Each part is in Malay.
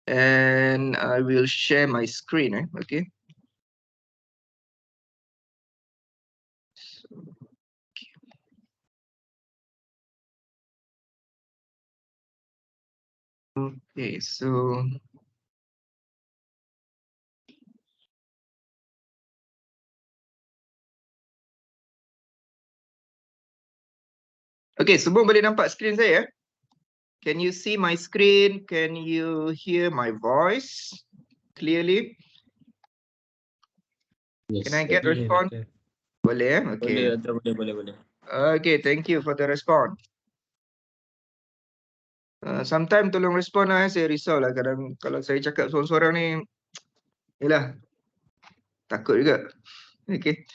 And I will share my screen. Okay. Okay, so okay, semua boleh nampak screen saya? Can you see my screen? Can you hear my voice clearly? Yes. Can I get response? Boleh, okay. Boleh. Okay, thank you for the response. Sometimes tolong respond lah, saya risau lah kadang kalau saya cakap seorang-seorang ni, yelah, takut juga. Okay.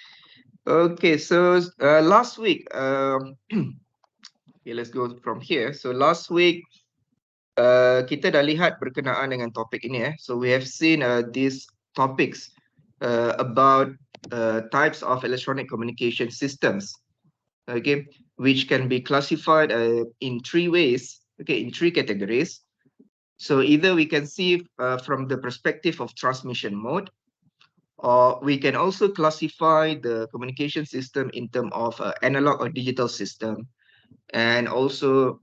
Okay, so last week, okay, let's go from here. So last week, kita dah lihat berkenaan dengan topik ini. So we have seen these topics about types of electronic communication systems, okay, which can be classified in three ways, okay, in three categories. So either we can see from the perspective of transmission mode, or we can also classify the communication system in terms of analog or digital system, and also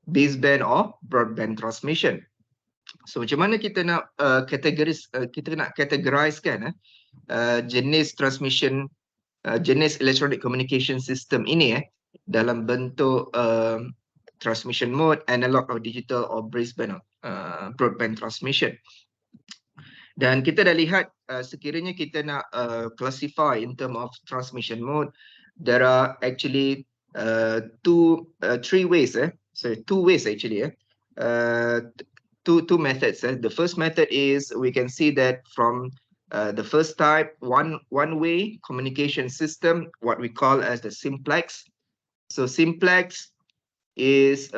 baseband or broadband transmission. So macam mana kita nak categorizekan jenis transmission, jenis electronic communication system ini dalam bentuk transmission mode, analog or digital, or baseband broadband transmission. Dan kita dah lihat sekiranya kita nak classify in term of transmission mode, there are actually three ways. So two ways actually. Two methods. The first method is we can see that from the first type, one-way communication system, what we call as the simplex. So simplex is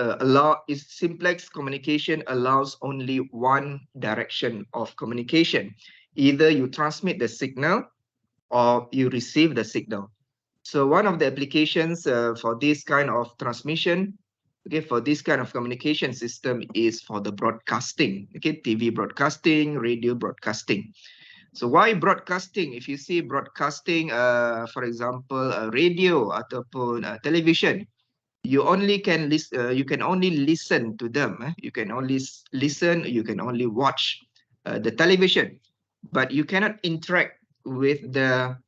simplex communication allows only one direction of communication. Either you transmit the signal or you receive the signal. So one of the applications for this kind of transmission, okay, for this kind of communication system is for the broadcasting, okay, TV broadcasting, radio broadcasting. So why broadcasting? If you see broadcasting, for example, radio ataupun television, you can only listen to them. You can only listen, you can only watch the television, but you cannot interact with the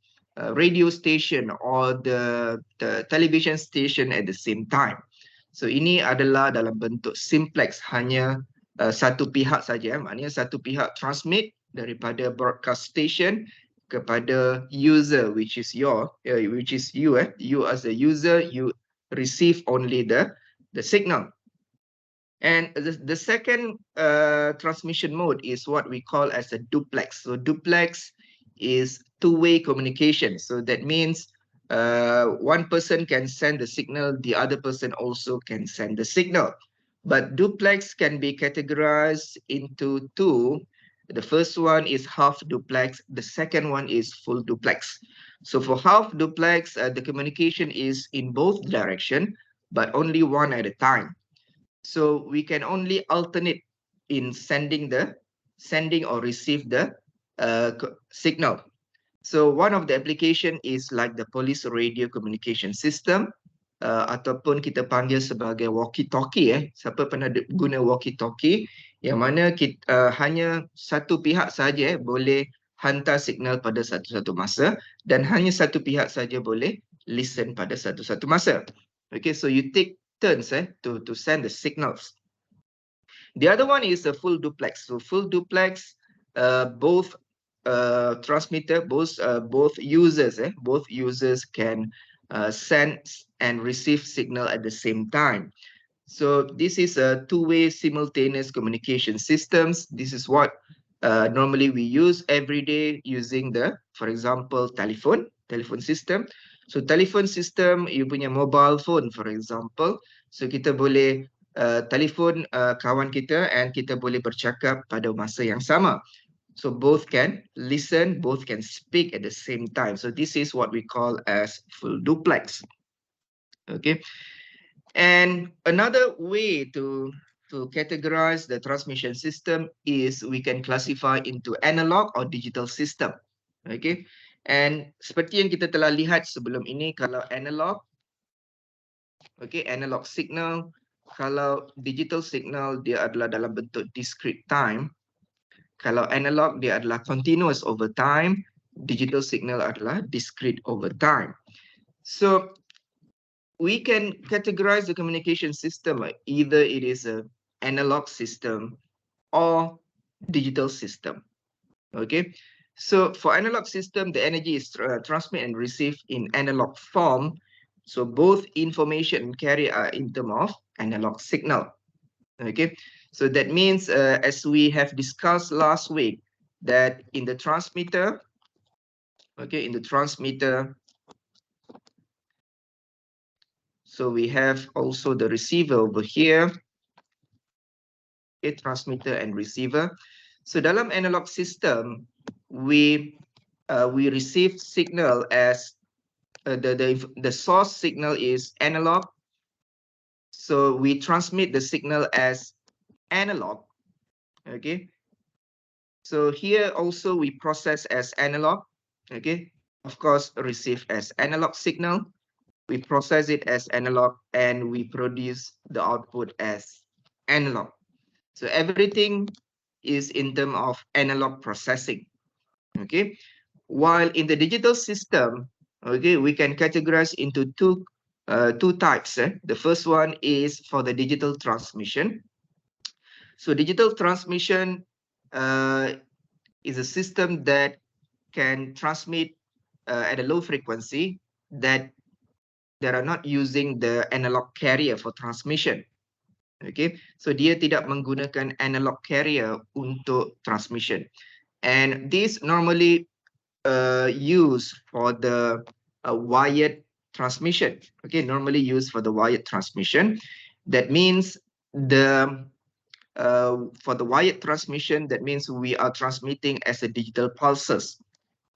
radio station or the television station at the same time. So ini adalah dalam bentuk simplex, hanya satu pihak saja. Maknanya satu pihak transmit daripada broadcast station kepada user, which is you. You as a user, you receive only the signal. And the second transmission mode is what we call as a duplex. So duplex is two-way communication. So that means one person can send the signal, the other person also can send the signal. But duplex can be categorized into two. The first one is half duplex. The second one is full duplex. So for half duplex, the communication is in both direction, but only one at a time. So we can only alternate in sending or receive the signal. So one of the application is like the police radio communication system, ataupun kita panggil sebagai walkie-talkie. Siapa pernah guna walkie-talkie? Yang mana kita hanya satu pihak saja boleh hantar signal pada satu-satu masa, dan hanya satu pihak saja boleh listen pada satu-satu masa. Okay, so you take turns to send the signals. The other one is a full duplex. So full duplex, both transmitter, both users can send and receive signal at the same time. So this is a two-way simultaneous communication systems. This is what normally we use every day using for example, telephone system. So telephone system, you punya mobile phone, for example. So kita boleh telefon kawan kita and kita boleh bercakap pada masa yang sama. So both can listen, both can speak at the same time. So this is what we call as full duplex. Okay. And another way to to categorize the transmission system is we can classify into analog or digital system. Okay. And seperti yang kita telah lihat sebelum ini, kalau analog, okay, analog signal, kalau digital signal dia adalah dalam bentuk discrete time. Kalau analog dia adalah continuous over time, digital signal adalah discrete over time. So we can categorize the communication system, either it is an analog system or digital system. Okay, so for analog system, the energy is transmitted and received in analog form. So both information and carrier are in terms of analog signal. Okay, so that means as we have discussed last week, that in the transmitter, okay, in the transmitter, so we have also the receiver over here, okay, transmitter and receiver. So dalam analog system, we receive signal as the source signal is analog. So we transmit the signal as analog. Okay. So here also we process as analog. Okay. Of course, receive as analog signal. We process it as analog and we produce the output as analog. So everything is in terms of analog processing. Okay. While in the digital system, okay, we can categorize into two types. The first one is for the digital transmission. So digital transmission is a system that can transmit at a low frequency that are not using the analog carrier for transmission. Okay, so dia tidak menggunakan analog carrier untuk transmission, and this normally used for the wired transmission. Okay, normally used for the wired transmission. That means for the wired transmission, that means we are transmitting as a digital pulses.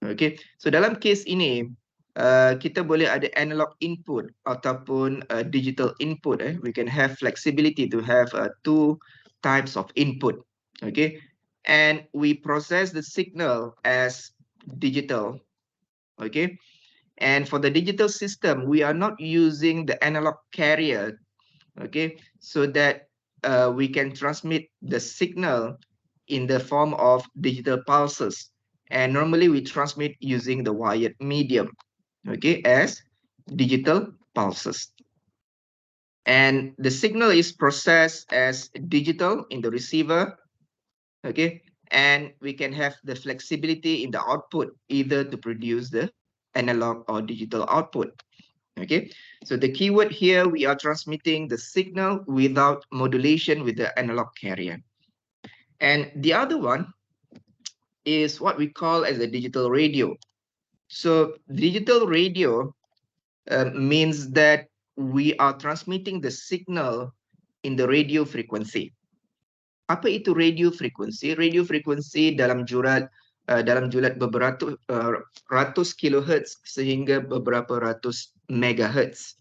Okay, so dalam case ini, kita boleh ada analog input ataupun digital input. We can have flexibility to have two types of input. Okay, and we process the signal as digital. Okay, and for the digital system, we are not using the analog carrier. Okay, so that we can transmit the signal in the form of digital pulses. And normally we transmit using the wired medium, okay, as digital pulses. And the signal is processed as digital in the receiver, okay, and we can have the flexibility in the output, either to produce the analog or digital output. Okay, so the keyword here, we are transmitting the signal without modulation with the analog carrier. And the other one is what we call as a digital radio. So digital radio means that we are transmitting the signal in the radio frequency. Apa itu radio frequency? Radio frequency dalam jurat beberapa ratus kilohertz sehingga beberapa ratus megahertz.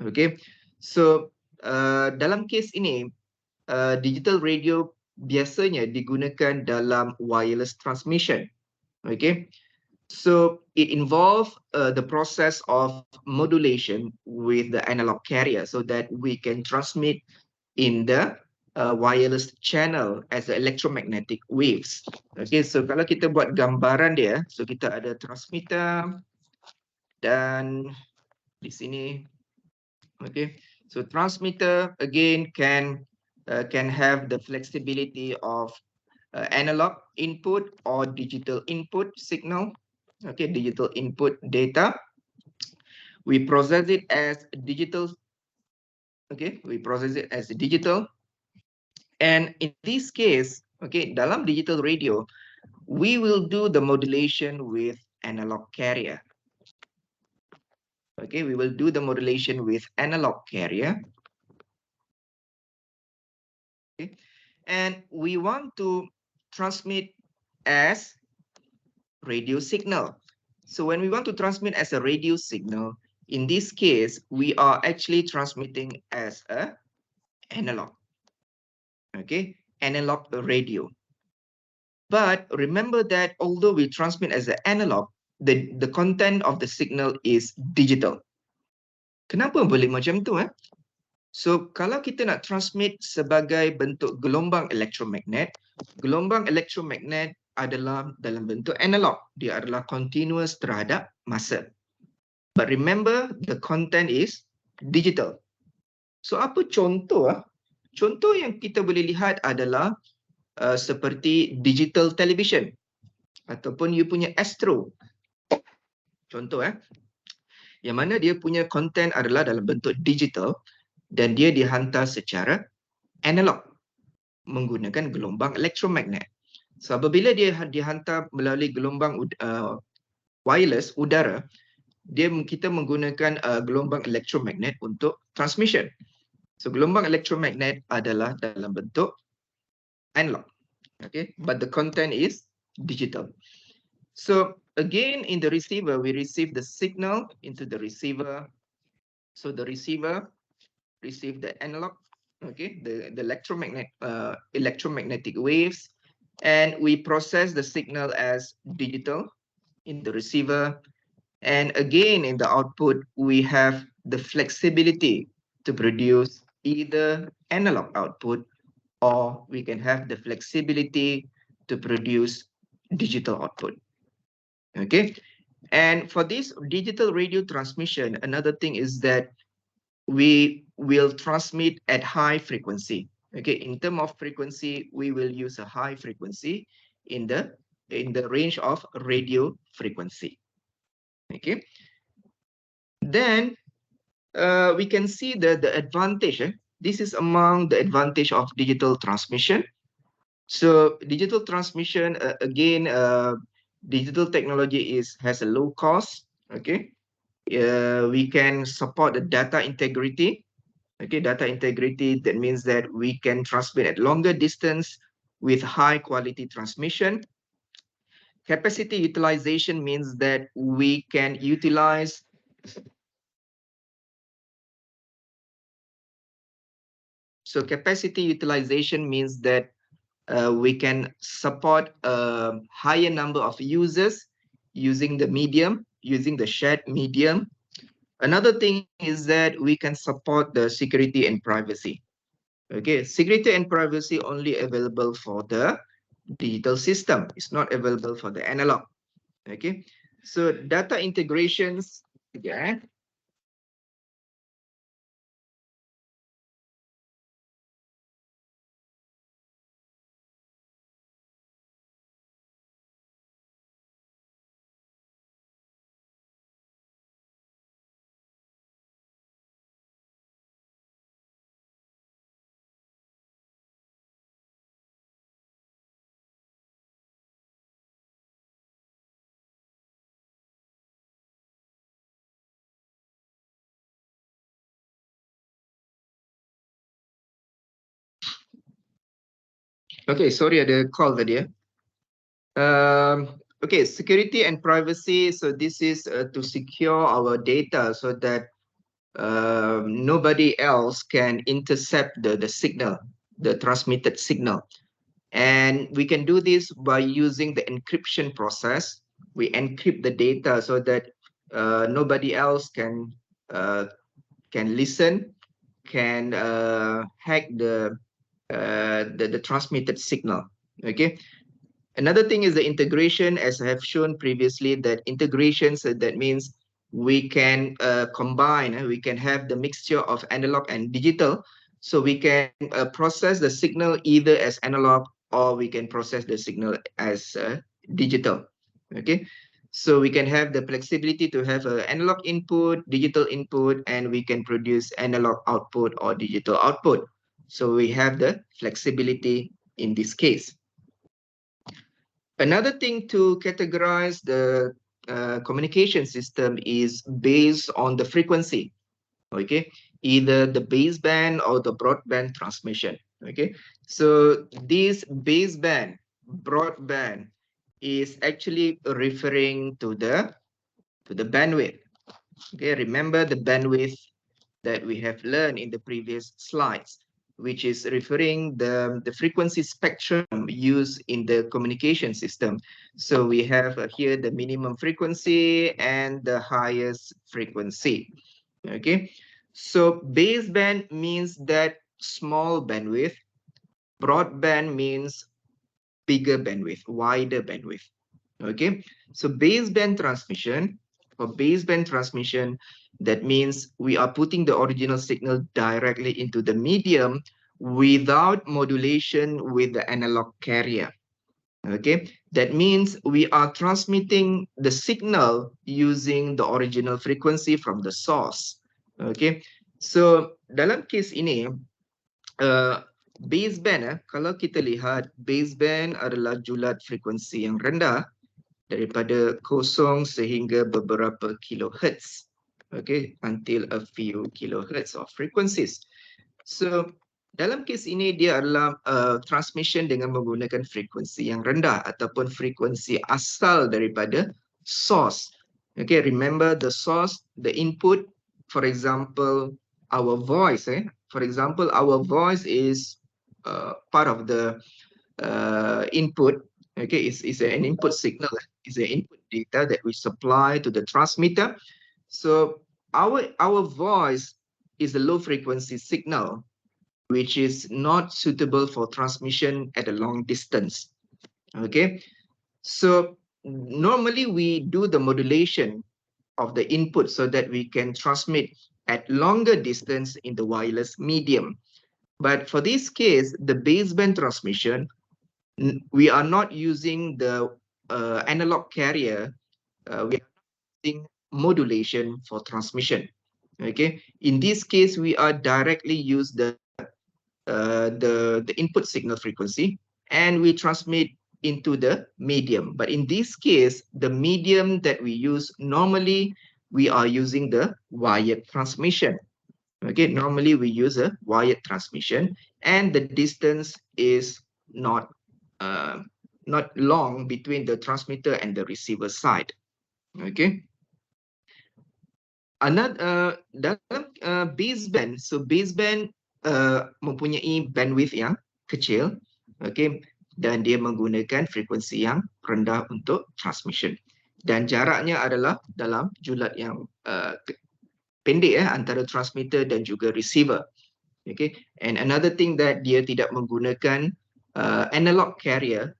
Okay, so dalam kes ini digital radio biasanya digunakan dalam wireless transmission. Okay, so it involves the process of modulation with the analog carrier so that we can transmit in the wireless channel as the electromagnetic waves. Okay, so kalau kita buat gambaran dia, so kita ada transmitter dan di sini, okay, so transmitter again can have the flexibility of analog input or digital input signal. Okay, digital input data. We process it as digital. Okay, we process it as digital. And in this case, okay, dalam digital radio, we will do the modulation with analog carrier. Okay, we will do the modulation with analog carrier. Okay, and we want to transmit as radio signal. So when we want to transmit as a radio signal, in this case, we are actually transmitting as a analog. okay, analog radio. But remember that although we transmit as an analog, the content of the signal is digital. Kenapa boleh macam tu? So, kalau kita nak transmit sebagai bentuk gelombang elektromagnet adalah dalam bentuk analog. Dia adalah continuous terhadap masa. But remember, the content is digital. So, apa contoh? Contoh yang kita boleh lihat adalah seperti digital television ataupun you punya Astro. Contoh yang mana dia punya content adalah dalam bentuk digital dan dia dihantar secara analog menggunakan gelombang elektromagnet. So apabila dia dihantar melalui gelombang wireless udara, kita menggunakan gelombang elektromagnet untuk transmission. So gelombang elektromagnet adalah dalam bentuk analog. Okay, but the content is digital. So again, in the receiver, we receive the signal into the receiver. So the receiver receive the analog, okay, the electromagnetic waves, and we process the signal as digital in the receiver. And again, in the output, we have the flexibility to produce either analog output, or we can have the flexibility to produce digital output. Okay, and for this digital radio transmission, another thing is that we will transmit at high frequency. Okay, in terms of frequency, we will use a high frequency in the range of radio frequency. Okay, then we can see the advantage. This is among the advantage of digital transmission. So digital transmission, again, digital technology has a low cost. Okay, we can support the data integrity. Okay, data integrity, that means that we can transmit at longer distance with high quality transmission. Capacity utilization means that we can utilize capacity utilization means that we can support a higher number of users using the shared medium. Another thing is that we can support the security and privacy. Okay, security and privacy only available for the digital system. It's not available for the analog. Okay, so data integrations, yeah. Okay, sorry ada call tadi ya. Okay, security and privacy. So this is to secure our data so that nobody else can intercept the signal, the transmitted signal. And we can do this by using the encryption process. We encrypt the data so that nobody else can listen, can hack the transmitted signal. Okay. Another thing is the integration, as I have shown previously, that integrations, that means we can combine, we can have the mixture of analog and digital. So we can process the signal either as analog or we can process the signal as digital. Okay, so we can have the flexibility to have an analog input, digital input, and we can produce analog output or digital output. So we have the flexibility in this case. Another thing to categorize the communication system is based on the frequency. Okay, either the baseband or the broadband transmission. Okay, so this baseband, broadband, is actually referring to the bandwidth. Okay, remember the bandwidth that we have learned in the previous slides. which is referring the frequency spectrum used in the communication system. So we have here the minimum frequency and the highest frequency. Okay, so baseband means that small bandwidth, broadband means bigger bandwidth, wider bandwidth. Okay, so baseband transmission, for baseband transmission, that means we are putting the original signal directly into the medium without modulation with the analog carrier. Okay, that means we are transmitting the signal using the original frequency from the source. Okay, so dalam case ini, baseband, kalau kita lihat, baseband adalah julat frekuensi yang rendah daripada 0 sehingga beberapa kilohertz. Okay, until a few kilohertz of frequencies. So dalam kes ini dia adalah transmission dengan menggunakan frekuensi yang rendah ataupun frekuensi asal daripada source. Okay, remember the source, the input, for example, our voice. For example, our voice is part of the input. Okay, is an input signal. Is an input data that we supply to the transmitter. So our voice is a low frequency signal, which is not suitable for transmission at a long distance. Okay, so normally we do the modulation of the input so that we can transmit at longer distance in the wireless medium. But for this case, the baseband transmission, we are not using the analog carrier. We are using modulation for transmission. Okay, in this case, we are directly use the input signal frequency and we transmit into the medium. But in this case, the medium that we use, normally we are using the wired transmission. Okay, normally we use a wired transmission and the distance is not long between the transmitter and the receiver side. Okay. Another dalam baseband, so baseband mempunyai bandwidth yang kecil, okay, dan dia menggunakan frekuensi yang rendah untuk transmission. Dan jaraknya adalah dalam julat yang pendek antara transmitter dan juga receiver. Okay, and another thing that dia tidak menggunakan analog carrier,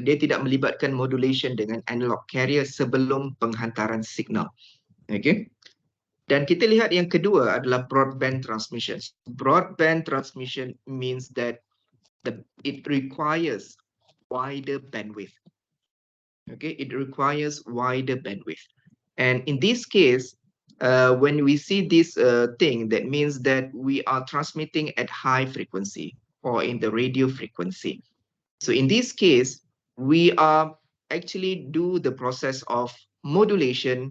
dia tidak melibatkan modulation dengan analog carrier sebelum penghantaran signal. Okay. Dan kita lihat yang kedua adalah broadband transmission. Broadband transmission means that it requires wider bandwidth. Okay, it requires wider bandwidth. And in this case, when we see this thing, that means that we are transmitting at high frequency or in the radio frequency. So in this case, we are actually do the process of modulation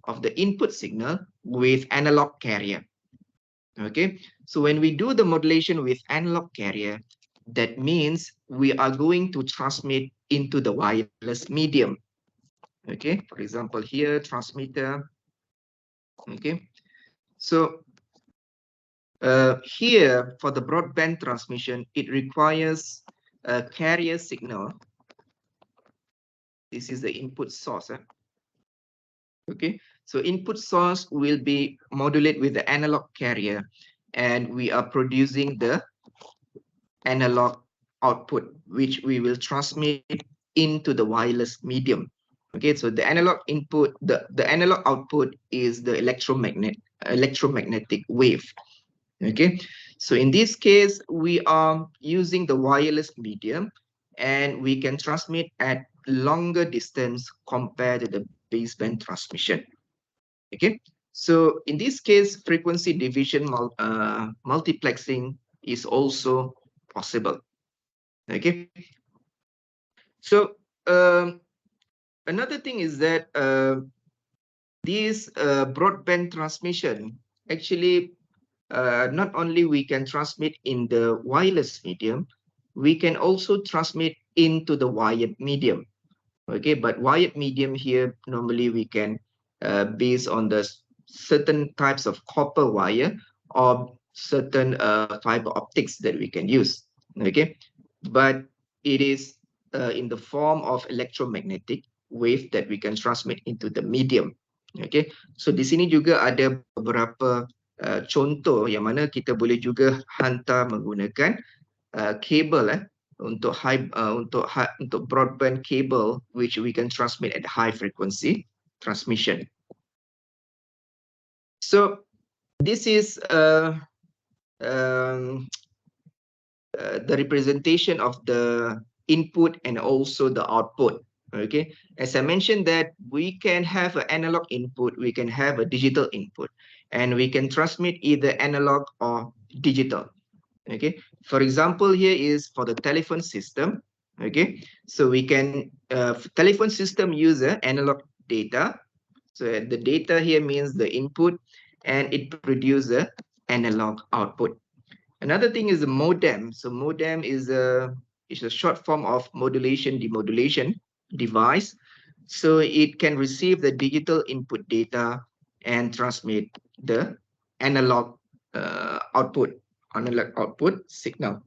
of the input signal with analog carrier. Okay, so when we do the modulation with analog carrier, that means we are going to transmit into the wireless medium. Okay, for example, here transmitter. Okay, so here for the broadband transmission, it requires a carrier signal. This is the input source. Okay, so input source will be modulated with the analog carrier and we are producing the analog output, which we will transmit into the wireless medium. Okay, so the analog input, the analog output is the electromagnetic wave. Okay, so in this case, we are using the wireless medium and we can transmit at longer distance compared to the baseband transmission. Okay, so in this case, frequency division multiplexing is also possible. Okay, so another thing is that this broadband transmission actually not only we can transmit in the wireless medium, we can also transmit into the wired medium. Okay, but wired medium here, normally we can based on the certain types of copper wire or certain fiber optics that we can use. Okay, but it is in the form of electromagnetic wave that we can transmit into the medium. Okay, so di sini juga ada beberapa contoh yang mana kita boleh juga hantar menggunakan kabel untuk broadband cable, which we can transmit at high frequency transmission. So this is the representation of the input and also the output. Okay, as I mentioned that we can have an analog input, we can have a digital input, and we can transmit either analog or digital. Okay, for example, here is for the telephone system. Okay, so we can telephone system use analog data. So the data here means the input, and it produces a analog output. Another thing is the modem. So modem is a short form of modulation demodulation device. So it can receive the digital input data and transmit the analog output signal.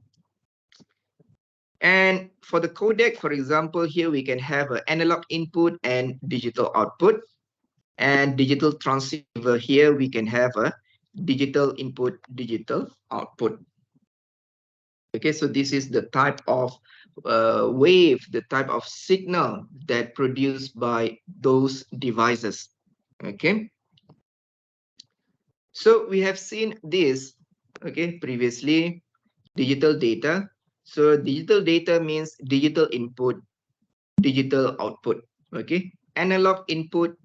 And for the codec, for example, here we can have an analog input and digital output. And digital transceiver, here we can have a digital input, digital output. Okay, so this is the type of wave, the type of signal that produced by those devices. Okay, so we have seen this, okay, previously, digital data. So digital data means digital input, digital output. Okay, analog input,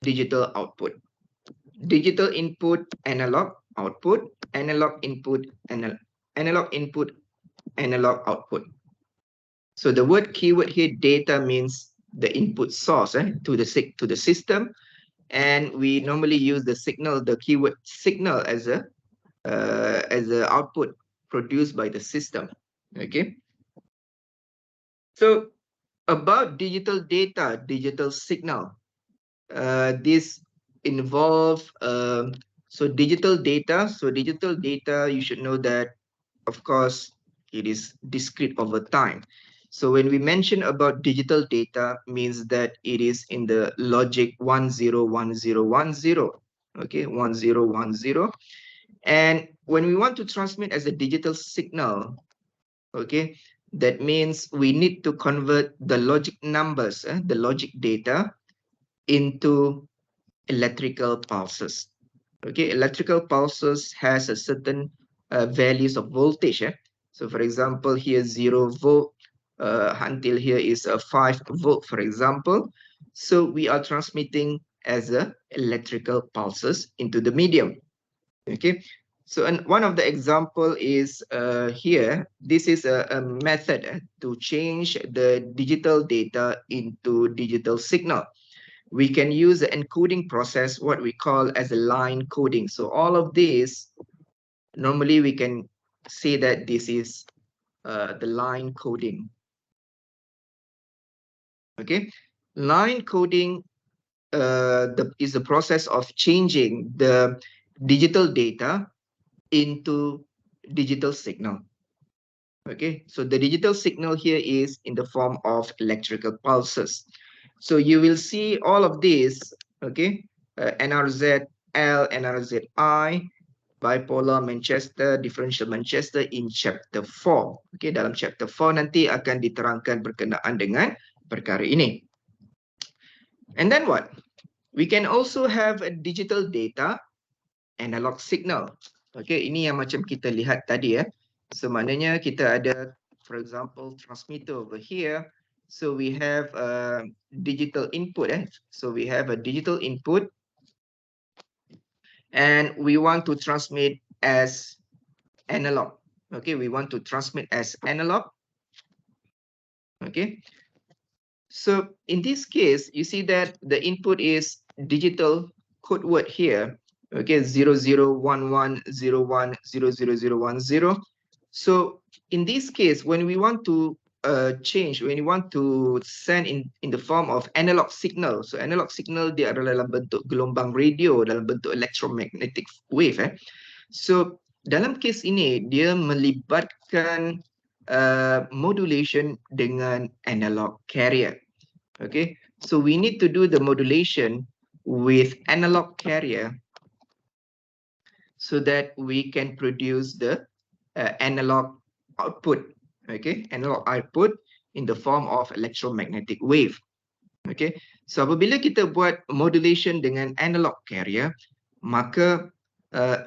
digital output, digital input, analog output, analog input, analog input, analog output. So the keyword here, data, means the input source to the system, and we normally use the keyword signal as a output produced by the system. Okay. So about digital data, digital signal, this involve so digital data. So digital data, you should know that, of course, it is discrete over time. So when we mention about digital data, means that it is in the logic 101010. Okay, 1010. And when we want to transmit as a digital signal, okay, that means we need to convert the logic numbers, the logic data, into electrical pulses. Okay, electrical pulses has a certain values of voltage. So for example, here 0 volt until here is a 5 volt, for example. So we are transmitting as a electrical pulses into the medium. Okay, so and one of the example is here. This is a method to change the digital data into digital signal. We can use the encoding process, what we call as a line coding. So all of this, normally we can say that this is the line coding. Okay, line coding is the process of changing the digital data into digital signal. Okay, so the digital signal here is in the form of electrical pulses. So you will see all of this, okay, NRZ L, NRZ I, bipolar Manchester, differential Manchester in chapter 4. Okay, dalam chapter 4 nanti akan diterangkan berkenaan dengan perkara ini. And then what? We can also have a digital data, analog signal. Okay, ini yang macam kita lihat tadi ya. So maknanya kita ada, for example, transmitter over here. So we have a digital input. So we have a digital input, and we want to transmit as analog. Okay, we want to transmit as analog. Okay, so in this case, you see that the input is digital code word here. Okay, 001101000010. So in this case, when we want to when you want to send in the form of analog signal. So analog signal dia adalah dalam bentuk gelombang radio, dalam bentuk electromagnetic wave. So dalam kes ini dia melibatkan modulation dengan analog carrier. Okay, so we need to do the modulation with analog carrier so that we can produce the analog output. Okay, analog output in the form of electromagnetic wave. Okay, so apabila kita buat modulation dengan analog carrier, maka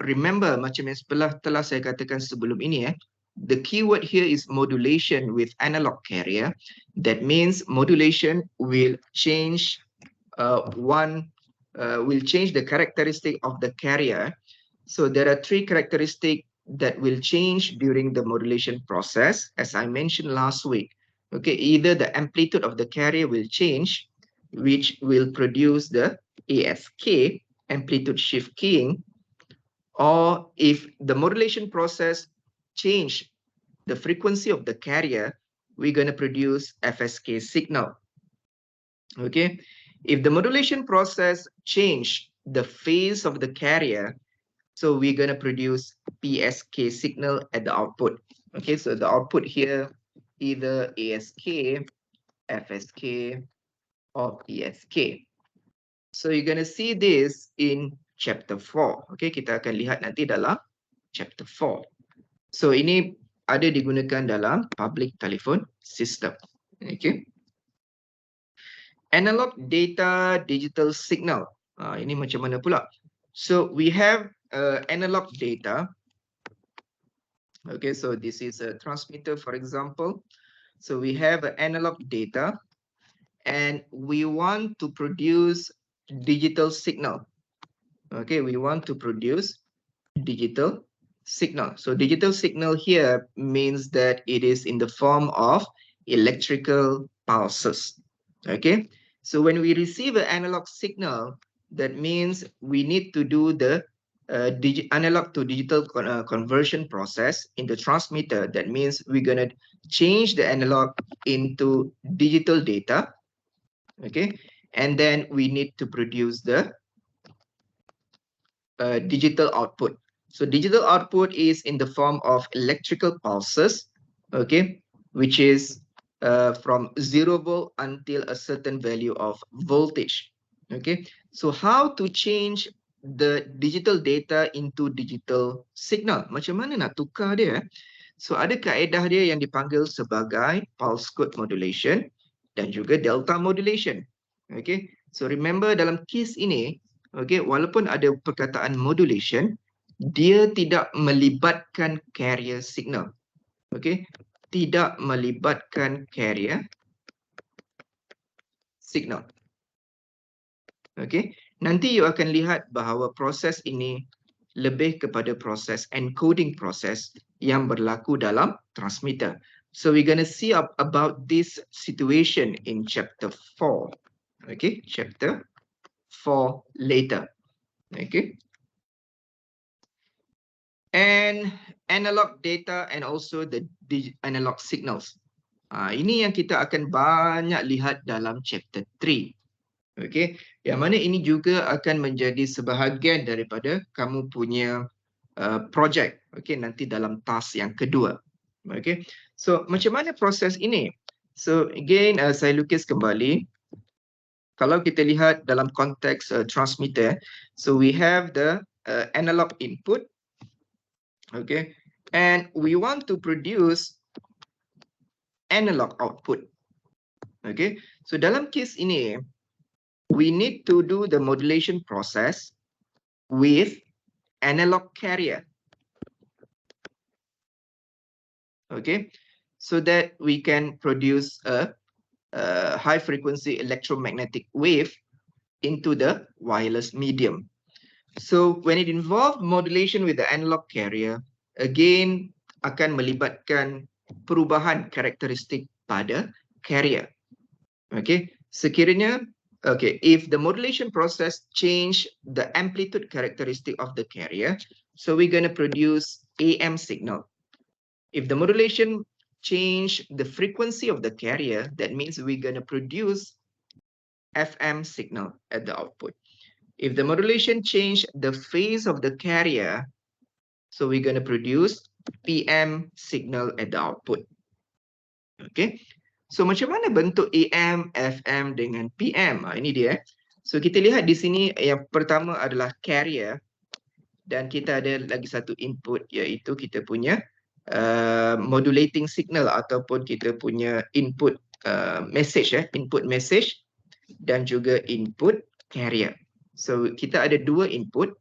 remember macam yang telah saya katakan sebelum ini, the keyword here is modulation with analog carrier. That means modulation will change will change the characteristic of the carrier. So there are three characteristics that will change during the modulation process, as I mentioned last week. Okay, either the amplitude of the carrier will change, which will produce the ASK, amplitude shift keying, or if the modulation process change the frequency of the carrier, we're going to produce FSK signal. Okay, if the modulation process change the phase of the carrier, so we're going to produce PSK signal at the output. Okay, so the output here, either ASK, FSK, or PSK. So you're going to see this in chapter 4. Okay, kita akan lihat nanti dalam chapter 4. So ini ada digunakan dalam public telephone system. Okay. Analog data, digital signal. Ini macam mana pula? So we have analog data. Okay, so this is a transmitter, for example. So we have analog data, and we want to produce digital signal. Okay, we want to produce digital signal. So digital signal here means that it is in the form of electrical pulses. Okay, so when we receive an analog signal, that means we need to do the analog to digital conversion process in the transmitter. That means we're going to change the analog into digital data. Okay, and then we need to produce the digital output. So digital output is in the form of electrical pulses, okay, which is from 0 volt until a certain value of voltage. Okay, so how to change the digital data into digital signal? Macam mana nak tukar dia? So ada kaedah dia yang dipanggil sebagai pulse code modulation dan juga delta modulation. Okay, so remember dalam kes ini, okay, walaupun ada perkataan modulation, dia tidak melibatkan carrier signal. Okay, tidak melibatkan carrier signal. Okay, nanti you akan lihat bahawa proses ini lebih kepada proses encoding proses yang berlaku dalam transmitter. So we're going to see about this situation in chapter 4. Okay, chapter 4 later. Okay. And analog data and also the analog signals. Ini yang kita akan banyak lihat dalam chapter 3. Okay, yang mana ini juga akan menjadi sebahagian daripada kamu punya project. Okay, nanti dalam task yang kedua. Okay, so macam mana proses ini? So again, saya lukis kembali. Kalau kita lihat dalam konteks transmitter, so we have the analog input. Okay, and we want to produce analog output. Okay, so dalam kes ini, we need to do the modulation process with analog carrier. Okay, so that we can produce a high frequency electromagnetic wave into the wireless medium. So when it involves modulation with the analog carrier, again akan melibatkan perubahan karakteristik pada carrier. Okay, sekiranya, okay, if the modulation process change the amplitude characteristic of the carrier, so we're going to produce AM signal. If the modulation change the frequency of the carrier, that means we're going to produce FM signal at the output. If the modulation change the phase of the carrier, So we're going to produce PM signal at the output. Okay. So macam mana bentuk AM, FM dengan PM? Ini dia. So kita lihat di sini yang pertama adalah carrier dan kita ada lagi satu input iaitu kita punya modulating signal ataupun kita punya input message input message dan juga input carrier. So kita ada dua input.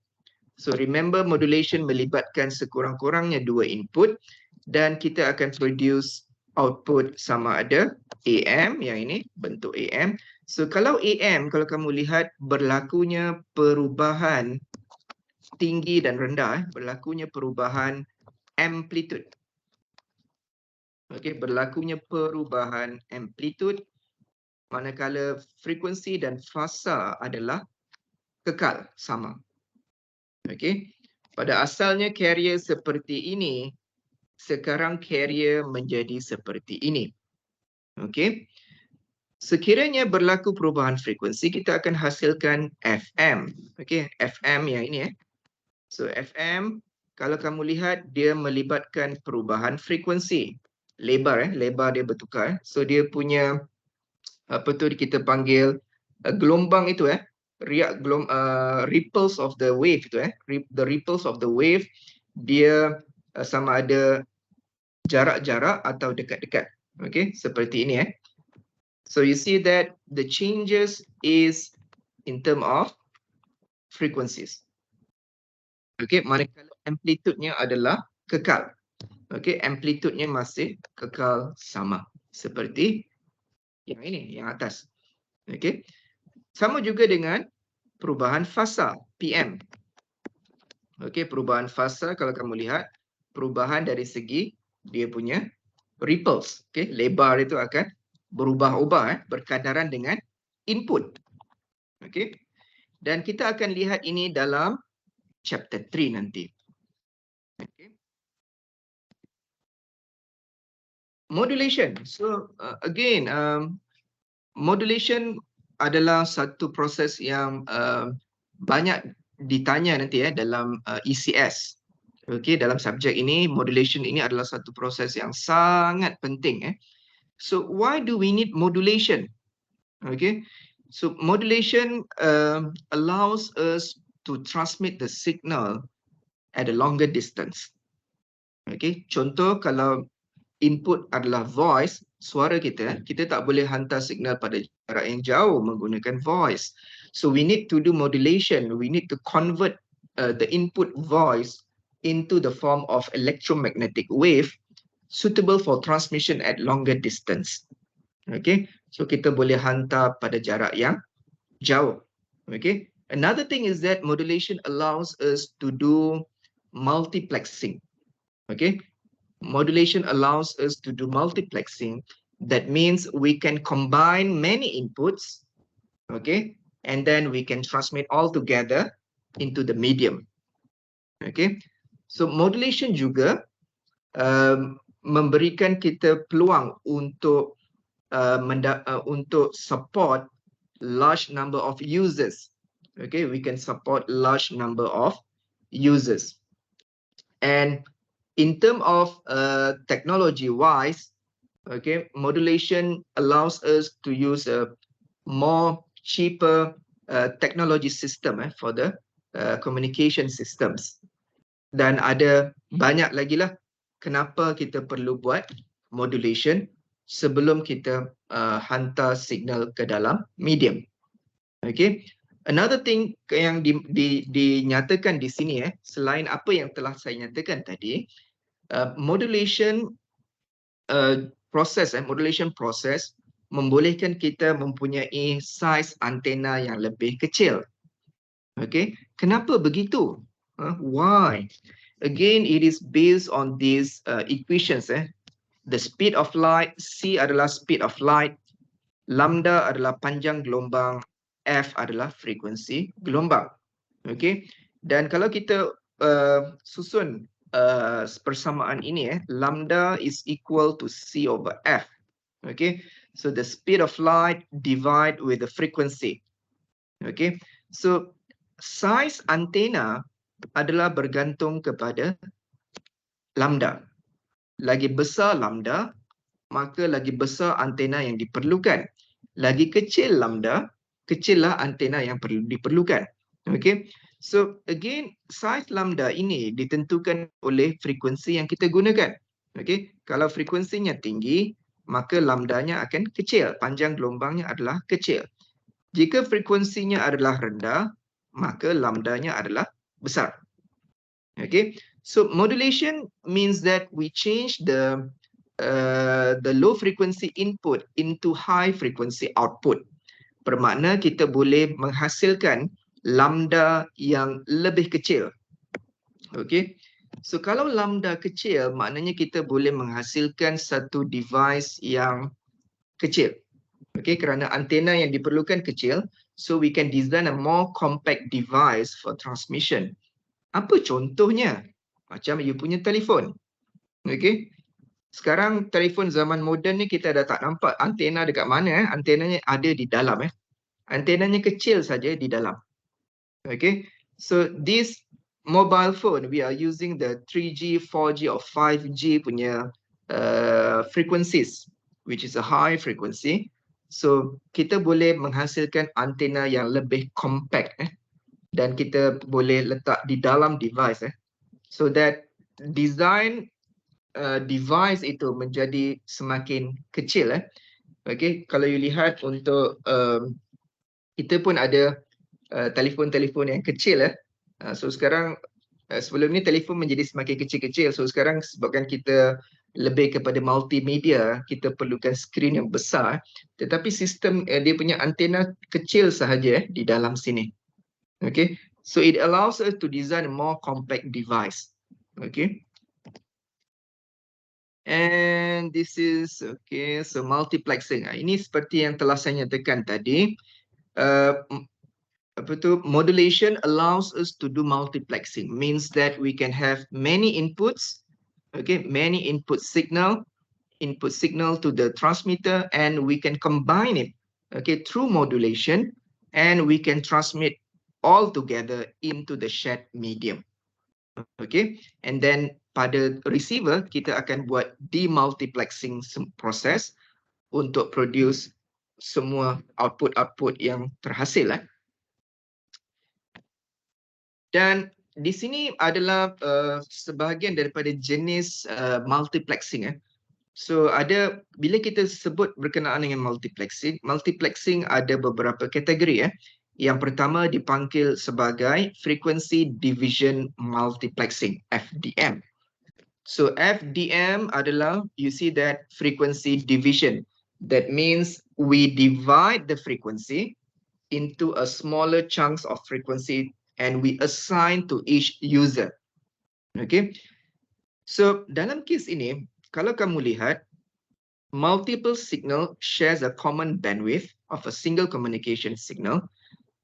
So remember modulation melibatkan sekurang-kurangnya dua input dan kita akan produce output sama ada AM, yang ini bentuk AM. So kalau AM, kalau kamu lihat berlakunya perubahan tinggi dan rendah, berlakunya perubahan amplitude. Okey, berlakunya perubahan amplitude manakala frekuensi dan fasa adalah kekal sama. Okey. Pada asalnya carrier seperti ini, sekarang carrier menjadi seperti ini. Okey. Sekiranya berlaku perubahan frekuensi, kita akan hasilkan FM. Okey, FM yang ini So FM, kalau kamu lihat dia melibatkan perubahan frekuensi. Lebar lebar dia bertukar. So dia punya apa tu kita panggil gelombang itu ripples of the wave itu the ripples of the wave dia sama ada jarak-jarak atau dekat-dekat. Okay, seperti ini So you see that the changes is in term of frequencies. Okay, manakala amplitude-nya adalah kekal. Okay, amplitude-nya masih kekal sama seperti yang ini, yang atas. Okay, sama juga dengan perubahan fasa PM. Okay, perubahan fasa kalau kamu lihat perubahan dari segi dia punya ripples. Okay, lebar itu akan berubah-ubah berkadaran dengan input. Okay, dan kita akan lihat ini dalam chapter 3 nanti. Okay. Modulation. So again, modulation adalah satu proses yang banyak ditanya nanti dalam ECS. Okay, dalam subjek ini modulation ini adalah satu proses yang sangat penting. So why do we need modulation? Okay, so modulation allows us to transmit the signal at a longer distance. Okay, contoh kalau input adalah voice, suara kita tak boleh hantar signal pada jarak yang jauh menggunakan voice. So we need to do modulation. We need to convert the input voice into the form of electromagnetic wave suitable for transmission at longer distance. Okay, so kita boleh hantar pada jarak yang jauh. Okay, another thing is that modulation allows us to do multiplexing. Okay, modulation allows us to do multiplexing. That means we can combine many inputs, okay, and then we can transmit all together into the medium. Okay, so modulation juga memberikan kita peluang untuk untuk support large number of users. Okay, we can support large number of users. And in terms of technology wise, okay, modulation allows us to use a more cheaper technology system for the communication systems. Dan ada banyak lagi lah kenapa kita perlu buat modulation sebelum kita hantar signal ke dalam medium. Okay. Another thing yang dinyatakan di sini selain apa yang telah saya nyatakan tadi, modulation modulation process membolehkan kita mempunyai size antena yang lebih kecil. Okay, kenapa begitu? Why? Again, it is based on these equations. The speed of light, C adalah speed of light, lambda adalah panjang gelombang, F adalah frekuensi gelombang. Okay, dan kalau kita susun persamaan ini, lambda is equal to C over F. Okay, so the speed of light divide with the frequency. Okay, so size antena adalah bergantung kepada lambda. Lagi besar lambda, maka lagi besar antena yang diperlukan. Lagi kecil lambda, kecillah antena yang diperlukan. Okay. So again, size lambda ini ditentukan oleh frekuensi yang kita gunakan. Okay. Kalau frekuensinya tinggi, maka lambdanya akan kecil. Panjang gelombangnya adalah kecil. Jika frekuensinya adalah rendah, maka lambdanya adalah besar. Okay. So modulation means that we change the low frequency input into high frequency output. Bermakna kita boleh menghasilkan lambda yang lebih kecil. Okay. So kalau lambda kecil, maknanya kita boleh menghasilkan satu device yang kecil. Okay, kerana antena yang diperlukan kecil, so we can design a more compact device for transmission. Apa contohnya? Macam you punya telefon. Okay. Sekarang telefon zaman moden ni kita dah tak nampak antena dekat mana. Antenanya ada di dalam. Antenanya kecil saja di dalam. Okay. So this mobile phone, we are using the 3G, 4G or 5G punya frequencies, which is a high frequency. So kita boleh menghasilkan antena yang lebih compact dan kita boleh letak di dalam device so that design device itu menjadi semakin kecil. Okay, kalau you lihat untuk kita pun ada telefon-telefon yang kecil. So sekarang sebelum ni telefon menjadi semakin kecil-kecil. So sekarang sebabkan kita lebih kepada multimedia, kita perlukan skrin yang besar. Tetapi sistem dia punya antena kecil sahaja di dalam sini. Okay, so it allows us to design a more compact device. Okay. And this is okay, so multiplexing. Ini seperti yang telah saya nyatakan tadi. Modulation allows us to do multiplexing, means that we can have many inputs, okay, many input signal to the transmitter, and we can combine it, okay, through modulation, and we can transmit all together into the shared medium. Okay, and then pada receiver kita akan buat demultiplexing process untuk produce semua output yang terhasil. Dan di sini adalah sebahagian daripada jenis multiplexing. So ada, bila kita sebut berkenaan dengan multiplexing ada beberapa kategori. Yang pertama dipanggil sebagai frequency division multiplexing, FDM. So FDM adalah, you see that frequency division. That means we divide the frequency into a smaller chunks of frequency and we assign to each user. Okay. So dalam kes ini, kalau kamu lihat, multiple signal shares a common bandwidth of a single communication signal.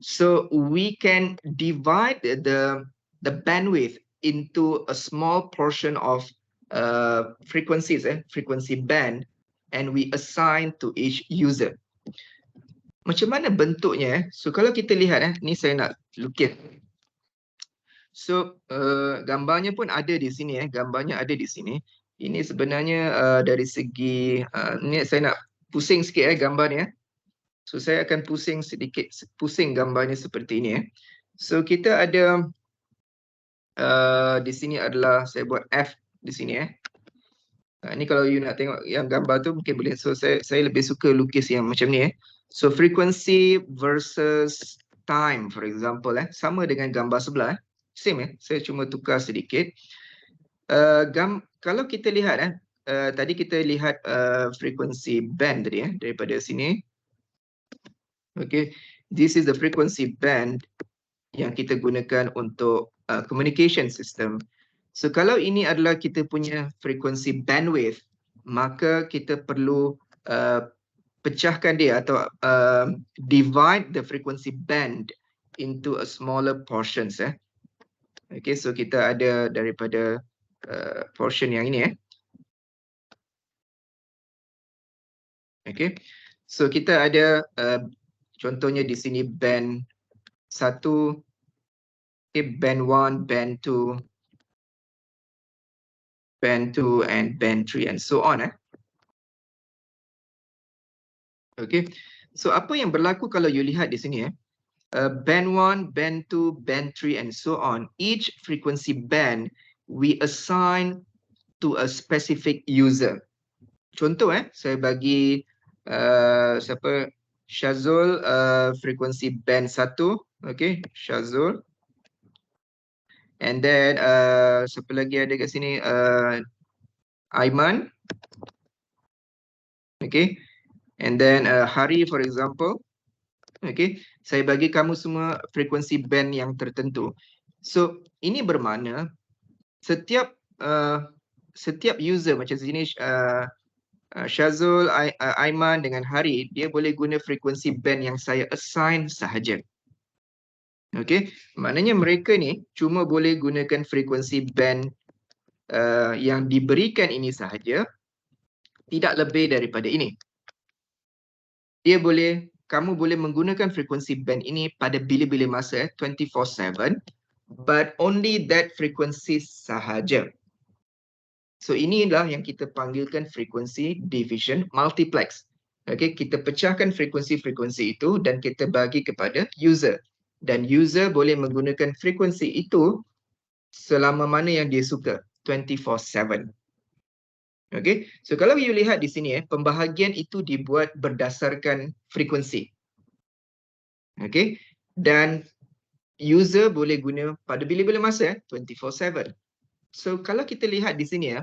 So we can divide the bandwidth into a small portion of frequencies, frequency band, and we assign to each user. Macam mana bentuknya? So kalau kita lihat, ni saya nak lukis. So gambarnya pun ada di sini. Gambarnya ada di sini. Ini sebenarnya dari segi ni saya nak pusing sikit gambar ni. So saya akan pusing gambarnya seperti ini. So kita ada di sini adalah saya buat F di sini. Ini kalau you nak tengok yang gambar tu mungkin boleh. So saya lebih suka lukis yang macam ni. So frequency versus time, for example, sama dengan gambar sebelah. Same saya cuma tukar sedikit. Kalau kita lihat tadi kita lihat frequency band tadi daripada sini. Okay, this is the frequency band yang kita gunakan untuk communication system. So kalau ini adalah kita punya frequency bandwidth, maka kita perlu pecahkan dia atau divide the frequency band into a smaller portions. Okay, so kita ada daripada portion yang ini. Okay, so kita ada contohnya di sini band 1, okay, band 1, band 2. band 2 and band 3 and so on. Okay, so apa yang berlaku kalau you lihat di sini band 1, band 2, band 3 and so on, each frequency band we assign to a specific user. Contoh saya bagi siapa Syazul frekuensi band 1, okay, Syazul. And then siapa lagi ada kat sini Aiman. Okay. And then Hari for example. Okay, saya bagi kamu semua frekuensi band yang tertentu. So ini bermakna setiap user macam sini Syazul, Aiman dengan Hari, dia boleh guna frekuensi band yang saya assign sahaja. Okay, maknanya mereka ni cuma boleh gunakan frekuensi band yang diberikan ini sahaja, tidak lebih daripada ini. Kamu boleh menggunakan frekuensi band ini pada bila-bila masa 24/7, but only that frequency sahaja. So inilah yang kita panggilkan frekuensi division multiplex. Okay, kita pecahkan frekuensi-frekuensi itu dan kita bagi kepada user. Dan user boleh menggunakan frekuensi itu selama mana yang dia suka, 24/7. Okay, so kalau you lihat di sini pembahagian itu dibuat berdasarkan frekuensi. Okay, dan user boleh guna pada bila-bila masa 24/7. So kalau kita lihat di sini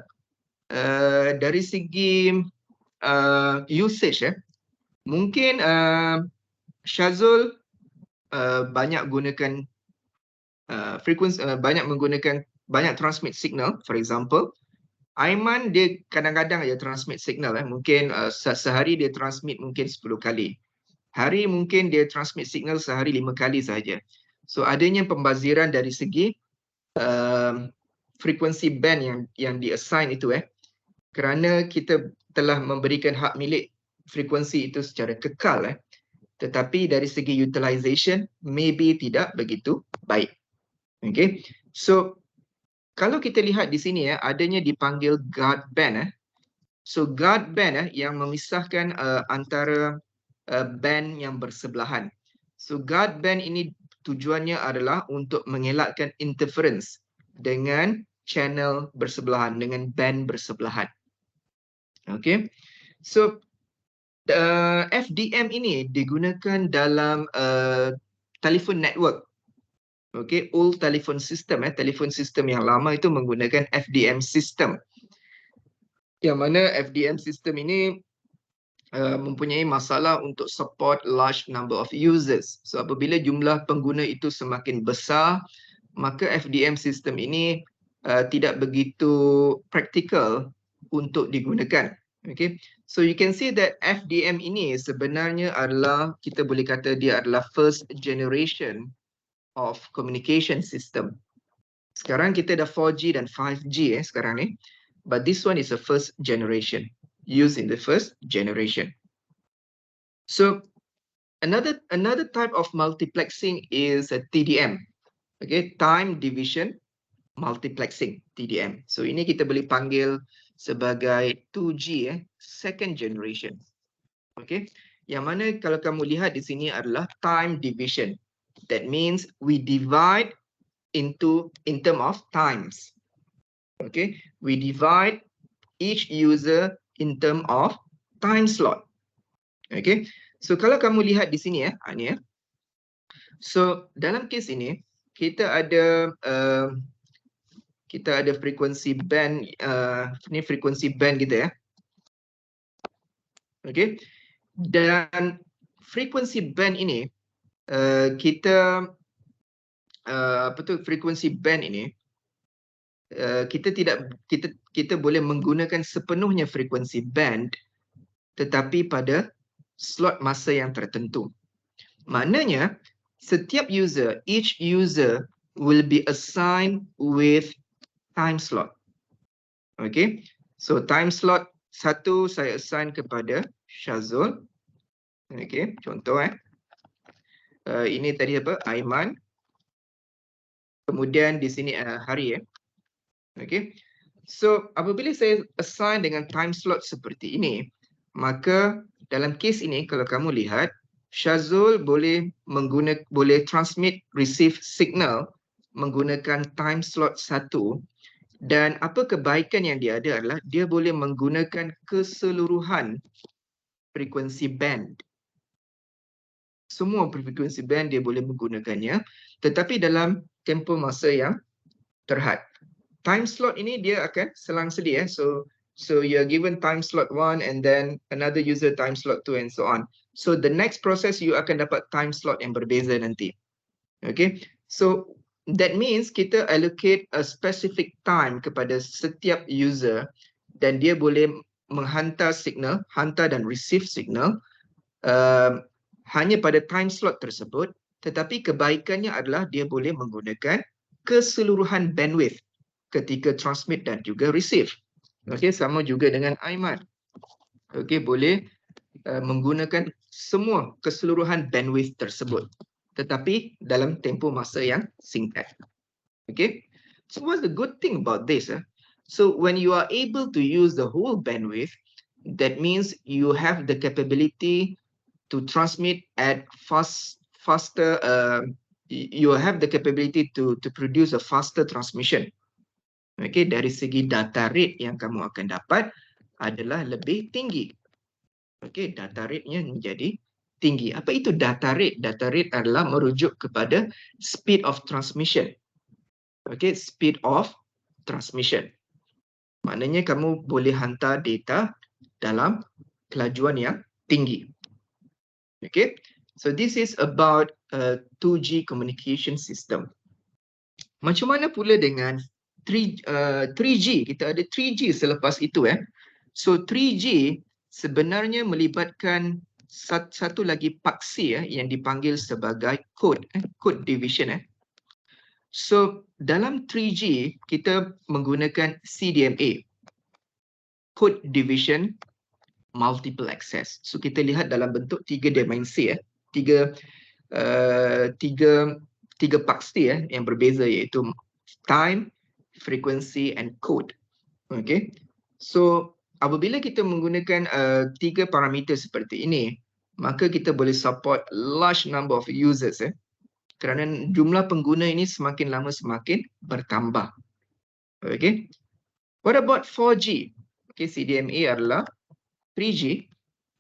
dari segi usage mungkin Syazul banyak gunakan frekuensi, banyak transmit signal, for example. Aiman dia kadang-kadang dia transmit signal mungkin sehari dia transmit mungkin 10 kali. Hari mungkin dia transmit signal sehari 5 kali saja. So adanya pembaziran dari segi frekuensi band yang di-assign itu kerana kita telah memberikan hak milik frekuensi itu secara kekal tetapi dari segi utilization maybe tidak begitu baik. Okay, so kalau kita lihat di sini adanya dipanggil guard band so guard band yang memisahkan antara band yang bersebelahan. So guard band ini tujuannya adalah untuk mengelakkan interference dengan channel bersebelahan, dengan band bersebelahan. Okay, so FDM ini digunakan dalam telefon network. Okay, old telephone system telefon sistem yang lama itu menggunakan FDM system. Yang mana FDM system ini mempunyai masalah untuk support large number of users. So apabila jumlah pengguna itu semakin besar, maka FDM system ini tidak begitu praktikal untuk digunakan. Okay, so you can see that FDM ini sebenarnya adalah, kita boleh kata dia adalah first generation of communication system. Sekarang kita dah 4G dan 5G sekarang ni, but this one is a first generation, used in the first generation. So another type of multiplexing is a TDM. Okay, time division multiplexing, TDM. So ini kita boleh panggil sebagai 2G second generation. Okay, yang mana kalau kamu lihat di sini adalah time division. That means we divide in term of times. Okay, we divide each user in term of time slot. Okay, so kalau kamu lihat di sini ni so dalam kes ini kita ada frekuensi band, ni frekuensi band kita Okay, dan frekuensi band ini frekuensi band ini kita boleh menggunakan sepenuhnya frekuensi band tetapi pada slot masa yang tertentu. Maknanya setiap user, each user will be assigned with time slot. Okay, so time slot 1 saya assign kepada Syazul. Okay, contoh ini tadi apa? Aiman. Kemudian di sini Hari Okay. So apabila saya assign dengan time slot seperti ini, maka dalam kes ini kalau kamu lihat, Syazul boleh transmit receive signal menggunakan time slot 1, dan apa kebaikan yang dia ada adalah dia boleh menggunakan keseluruhan frekuensi band. Semua frekuensi band dia boleh menggunakannya, tetapi dalam tempoh masa yang terhad. Time slot ini dia akan selang-seli so you're given time slot 1 and then another user time slot 2 and so on. So the next process you akan dapat time slot yang berbeza nanti. Okay, so that means kita allocate a specific time kepada setiap user dan dia boleh menghantar signal, hantar dan receive signal hanya pada time slot tersebut, tetapi kebaikannya adalah dia boleh menggunakan keseluruhan bandwidth ketika transmit dan juga receive. Okey, sama juga dengan Aiman. Okey, boleh menggunakan semua keseluruhan bandwidth tersebut, tetapi dalam tempoh masa yang singkat. Okay, so what's the good thing about this? So when you are able to use the whole bandwidth, that means you have the capability to transmit at faster. You have the capability to produce a faster transmission. Okay, dari segi data rate yang kamu akan dapat adalah lebih tinggi. Okay, data rate-nya menjadi tinggi. Apa itu data rate? Data rate adalah merujuk kepada speed of transmission. Okay, speed of transmission. Maknanya kamu boleh hantar data dalam kelajuan yang tinggi. Okay, so this is about 2G communication system. Macam mana pula dengan 3G? Kita ada 3G selepas itu. So 3G sebenarnya melibatkan satu lagi paksi yang dipanggil sebagai code division. So dalam 3G kita menggunakan CDMA, code division multiple access. So kita lihat dalam bentuk 3 dimensi, tiga paksi yang berbeza, iaitu time, frequency and code. Okay, so apabila kita menggunakan 3 parameter seperti ini, maka kita boleh support large number of users, kerana jumlah pengguna ini semakin lama semakin bertambah. Okay, what about 4G? Okay, CDMA adalah 3G.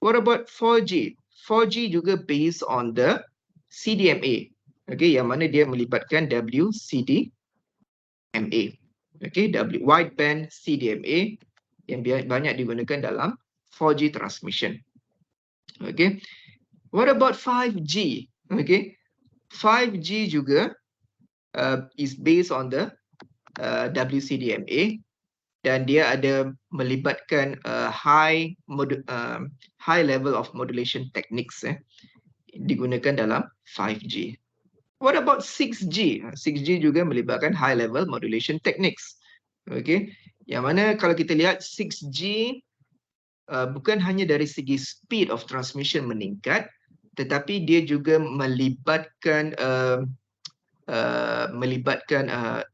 What about 4G? 4G juga based on the CDMA. Okay, yang mana dia melibatkan WCDMA. Okay, wideband CDMA yang banyak digunakan dalam 4G transmission. Okay, what about 5G? Okay, 5G juga is based on the WCDMA dan dia ada melibatkan high level of modulation techniques digunakan dalam 5G. What about 6G? 6G juga melibatkan high level modulation techniques. Okay, yang mana kalau kita lihat 6G bukan hanya dari segi speed of transmission meningkat, tetapi dia juga melibatkan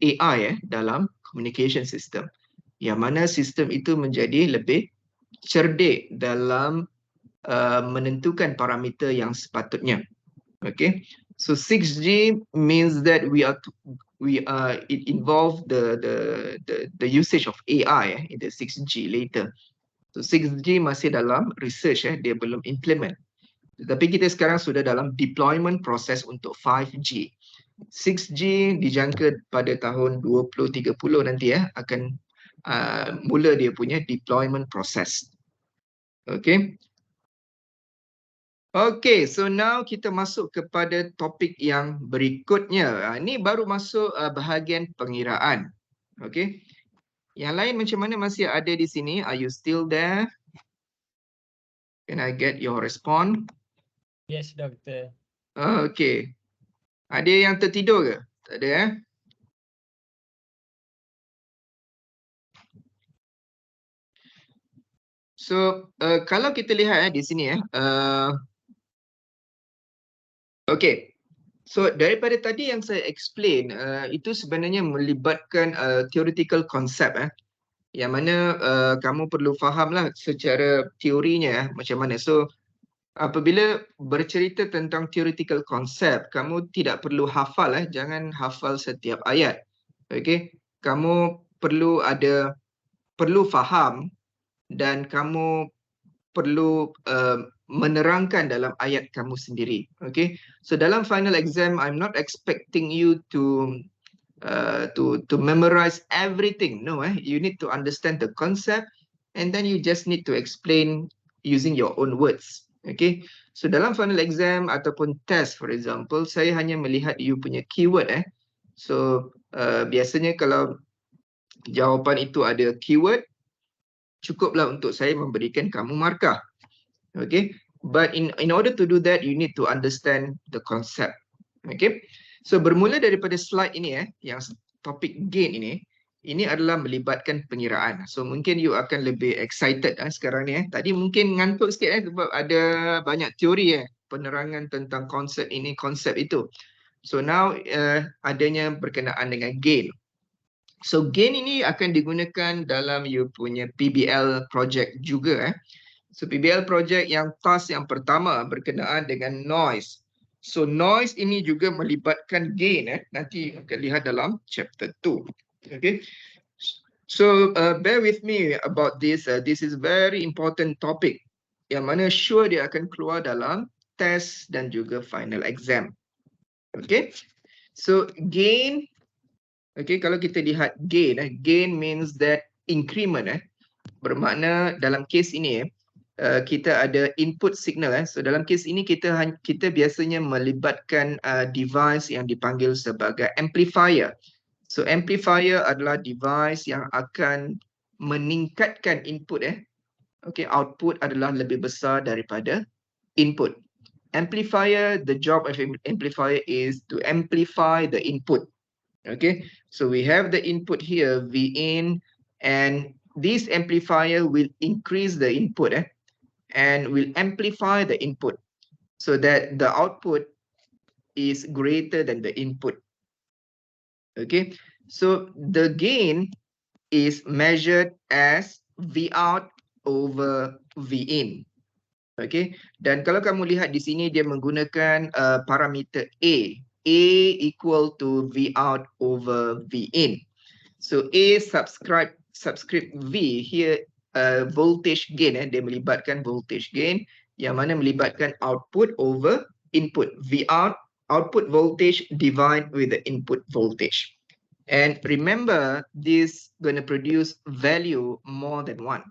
AI dalam communication system, yang mana sistem itu menjadi lebih cerdik dalam menentukan parameter yang sepatutnya. Okay, so 6G means that it involve the usage of AI in the 6G later. So 6G masih dalam research, dia belum implement. Tetapi kita sekarang sudah dalam deployment proses untuk 5G. 6G dijangka pada tahun 2030 nanti akan mula dia punya deployment proses. Okay. Okay, so now kita masuk kepada topik yang berikutnya. Ini baru masuk bahagian pengiraan. Okay. Yang lain macam mana, masih ada di sini? Are you still there? Can I get your response? Yes, Doctor. Okay. Ada yang tertidur ke? Tak ada So kalau kita lihat di sini okay. So daripada tadi yang saya explain itu sebenarnya melibatkan theoretical concept yang mana kamu perlu fahamlah secara teorinya macam mana. So apabila bercerita tentang theoretical concept, kamu tidak perlu hafal jangan hafal setiap ayat. Okey, kamu perlu faham dan kamu perlu menerangkan dalam ayat kamu sendiri. Okay, so dalam final exam, I'm not expecting you to memorize everything. No, you need to understand the concept, and then you just need to explain using your own words. Okay, so dalam final exam ataupun test, for example, saya hanya melihat you punya keyword. So biasanya kalau jawapan itu ada keyword, cukuplah untuk saya memberikan kamu markah. Okay, but in order to do that, you need to understand the concept. Okay, so bermula daripada slide ini yang topik gain ini adalah melibatkan pengiraan. So mungkin you akan lebih excited sekarang ni. Tadi mungkin ngantuk sikit sebab ada banyak teori penerangan tentang konsep ini, konsep itu. So now adanya berkenaan dengan gain. So gain ini akan digunakan dalam you punya PBL project juga. So PBL project yang task yang pertama berkenaan dengan noise. So noise ini juga melibatkan gain. Nanti akan lihat dalam chapter 2. Okay. So bear with me about this. This is very important topic. Yang mana sure dia akan keluar dalam test dan juga final exam. Okay. So gain. Okay, kalau kita lihat gain, gain means that increment. Bermakna dalam kes ini kita ada input signal. So dalam kes ini kita biasanya melibatkan device yang dipanggil sebagai amplifier. So amplifier adalah device yang akan meningkatkan input. Okay, output adalah lebih besar daripada input. Amplifier, the job of amplifier is to amplify the input. Okay, so we have the input here, V in, and this amplifier will increase the input and will amplify the input so that the output is greater than the input. Okay, so the gain is measured as V out over V in. Okay, dan kalau kamu lihat di sini dia menggunakan parameter A. A equal to V out over V in. So A subscript V here voltage gain. Dia melibatkan voltage gain yang mana melibatkan output over input. V out output voltage divide with the input voltage. And remember, this going to produce value more than 1.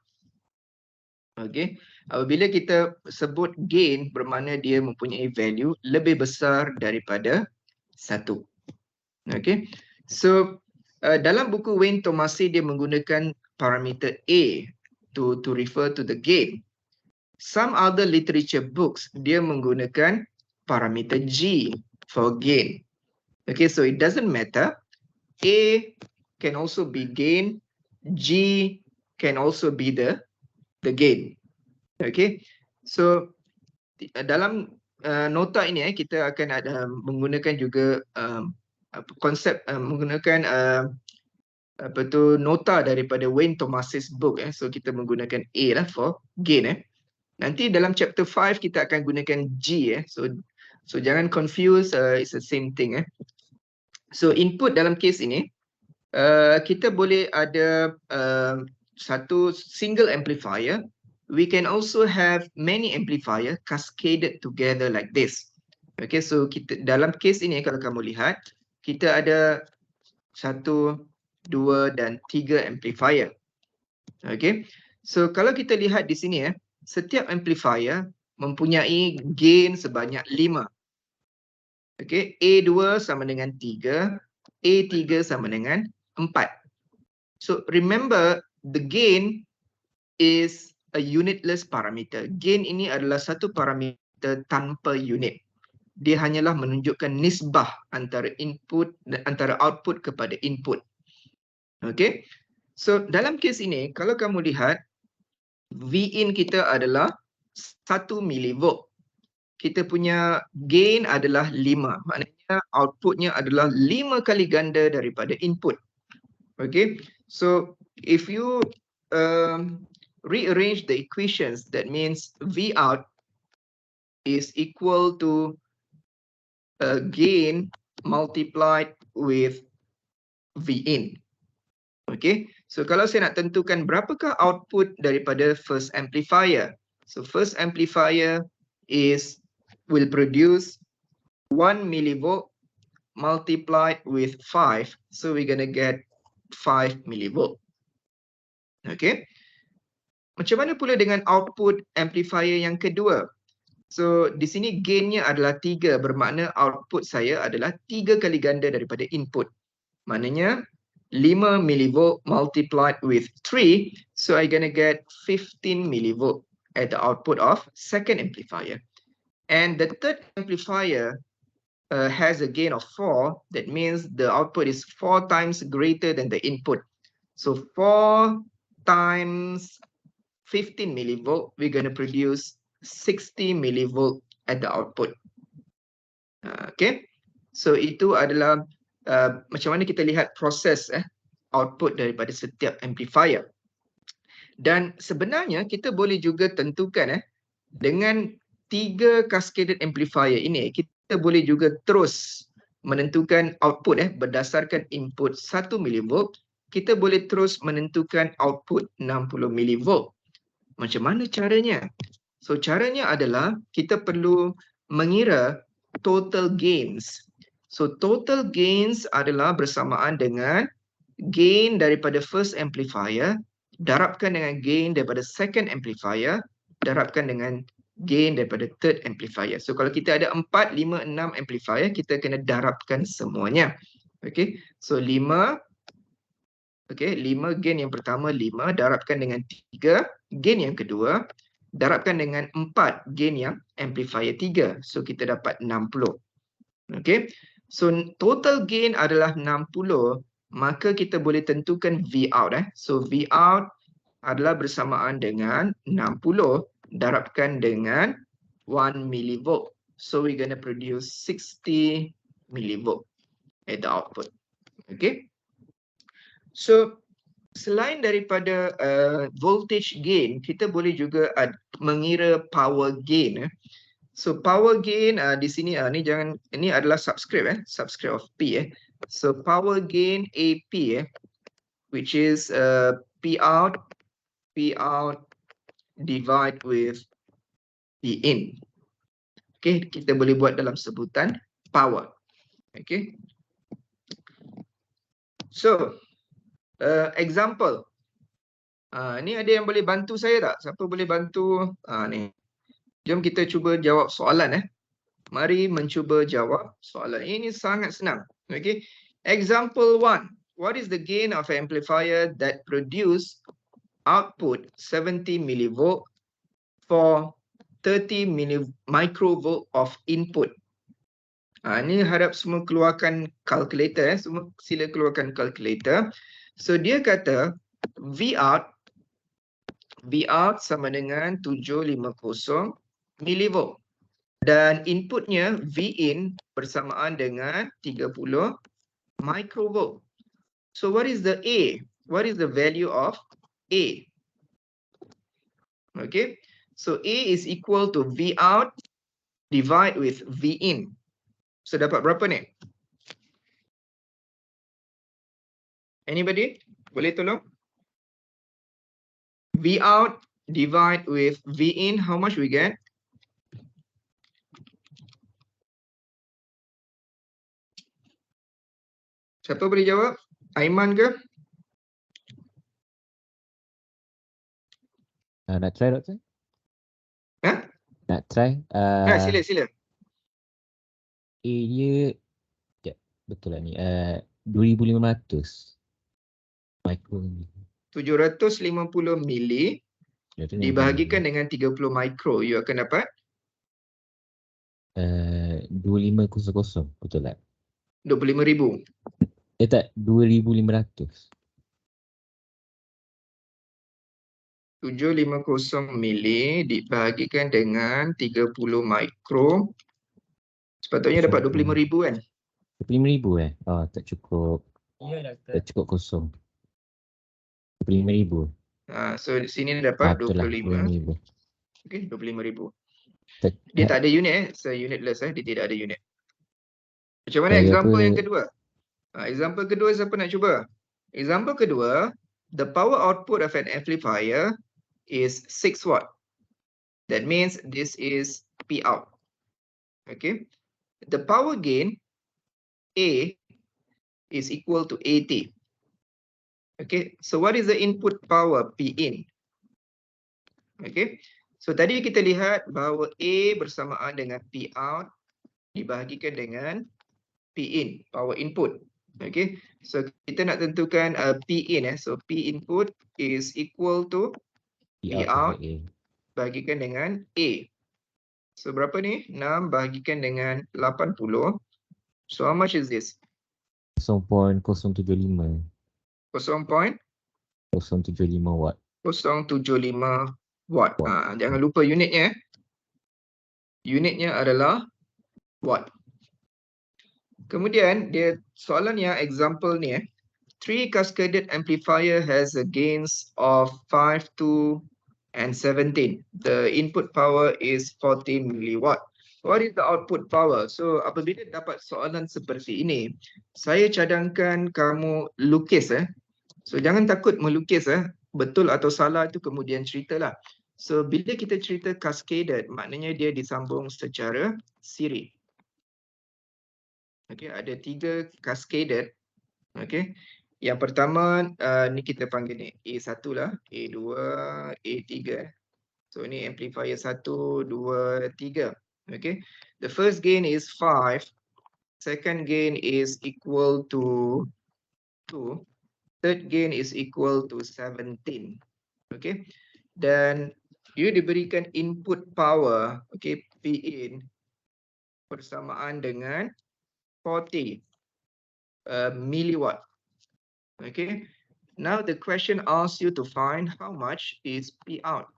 Okay, apabila kita sebut gain bermakna dia mempunyai value lebih besar daripada 1. Okay, so dalam buku Wayne Thomasi dia menggunakan parameter A to refer to the gain. Some other literature books dia menggunakan parameter G for gain. Okay, so it doesn't matter. A can also be gain, G can also be the gain. Okay, so dalam nota ini kita akan ada menggunakan juga konsep menggunakan nota daripada Wayne Thomasi's book. So kita menggunakan A lah for gain. Nanti dalam chapter 5 kita akan gunakan G. So jangan confuse, it's the same thing. So input dalam case ini kita boleh ada satu single amplifier. We can also have many amplifier cascaded together like this. Okay, so kita dalam case ini kalau kamu lihat kita ada 1, 2 dan 3 amplifier. Okay, so kalau kita lihat di sini setiap amplifier mempunyai gain sebanyak 5. Okay, A2 sama dengan 3, A3 sama dengan 4. So remember, the gain is a unitless parameter. Gain ini adalah satu parameter tanpa unit. Dia hanyalah menunjukkan nisbah antara antara output kepada input. Okay, so dalam kes ini kalau kamu lihat V in kita adalah 1 milivolt. Kita punya gain adalah 5. Maknanya outputnya adalah 5 kali ganda daripada input. Okay, so if you rearrange the equations, that means V out is equal to gain multiplied with V in. Okay, so kalau saya nak tentukan berapakah output daripada first amplifier. So first amplifier will produce 1 millivolt multiplied with 5. So we're going to get 5 millivolt. Okay. Macam mana pula dengan output amplifier yang kedua? So di sini gainnya adalah 3, bermakna output saya adalah 3 kali ganda daripada input. Maknanya 5 millivolt multiplied with 3, so I'm gonna get 15 millivolt at the output of second amplifier. And the third amplifier has a gain of 4, that means the output is 4 times greater than the input. So 4 times 15 millivolt, we're going to produce 60 millivolt at the output. Okay, so itu adalah macam mana kita lihat proses output daripada setiap amplifier. Dan sebenarnya kita boleh juga tentukan dengan 3 cascaded amplifier ini, kita boleh juga terus menentukan output berdasarkan input 1 millivolt, kita boleh terus menentukan output 60 millivolt. Macam mana caranya? So caranya adalah kita perlu mengira total gains. So total gains adalah bersamaan dengan gain daripada first amplifier darabkan dengan gain daripada second amplifier darabkan dengan gain daripada third amplifier. So kalau kita ada 4, 5, 6 amplifier, kita kena darabkan semuanya. Okay, so 5. Okay, 5 gain yang pertama 5 darabkan dengan 3 gain yang kedua darabkan dengan 4 gain yang amplifier 3. So kita dapat 60. Okay, so total gain adalah 60, maka kita boleh tentukan V out. So V out adalah bersamaan dengan 60 darabkan dengan 1 millivolt. So we're going to produce 60 millivolt at the output. Okay, so selain daripada voltage gain, kita boleh juga mengira power gain. So power gain di sini ini adalah subscript subscript of P. So power gain AP which is P out divide with P in. Okay, kita boleh buat dalam sebutan power. Okay, so example. Ni ada yang boleh bantu saya tak? Siapa boleh bantu? Ni. Jom kita cuba jawab soalan. Mari mencuba jawab soalan. Ini sangat senang. Okay. Example 1. What is the gain of an amplifier that produce output 70 millivolt for 30 microvolt of input? Ini harap semua keluarkan calculator. Semua sila keluarkan calculator. So dia kata V out sama dengan 750 millivolt. Dan inputnya V in bersamaan dengan 30 microvolt. So what is the A? What is the value of A? Okay. So A is equal to V out divide with V in. So dapat berapa ni? Anybody? Boleh tolong? V out divide with V in, how much we get? Siapa boleh jawab? Aiman ke? Nak try, Doktor? Nak try? Sila. A dia, betul lah ni, 2500 micro. 750 mili dibahagikan dengan 30 mikro, you akan dapat 2500, betul tak? 25,000. Tak, 2500. 750 mili dibahagikan dengan 30 mikro, sepatutnya dapat 25,000 kan? 25,000 Oh, tak cukup. Ya, Doktor. Tak cukup kosong. 25,000. So di sini dapat Betul lah, 25. 25,000. Okey, 25,000. Tak- Dia tak ada unit so unitless dia tidak ada unit. Macam mana Saya example apa- yang kedua? Example kedua siapa nak cuba? Example kedua, the power output of an amplifier is 6 watt. That means this is P out. Okay. The power gain A is equal to AT. Okay. So what is the input power P in? Okay. So tadi kita lihat bahawa A bersamaan dengan P out dibahagikan dengan P in, power input. Okay. So kita nak tentukan P in. So P input is equal to P out A. bahagikan dengan A. So berapa ni? 6 bahagikan dengan 80. So how much is this? 0.075. 0.075 0.075 watt. watt. Jangan lupa unitnya. Unitnya adalah watt. Kemudian dia soalan yang example ni 3 cascaded amplifier has a gains of 5, 2 and 17. The input power is 14 milliwatt. What is the output power? So apabila dapat soalan seperti ini, saya cadangkan kamu lukis So jangan takut melukis betul atau salah itu kemudian ceritalah. So bila kita cerita cascaded, maknanya dia disambung secara siri. Okay, ada 3 cascaded. Okay. Yang pertama ni kita panggil ni A1 lah, A2, A3. So ni amplifier 1, 2, 3. Okay. The first gain is 5. Second gain is equal to 2. Third gain is equal to 17. Okay. Dan you diberikan input power, okay, P in bersamaan dengan 40 milliwatt. Okay. Now the question asks you to find how much is P out.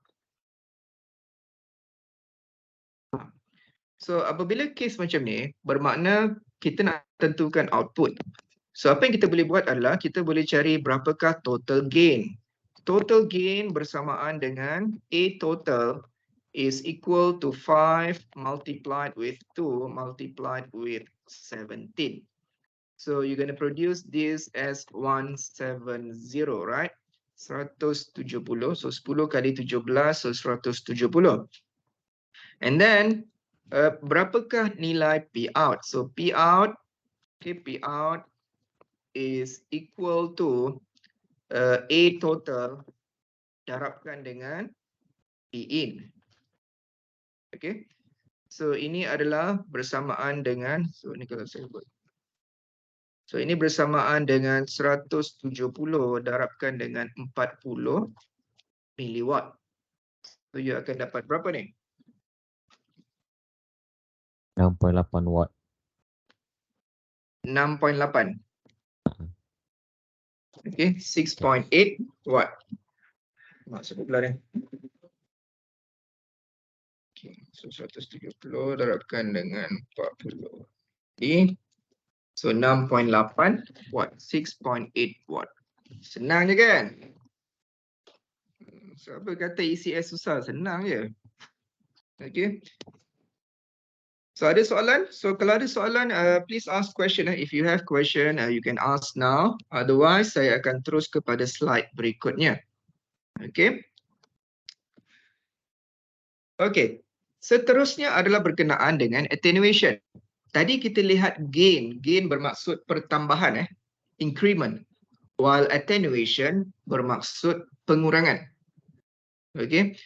So apabila case macam ni, bermakna kita nak tentukan output. So apa yang kita boleh buat adalah kita boleh cari berapakah total gain. Total gain bersamaan dengan A total is equal to 5 multiplied with 2 multiplied with 17. So you're going to produce this as 170, right? 170. So 10 kali 17, so 170. And then berapakah nilai P out? So P out, okay, P out is equal to A total darabkan dengan P in. Okay. So ini adalah bersamaan dengan, so ini kalau saya buat. So ini bersamaan dengan 170 darabkan dengan 40 milliwatt. So you akan dapat berapa ni? 6.8 watt. 6.8. Okay, 6.8 watt. Maksud pula ni. Okay, so 170 darabkan dengan 40. Ini so 6.8 watt, 6.8 watt. Senang je kan? Siapa kata ECS susah? Senang je. Okay. So ada soalan? So kalau ada soalan, please ask question. If you have question, you can ask now. Otherwise, saya akan terus kepada slide berikutnya. Okay. Okay. Seterusnya adalah berkenaan dengan attenuation. Tadi kita lihat gain. Gain bermaksud pertambahan, increment. While attenuation bermaksud pengurangan. Okay.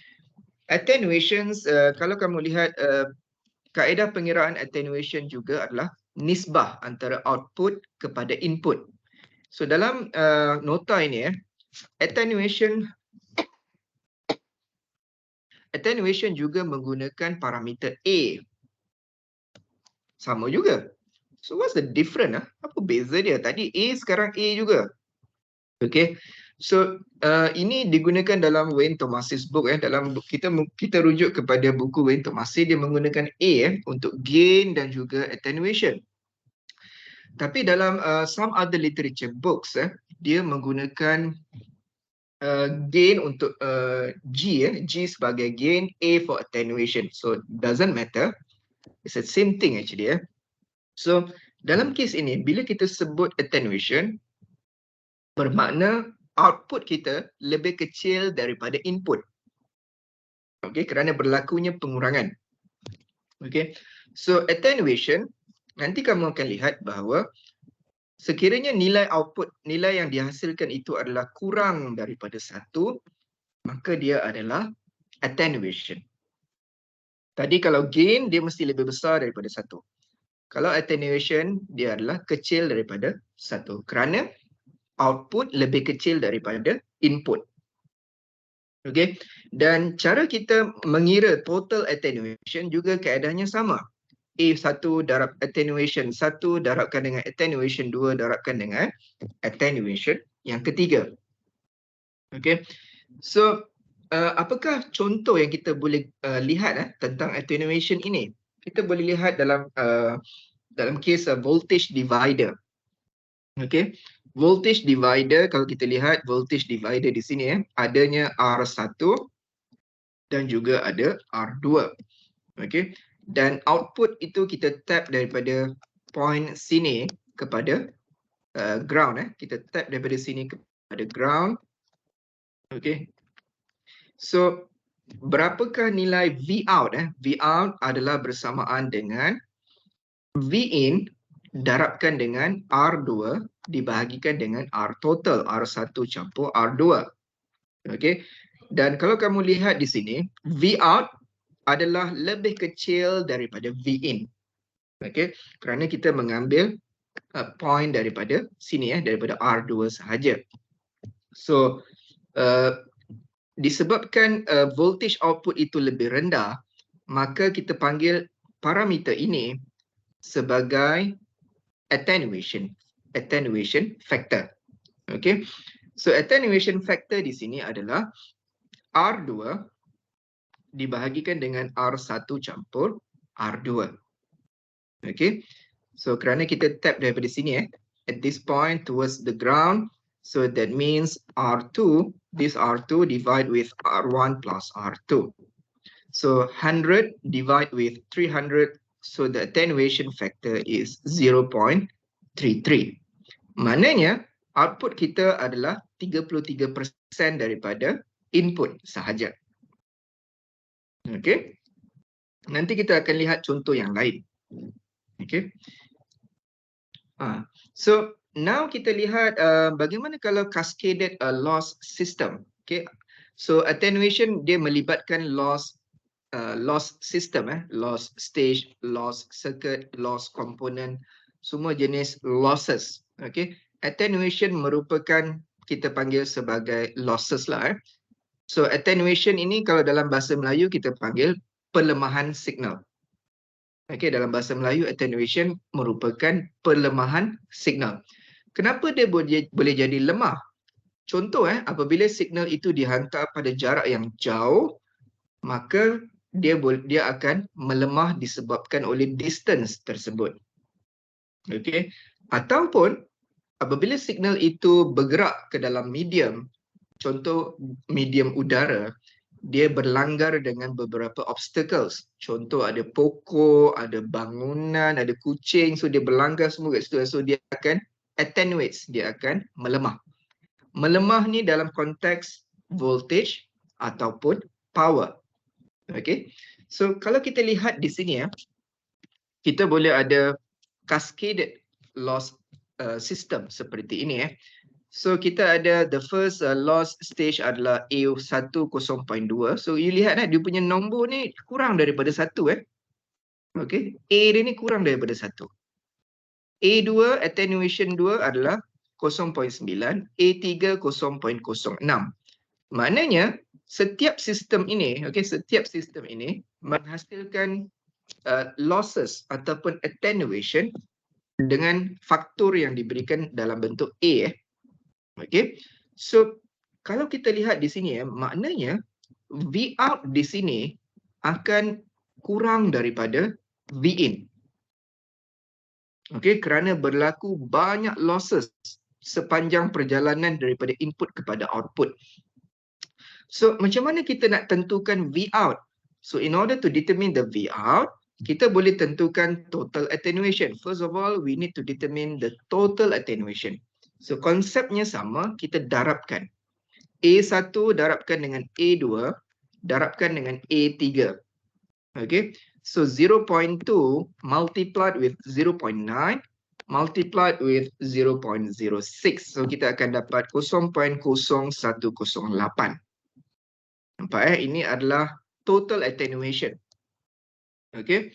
Attenuations, kalau kamu lihat kaedah pengiraan attenuation juga adalah nisbah antara output kepada input. So dalam nota ini, attenuation juga menggunakan parameter A. Sama juga. So what's the difference? Apa beza dia? Tadi A, sekarang A juga. Okay. So ini digunakan dalam Wayne Thomas's book. Dalam kita rujuk kepada buku Wayne Thomas, dia menggunakan A untuk gain dan juga attenuation. Tapi dalam some other literature books, dia menggunakan gain untuk G, G sebagai gain, A for attenuation. So doesn't matter. It's the same thing actually. So dalam kes ini, bila kita sebut attenuation, bermakna output kita lebih kecil daripada input. Okay, kerana berlakunya pengurangan. Okay, so attenuation, nanti kamu akan lihat bahawa sekiranya nilai output, nilai yang dihasilkan itu adalah kurang daripada 1, maka dia adalah attenuation. Tadi kalau gain, dia mesti lebih besar daripada 1. Kalau attenuation, dia adalah kecil daripada 1. Kerana output lebih kecil daripada input. Okay. Dan cara kita mengira total attenuation juga keadaannya sama. A1 darab attenuation 1 darabkan dengan attenuation 2 darabkan dengan attenuation yang ketiga. Okay. So, apakah contoh yang kita boleh lihat tentang attenuation ini? Kita boleh lihat dalam kes voltage divider. Okay. Voltage divider, kalau kita lihat voltage divider di sini adanya R1 dan juga ada R2. Okay. Dan output itu kita tap daripada point sini kepada ground. Kita tap daripada sini kepada ground. Okay. So, berapakah nilai V out? V out adalah bersamaan dengan V in darabkan dengan R2 dibahagikan dengan R total, R1 campur R2. Okay. Dan kalau kamu lihat di sini, V out adalah lebih kecil daripada V in. Okay. Kerana kita mengambil point daripada sini, daripada R2 sahaja. So, disebabkan voltage output itu lebih rendah, maka kita panggil parameter ini sebagai attenuation factor. Okay. So attenuation factor di sini adalah R2 dibahagikan dengan R1 campur R2. Okay. So kerana kita tap daripada sini at this point towards the ground, so that means R2, this R2 divide with R1 plus R2. So 100 divide with 300, so the attenuation factor is 0.33. Maknanya output kita adalah 33% daripada input sahaja. Okay. Nanti kita akan lihat contoh yang lain. Okay. So now kita lihat bagaimana kalau cascaded loss system. Okay. So attenuation dia melibatkan loss system, loss stage, loss circuit, loss component, semua jenis losses. Okay. Attenuation merupakan kita panggil sebagai losses lah. So attenuation ini kalau dalam bahasa Melayu kita panggil pelemahan signal. Okay, dalam bahasa Melayu attenuation merupakan pelemahan signal. Kenapa dia boleh jadi lemah? Contoh apabila signal itu dihantar pada jarak yang jauh, maka dia akan melemah disebabkan oleh distance tersebut. Okay. Ataupun apabila signal itu bergerak ke dalam medium, contoh medium udara, dia berlanggar dengan beberapa obstacles. Contoh ada pokok, ada bangunan, ada kucing, so dia berlanggar semua kat situ. So dia akan attenuate, dia akan melemah. Melemah ni dalam konteks voltage ataupun power. Okay. So kalau kita lihat di sini kita boleh ada cascaded loss system seperti ini. So kita ada the first loss stage adalah A1.0.2. So you lihat dia punya nombor ni kurang daripada 1 Okay. A dia ni kurang daripada 1. A2 attenuation 2 adalah 0.9, A3 0.06. Maknanya setiap sistem ini, setiap sistem ini menghasilkan losses ataupun attenuation dengan faktor yang diberikan dalam bentuk A. Okay. So kalau kita lihat di sini maknanya V out di sini akan kurang daripada V in. Okay, kerana berlaku banyak losses sepanjang perjalanan daripada input kepada output. So macam mana kita nak tentukan V out? So in order to determine the V out, kita boleh tentukan total attenuation. First of all, we need to determine the total attenuation. So konsepnya sama, kita darabkan. A1 darabkan dengan A2, darabkan dengan A3. Okay, so 0.2 multiplied with 0.9 multiplied with 0.06. So kita akan dapat 0.0108. Nampak ini adalah total attenuation. Okay,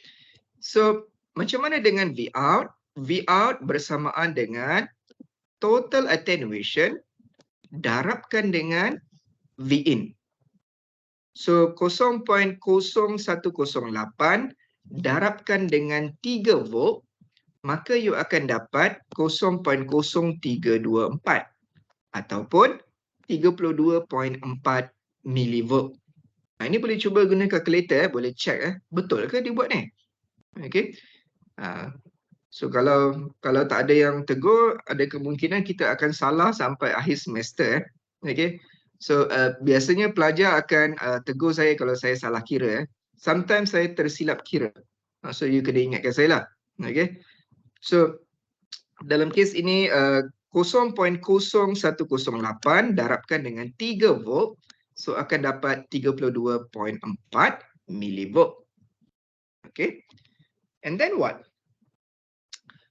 so macam mana dengan V out? V out bersamaan dengan total attenuation darabkan dengan V in. So 0.0108 darabkan dengan 3 volt, maka you akan dapat 0.0324 ataupun 32.4 milivolt. Ini boleh cuba guna kalkulator, boleh check betul ke dia buat ni. Okay. So kalau tak ada yang tegur, ada kemungkinan kita akan salah sampai akhir semester. Okay. So biasanya pelajar akan tegur saya kalau saya salah kira. Sometimes saya tersilap kira. So you kena ingatkan saya lah. Okay. So dalam kes ini 0.0108 darabkan dengan 3 volt. So akan dapat 32.4 milivolt. Okay. And then what?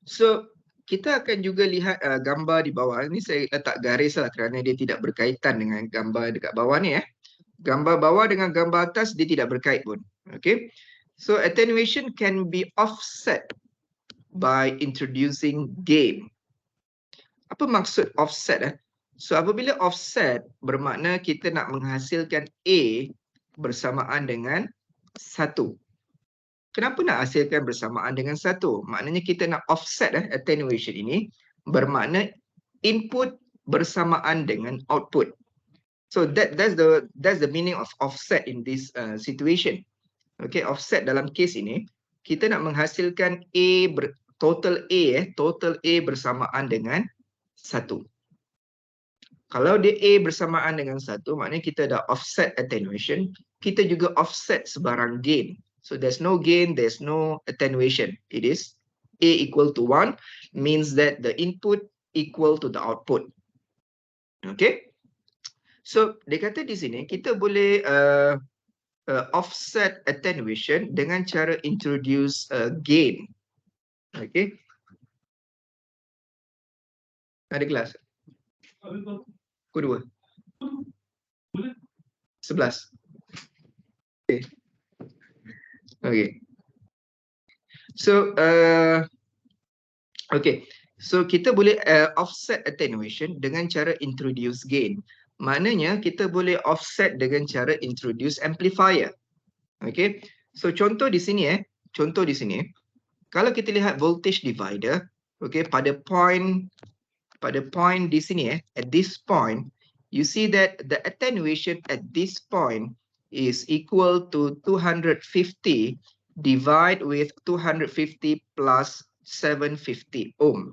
So kita akan juga lihat gambar di bawah. Ini saya letak garis lah kerana dia tidak berkaitan dengan gambar dekat bawah ni. Gambar bawah dengan gambar atas dia tidak berkait pun. Okay. So attenuation can be offset by introducing gain. Apa maksud offset? So apabila offset bermakna kita nak menghasilkan A bersamaan dengan 1. Kenapa nak hasilkan bersamaan dengan 1? Maknanya kita nak offset attenuation ini bermakna input bersamaan dengan output. So that's the meaning of offset in this situation. Okay, offset dalam kes ini kita nak menghasilkan total A bersamaan dengan 1. Kalau dia A bersamaan dengan 1, maknanya kita ada offset attenuation, kita juga offset sebarang gain. So there's no gain, there's no attenuation. It is A equal to 1 means that the input equal to the output. Okay. So dia kata di sini kita boleh offset attenuation dengan cara introduce gain. Okay. Ada kelas? Kedua. 11. Okay. Okay. So okay. So kita boleh offset attenuation dengan cara introduce gain. Maknanya kita boleh offset dengan cara introduce amplifier. Okay. So contoh di sini kalau kita lihat voltage divider, okay, pada point di sini at this point, you see that the attenuation at this point is equal to 250 divide with 250 plus 750 ohm.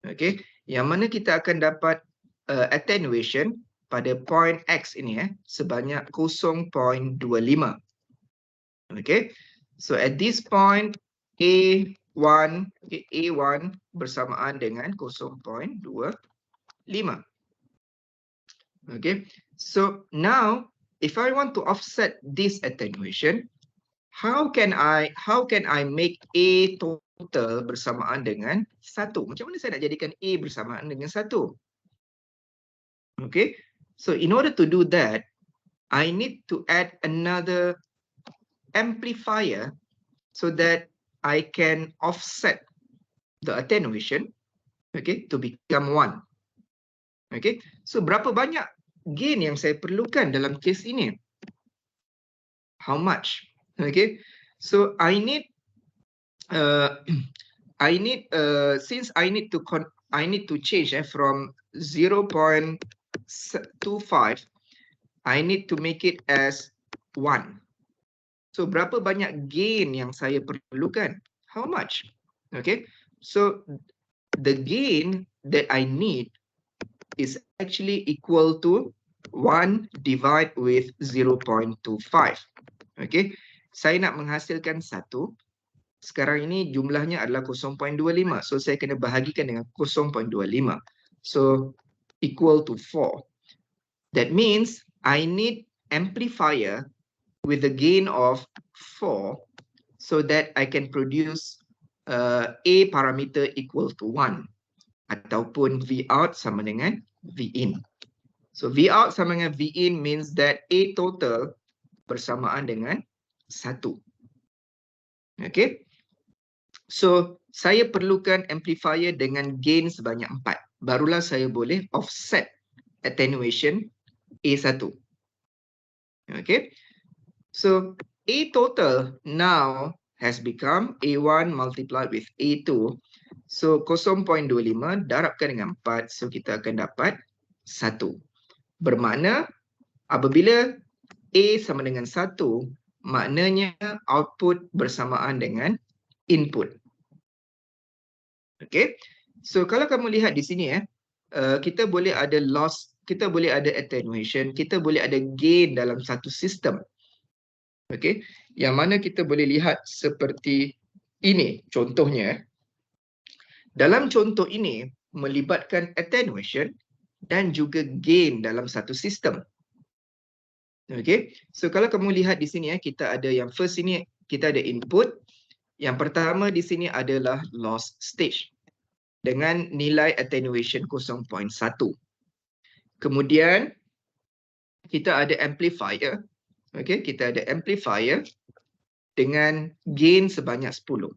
Okay, yang mana kita akan dapat attenuation pada point X ini sebanyak 0.25. Okay, so at this point A1 bersamaan dengan 0.25. Okay, so now if I want to offset this attenuation, how can I make A total bersamaan dengan 1? Macam mana saya nak jadikan A bersamaan dengan 1? Okay, so in order to do that, I need to add another amplifier so that I can offset the attenuation, okay, to become 1. Okay, so berapa banyak gain yang saya perlukan dalam kes ini? How much? Okay, so I need since I need to change from 0.25, I need to make it as 1. So berapa banyak gain yang saya perlukan? How much? Okay, so the gain that I need is actually equal to 1 divide with 0.25. Okay, saya nak menghasilkan 1. Sekarang ini jumlahnya adalah 0.25. So saya kena bahagikan dengan 0.25. So equal to 4. That means I need amplifier with a gain of 4 so that I can produce A parameter equal to 1 ataupun V out sama dengan V in. So V out sama dengan V in means that A total bersamaan dengan 1. Okay. So saya perlukan amplifier dengan gain sebanyak 4. Barulah saya boleh offset attenuation A1. Okay. So A total now has become A1 multiplied with A2. So 0.25 darabkan dengan 4. So kita akan dapat 1. Bermakna apabila A sama dengan 1, maknanya output bersamaan dengan input. Okay. So kalau kamu lihat di sini kita boleh ada loss, kita boleh ada attenuation, kita boleh ada gain dalam satu sistem. Okay. Yang mana kita boleh lihat seperti ini contohnya. Dalam contoh ini melibatkan attenuation dan juga gain dalam satu sistem. Okay. So kalau kamu lihat di sini kita ada yang first ini kita ada input. Yang pertama di sini adalah loss stage dengan nilai attenuation 0.1. Kemudian kita ada amplifier. Okay, kita ada amplifier dengan gain sebanyak 10.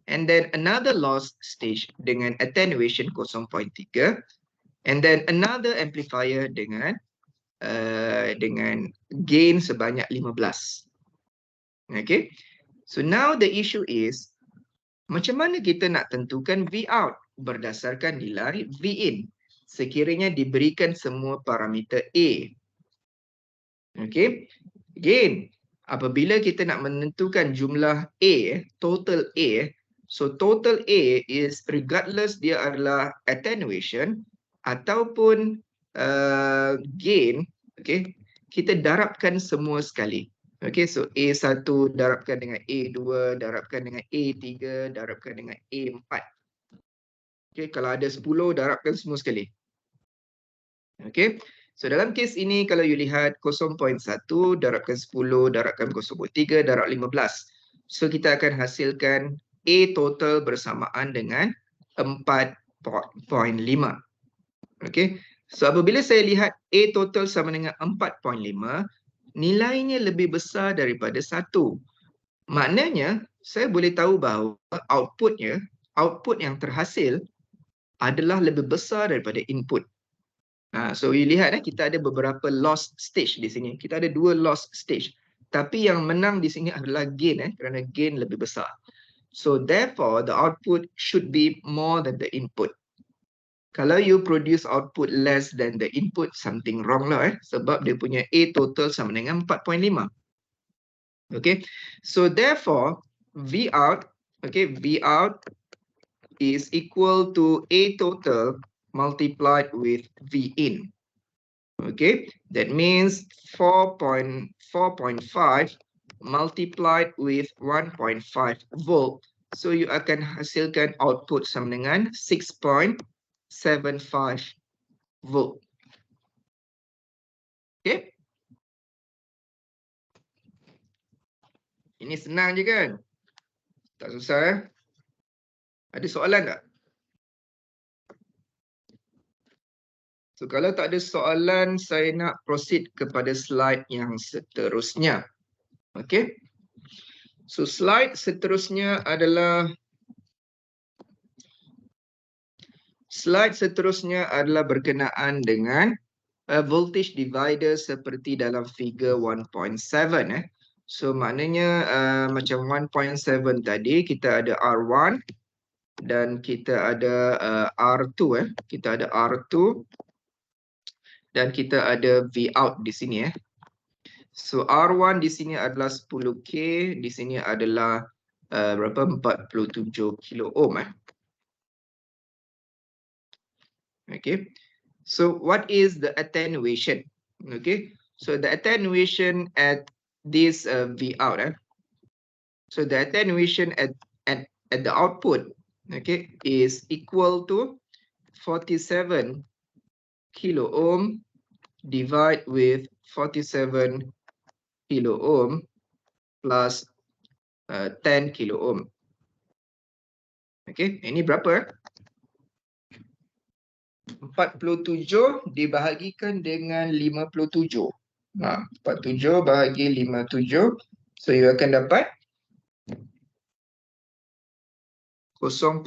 And then another loss stage dengan attenuation 0.3. And then another amplifier dengan gain sebanyak 15. Okay. So now the issue is macam mana kita nak tentukan V out berdasarkan nilai V in sekiranya diberikan semua parameter A. Okay. Again, apabila kita nak menentukan jumlah A, total A, so total A is regardless dia adalah attenuation ataupun gain, okay, kita darabkan semua sekali. Okay, so A1 darabkan dengan A2, darabkan dengan A3, darabkan dengan A4. Okay, kalau ada 10, darabkan semua sekali. Okay, so dalam kes ini kalau you lihat 0.1 darabkan 10, darabkan 0.3, darab 15. So kita akan hasilkan A total bersamaan dengan 4.5. Okay, so apabila saya lihat A total sama dengan 4.5, nilainya lebih besar daripada 1. Maknanya, saya boleh tahu bahawa output yang terhasil adalah lebih besar daripada input. So, you lihat kita ada beberapa loss stage di sini. Kita ada 2 loss stage. Tapi yang menang di sini adalah gain kerana gain lebih besar. So, therefore, the output should be more than the input. Kalau you produce output less than the input, something wrong lah sebab dia punya A total sama dengan 4.5. Okay, so therefore V out, okay, V out is equal to A total multiplied with V in. Okay, that means 4.5 multiplied with 1.5 volt. So you akan hasilkan output sama dengan 6.75 volt. Okay. Ini senang je kan? Tak susah Ada soalan tak? So kalau tak ada soalan, saya nak proceed kepada slide yang seterusnya. Okay. So slide seterusnya adalah berkenaan dengan voltage divider seperti dalam figure 1.7. So maknanya macam 1.7 tadi kita ada R1 dan kita ada R2 kita ada R2 dan kita ada V out di sini So R1 di sini adalah 10K, di sini adalah berapa 47 kilo ohm Okay. So what is the attenuation? Okay, so the attenuation at this V out, so the attenuation at the output, okay, is equal to 47 kilo ohm divide with 47 kilo ohm plus 10 kilo ohm. Okay, ini berapa? 47 dibahagikan dengan 57. 47 bahagi 57. So you akan dapat 0.82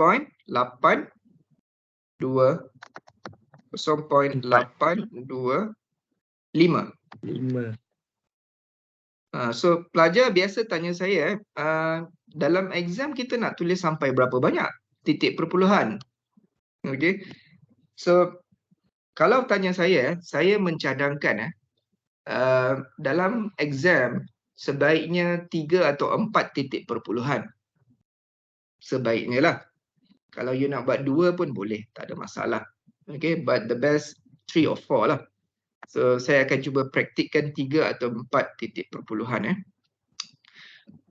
0.825. 5. So pelajar biasa tanya saya, dalam exam kita nak tulis sampai berapa banyak titik perpuluhan? Okay. So kalau tanya saya mencadangkan dalam exam sebaiknya 3 atau 4 titik perpuluhan. Sebaiknya lah. Kalau you nak buat 2 pun boleh, tak ada masalah. Okay, but the best 3 or 4 lah. So saya akan cuba praktikkan 3 atau 4 titik perpuluhan.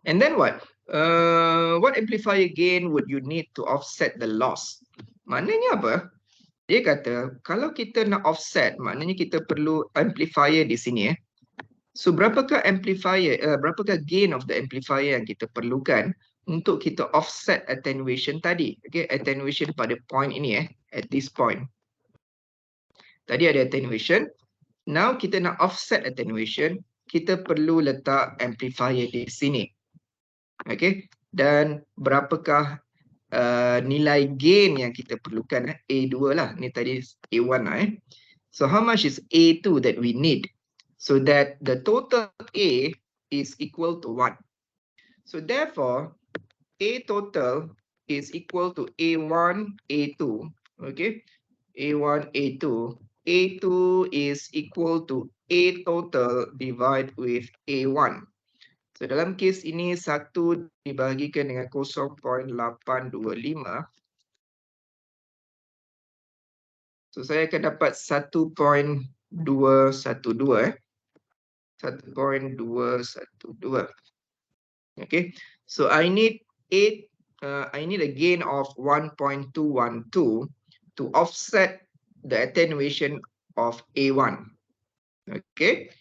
And then what? What amplifier gain would you need to offset the loss? Maknanya apa? Dia kata, kalau kita nak offset, maknanya kita perlu amplifier di sini. So berapakah amplifier, berapakah gain of the amplifier yang kita perlukan untuk kita offset attenuation tadi? Okay, attenuation pada point ini at this point. Tadi ada attenuation. Now kita nak offset attenuation, kita perlu letak amplifier di sini. Okay, dan berapakah nilai gain yang kita perlukan? A2 lah, ni tadi A1 lah. So how much is A2 that we need? So that the total A is equal to 1. So therefore, A total is equal to A1, A2. Okay, A1, A2. A2 is equal to A total divide with A1. So dalam kes ini 1 dibahagikan dengan 0.825. So saya akan dapat 1.212. 1.212. Okay, so I need a gain of 1.212 to offset the attenuation of A1. Okay,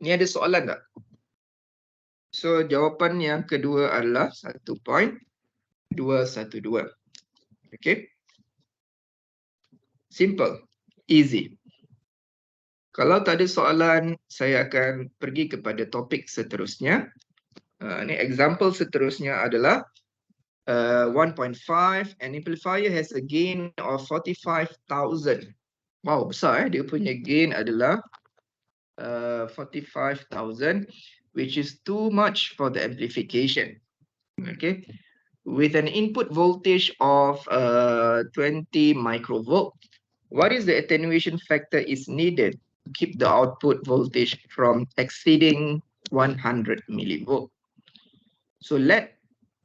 ni ada soalan tak? So jawapan yang kedua adalah 1.212. Okay, simple, easy. Kalau tak ada soalan, saya akan pergi kepada topik seterusnya. Ini example seterusnya adalah 1.5. An amplifier has a gain of 45,000. Wow, besar dia punya gain adalah 45,000, which is too much for the amplification. Okay, with an input voltage of 20 microvolt, what is the attenuation factor is needed to keep the output voltage from exceeding 100 millivolt? So let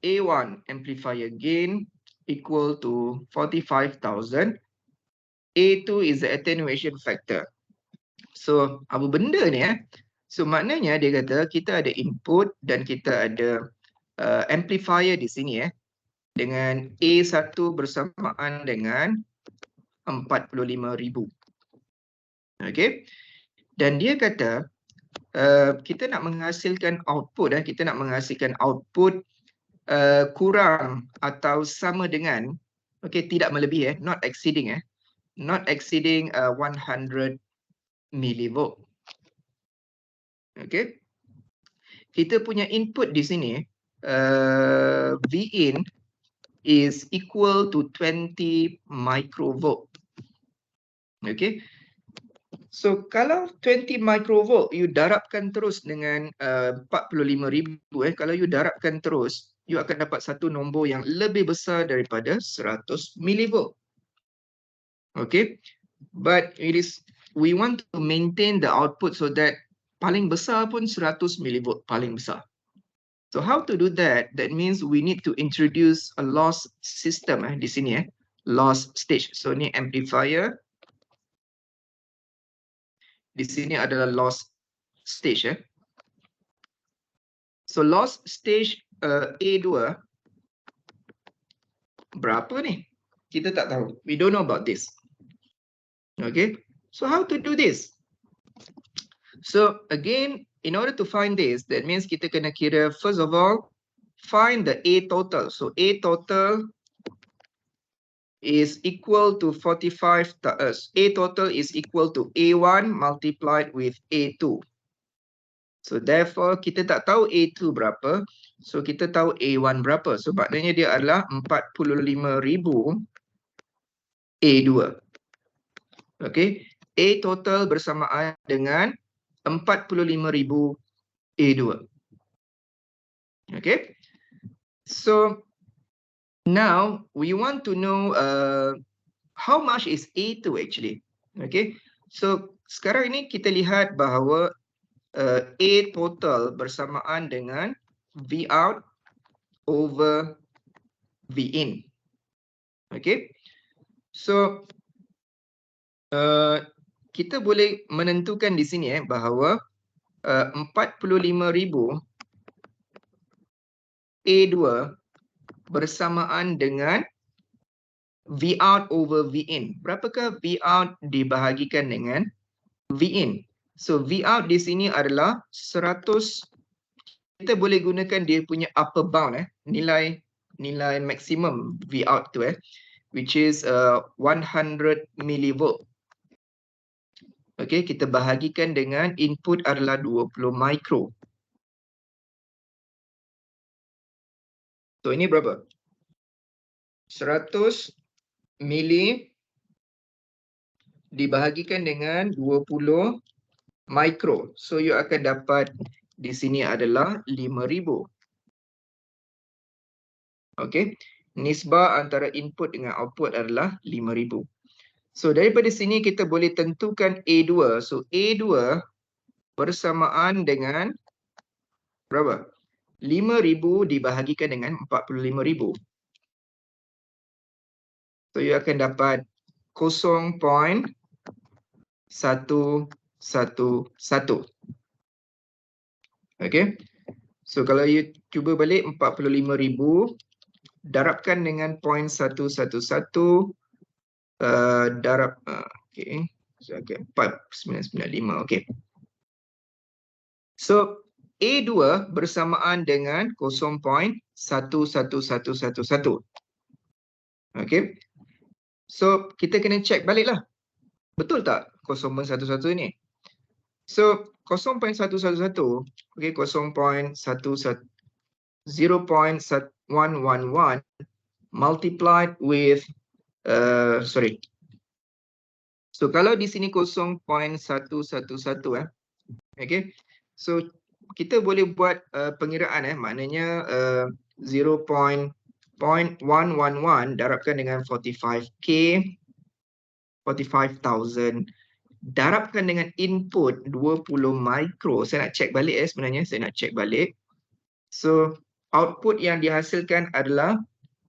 A1 amplifier gain equal to 45,000. A2 is the attenuation factor. So apa benda ni? So maknanya dia kata kita ada input dan kita ada amplifier di sini dengan A1 bersamaan dengan 45,000. Okay. Dan dia kata kita nak menghasilkan output kita nak menghasilkan output kurang atau sama dengan, okay, tidak melebihi not exceeding 100 millivolt. Okay, kita punya input di sini Vin is equal to 20 microvolt. Okay, so kalau 20 microvolt you darabkan terus dengan 45,000 kalau you darabkan terus, you akan dapat satu nombor yang lebih besar daripada 100 millivolt. Okay, but we want to maintain the output so that paling besar pun 100 millivolt paling besar. So how to do that? That means we need to introduce a loss system di sini loss stage. So ni amplifier di sini adalah loss stage ya. So loss stage A2 berapa ni? Kita tak tahu. We don't know about this. Okay. So how to do this? So again, in order to find this, that means kita kena kira, first of all, find the A total. So A total is equal to 45, A total is equal to A1 multiplied with A2. So therefore, kita tak tahu A2 berapa. So kita tahu A1 berapa. So maknanya dia adalah 45,000 A2. Okay. A total bersamaan dengan 45,000 A2. Okay. So now we want to know how much is A2 actually. Okay. So sekarang ini kita lihat bahawa A total bersamaan dengan V out over V in. Okay. So kita boleh menentukan di sini bahawa 45,000 A2 bersamaan dengan V out over V in. Berapakah V out dibahagikan dengan V in? So V out di sini adalah 100. Kita boleh gunakan dia punya upper bound nilai maksimum V out tu which is 100 millivolt. Okay, kita bahagikan dengan input adalah 20 micro. So ini berapa? 100 mili dibahagikan dengan 20 micro. So you akan dapat di sini adalah 5,000. Okay, nisbah antara input dengan output adalah 5,000. So daripada sini kita boleh tentukan A2. So A2 bersamaan dengan berapa? 5,000 dibahagikan dengan 45,000. So you akan dapat 0.111. Okay. So kalau you cuba balik 45,000 darabkan dengan 0.111 darab okay. So okay, 4995. Okay. So A2 bersamaan dengan 0.11111. Okay. So kita kena check balik lah. Betul tak 0.111 ni? So 0.111 okay, 0.111 multiplied with so kalau di sini 0.111 okay. So kita boleh buat pengiraan maknanya 0.111 darabkan dengan 45,000 darabkan dengan input 20 micro. Saya nak check balik sebenarnya, saya nak check balik. So output yang dihasilkan adalah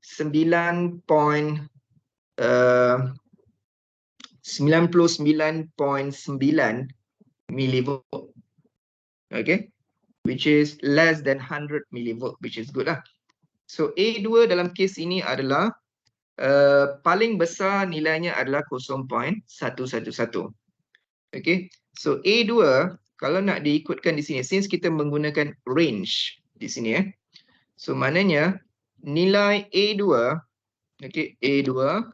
99.9 millivolt. Okay, which is less than 100 millivolt, which is good lah. So A2 dalam kes ini adalah paling besar nilainya adalah 0.111. Okay, so A2 kalau nak diikutkan di sini, since kita menggunakan range di sini so maknanya nilai A2 okay, A2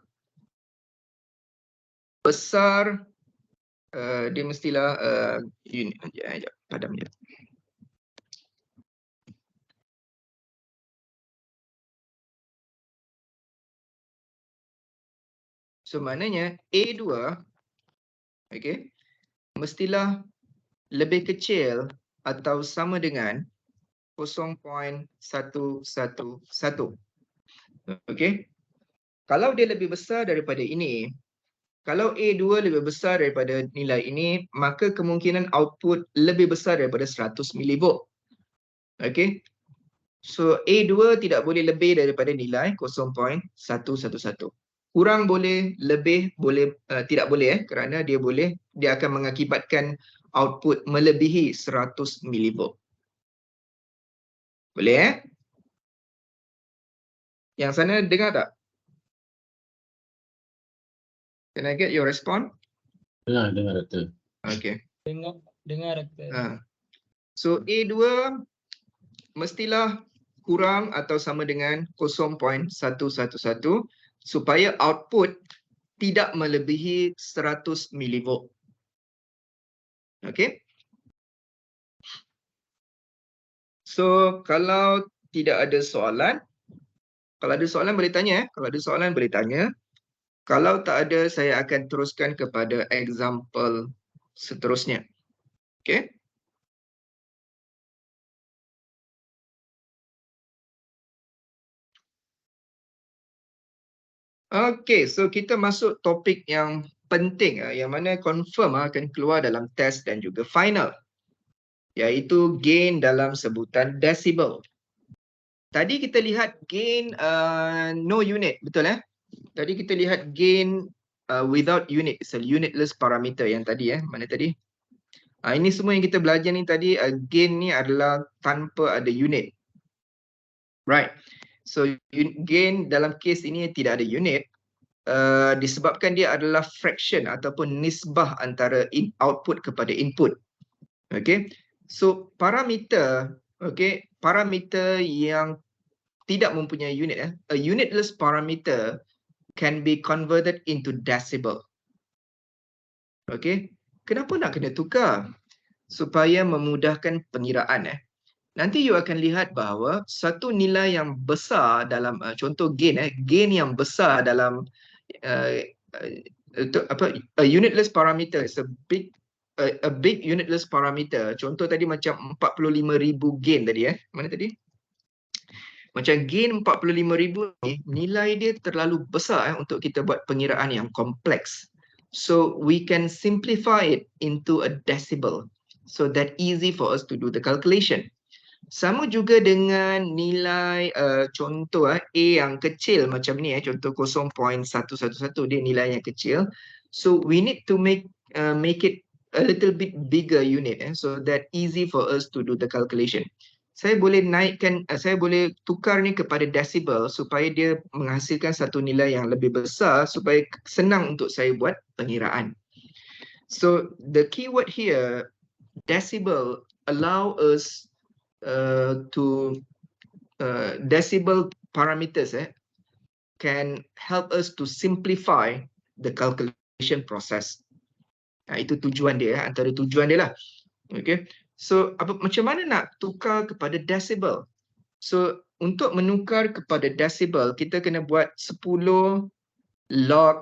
besar dia mestilah unit padam je. So maknanya A2 okay, mestilah lebih kecil atau sama dengan 0.111. Okay. Kalau dia lebih besar daripada ini, kalau A2 lebih besar daripada nilai ini, maka kemungkinan output lebih besar daripada 100 millivolt. Okay. So A2 tidak boleh lebih daripada nilai 0.111. kurang boleh, lebih boleh, tidak boleh kerana dia akan mengakibatkan output melebihi 100 milivolt. Boleh Yang sana dengar tak? Can I get your response? Dengar doktor. Okay. Dengar doktor. So A2 mestilah kurang atau sama dengan 0.111 supaya output tidak melebihi 100 milivolt. Okay. So kalau tidak ada soalan, kalau ada soalan boleh tanya. Kalau ada soalan boleh tanya. Kalau tak ada, saya akan teruskan kepada example seterusnya. Okay. Okay, so kita masuk topik yang penting, yang mana confirm akan keluar dalam test dan juga final, iaitu gain dalam sebutan decibel. Tadi kita lihat gain no unit, betul Tadi kita lihat gain without unit, it's a unitless parameter yang tadi mana tadi? Ini semua yang kita belajar ni tadi, gain ni adalah tanpa ada unit. Right. So gain dalam kes ini tidak ada unit. Disebabkan dia adalah fraction ataupun nisbah antara output kepada input. Okay. So parameter, parameter yang tidak mempunyai unit, a unitless parameter can be converted into decibel. Okay. Kenapa nak kena tukar? Supaya memudahkan pengiraan. Nanti you akan lihat bahawa satu nilai yang besar dalam contoh gain, gain yang besar dalam a unitless parameter is a big unitless parameter. Contoh tadi macam 45,000 gain tadi mana tadi? Macam gain 45,000 ni, nilai dia terlalu besar untuk kita buat pengiraan yang kompleks. So we can simplify it into a decibel, so that easy for us to do the calculation. Sama juga dengan nilai contoh A yang kecil macam ni, contoh 0.111 dia nilai yang kecil. So we need to make it a little bit bigger unit, so that easy for us to do the calculation. Saya boleh naikkan, saya boleh tukar ni kepada decibel supaya dia menghasilkan satu nilai yang lebih besar supaya senang untuk saya buat pengiraan. So the keyword here, decibel, allow us decibel parameters can help us to simplify the calculation process. Itu tujuan dia, antara tujuan dia lah. Okay. So macam mana nak tukar kepada decibel? So untuk menukar kepada decibel, kita kena buat 10 log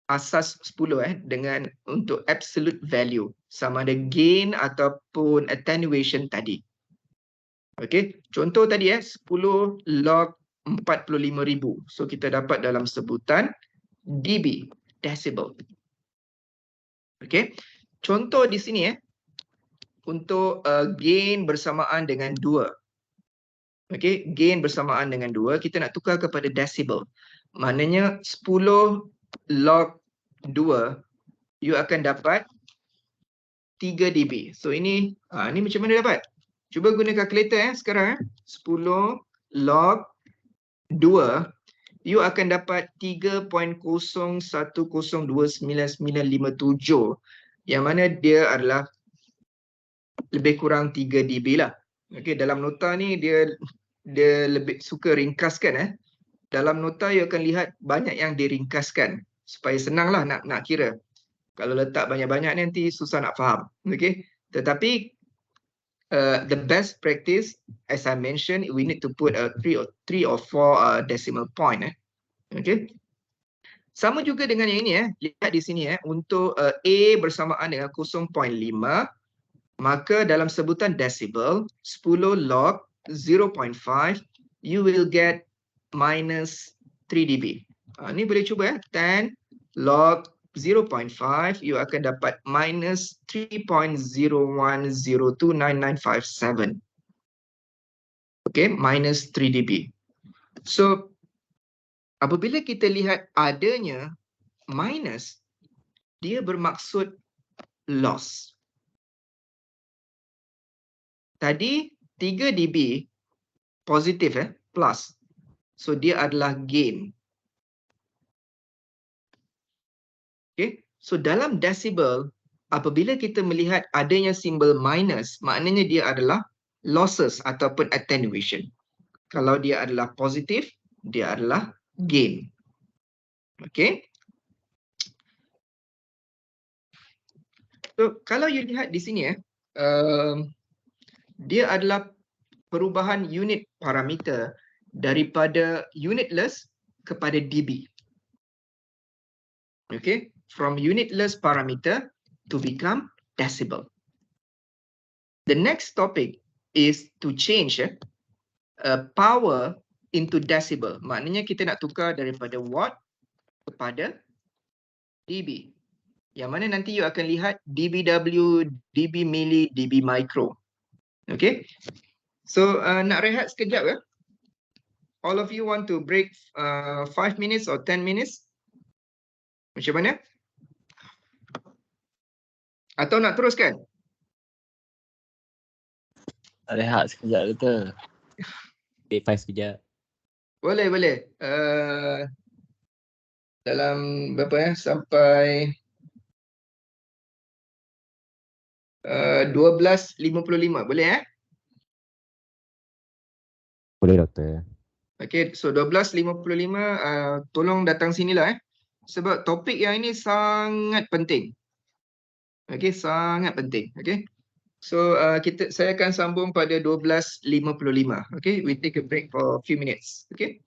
asas 10 dengan untuk absolute value, sama ada gain ataupun attenuation tadi. Okay, contoh tadi 10 log 45,000. So kita dapat dalam sebutan dB, decibel. Okay, contoh di sini untuk gain bersamaan dengan 2. Okay, gain bersamaan dengan 2, kita nak tukar kepada decibel. Maknanya 10 log 2, you akan dapat 3 dB. So ini macam mana dapat? Cuba guna kalkulator sekarang 10 log 2, you akan dapat 3.01029957, yang mana dia adalah lebih kurang 3 dB lah. Okey, dalam nota ni dia lebih suka ringkaskan. Dalam nota you akan lihat banyak yang diringkaskan supaya senanglah nak kira. Kalau letak banyak-banyak nanti susah nak faham. Okey, tetapi the best practice, as I mentioned, we need to put a 3 or 4 decimal point. Okay. Sama juga dengan yang ini lihat di sini untuk A bersamaan dengan 0.5, maka dalam sebutan decibel 10 log 0.5, you will get minus 3 dB. Ini boleh cuba 10 log 0.5, you akan dapat minus 3.01029957. Okay, minus 3 dB. So Apabila kita lihat adanya minus, dia bermaksud loss. Tadi 3 dB positif plus. So dia adalah gain. Okay. So dalam decibel, apabila kita melihat adanya simbol minus, maknanya dia adalah losses ataupun attenuation. Kalau dia adalah positif, dia adalah gain. Okay. So kalau you lihat di sini dia adalah perubahan unit parameter daripada unitless kepada dB. Okay, from unitless parameter to become decibel. The next topic is to change power into decibel. Maknanya kita nak tukar daripada watt kepada dB. Yang mana nanti you akan lihat dBW, dB milli, dB micro. Okay, so nak rehat sekejap ya. All of you want to break 5 minutes or 10 minutes? Macam mana? Atau nak teruskan? Rehat sekejap doktor. Take 5 sekejap. Boleh, boleh. Dalam berapa sampai 12.55. Boleh Boleh doktor. Okay, so 12.55 tolong datang sinilah sebab topik yang ini sangat penting. Okay, sangat penting. Okay. So saya akan sambung pada 12.55. Okay, we take a break for a few minutes. Okay.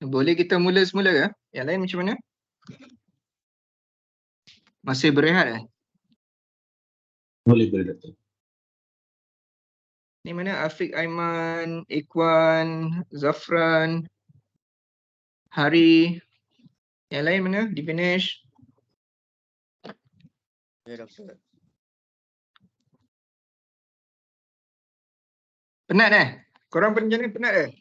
Boleh kita mula semula ke? Yang lain macam mana? Masih berehat Boleh Doktor. Ni mana Afiq Aiman, Ikwan, Zafran, Hari. Yang lain mana? Divinesh. Ya, Doktor. Penat Korang perencana penat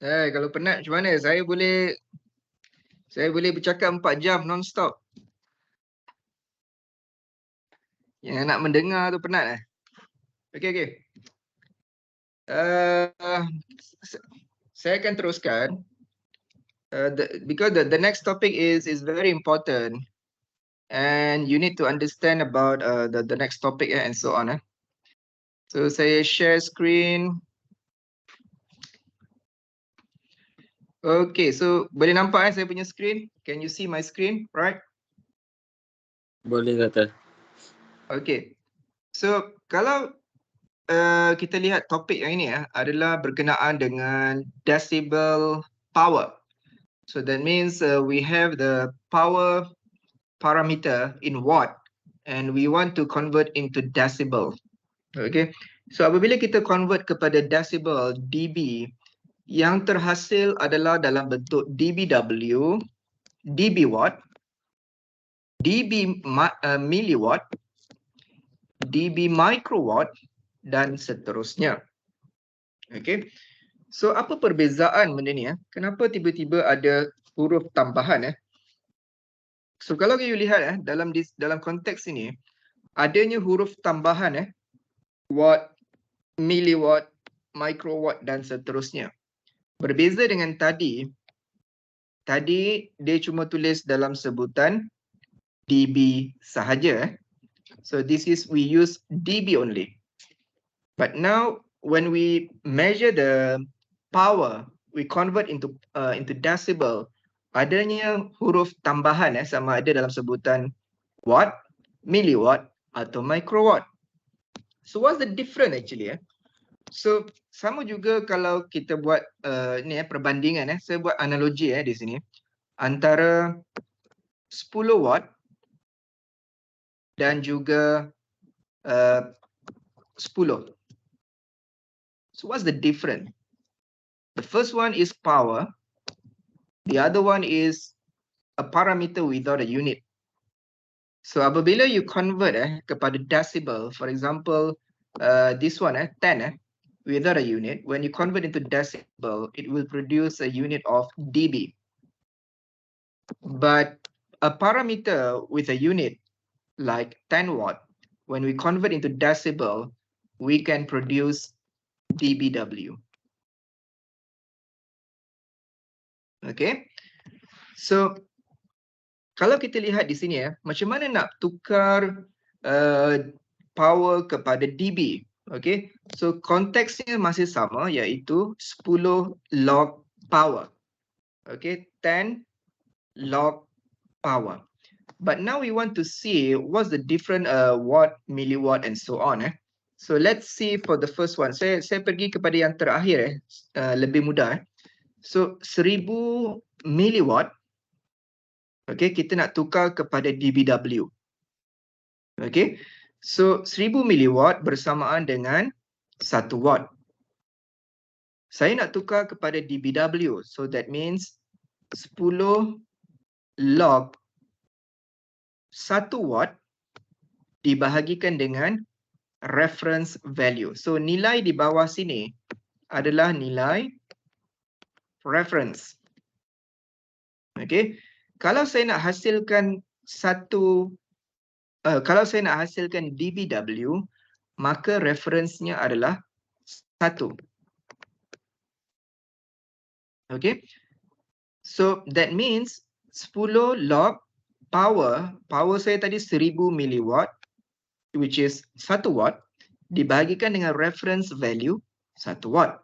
kalau penat macam mana? Saya boleh bercakap 4 jam non-stop. Yang nak mendengar tu penat Okey. Saya akan teruskan. Because the next topic is very important. And you need to understand about the next topic and so on. So saya share screen. Okay, so boleh nampak saya punya screen? Can you see my screen, right? Boleh, Doktor. Okay, so kalau kita lihat topik yang ini adalah berkenaan dengan decibel power. So that means we have the power parameter in watt and we want to convert into decibel. Okay, so apabila kita convert kepada decibel dB, yang terhasil adalah dalam bentuk dBW, dB watt, dB milliwatt, dB microwatt dan seterusnya. Okay, so apa perbezaan benda ni Kenapa tiba-tiba ada huruf tambahan So kalau you lihat dalam konteks ini adanya huruf tambahan watt, milliwatt, microwatt dan seterusnya. Berbeza dengan tadi dia cuma tulis dalam sebutan dB sahaja So this is we use dB only. But now when we measure the power, we convert into decibel. Adanya huruf tambahan sama ada dalam sebutan watt, milliwatt atau microwatt. So what's the difference actually So sama juga kalau kita buat ni perbandingan saya buat analogi di sini antara 10 watt dan juga 10. So what's the difference? The first one is power. The other one is a parameter without a unit. So apabila you convert kepada decibel, for example, this one 10 without a unit, when you convert into decibel, it will produce a unit of dB. But a parameter with a unit like 10 watt, when we convert into decibel, we can produce dBW. Okay, so kalau kita lihat di sini macam mana nak tukar power kepada dB. Okay, so konteksnya masih sama iaitu 10 log power. Okay, 10 log power. But now we want to see what's the different watt, milliwatt and so on. So let's see for the first one. Saya pergi kepada yang terakhir lebih mudah. So 1000 milliwatt. Okay, kita nak tukar kepada dBW. Okay, so 1000 milliwatt bersamaan dengan 1 watt. Saya nak tukar kepada dBW. So that means 10 log 1 watt dibahagikan dengan reference value. So nilai di bawah sini adalah nilai reference. Okay, kalau saya nak hasilkan dBW, maka referensnya adalah 1. Okay, so that means 10 log power saya tadi 1000 milliwatt, which is 1 watt, dibahagikan dengan reference value 1 watt.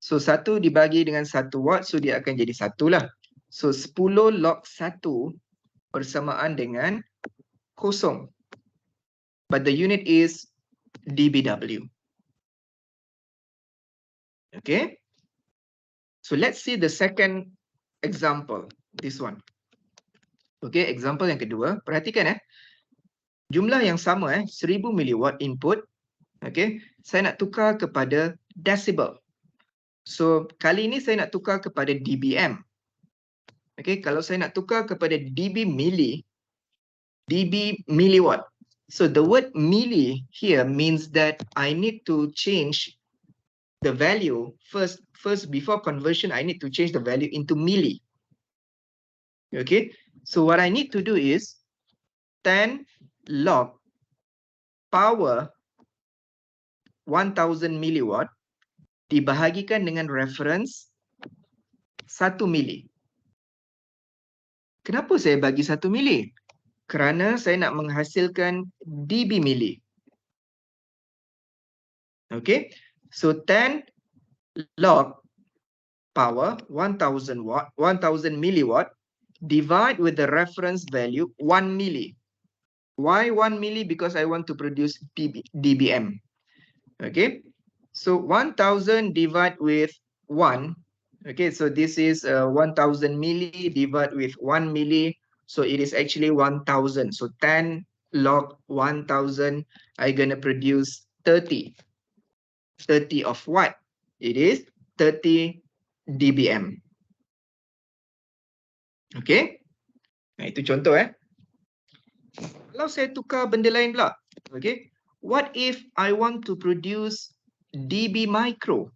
So 1 dibagi dengan 1 watt, so dia akan jadi 1 lah. So 10 log 1 bersamaan dengan kosong. But the unit is dBW. Okay. So let's see the second example. This one. Okay, example yang kedua. Perhatikan jumlah yang sama 1000 milliwatt input. Okay, saya nak tukar kepada decibel. So kali ini saya nak tukar kepada dBm. Okay, kalau saya nak tukar kepada dB milliwatt. So the word milli here means that I need to change the value first before conversion. I need to change the value into milli. Okay, so what I need to do is 10 log power 1000 milliwatt dibahagikan dengan reference 1 mili. Kenapa saya bagi 1 mili? Kerana saya nak menghasilkan dB mili. Okay, so 10 log power 1000 milliwatt divide with the reference value 1 mili. Why 1 mili? Because I want to produce dBm. Okay, so 1000 divide with 1. Okay, so this is 1000 milli divide with 1 milli. So it is actually 1000. So 10 log 1000, I'm gonna produce 30. 30 of what? It is 30 dBm. Okay, nah itu contoh Kalau saya tukar benda lain pula, okay, what if I want to produce dB micro?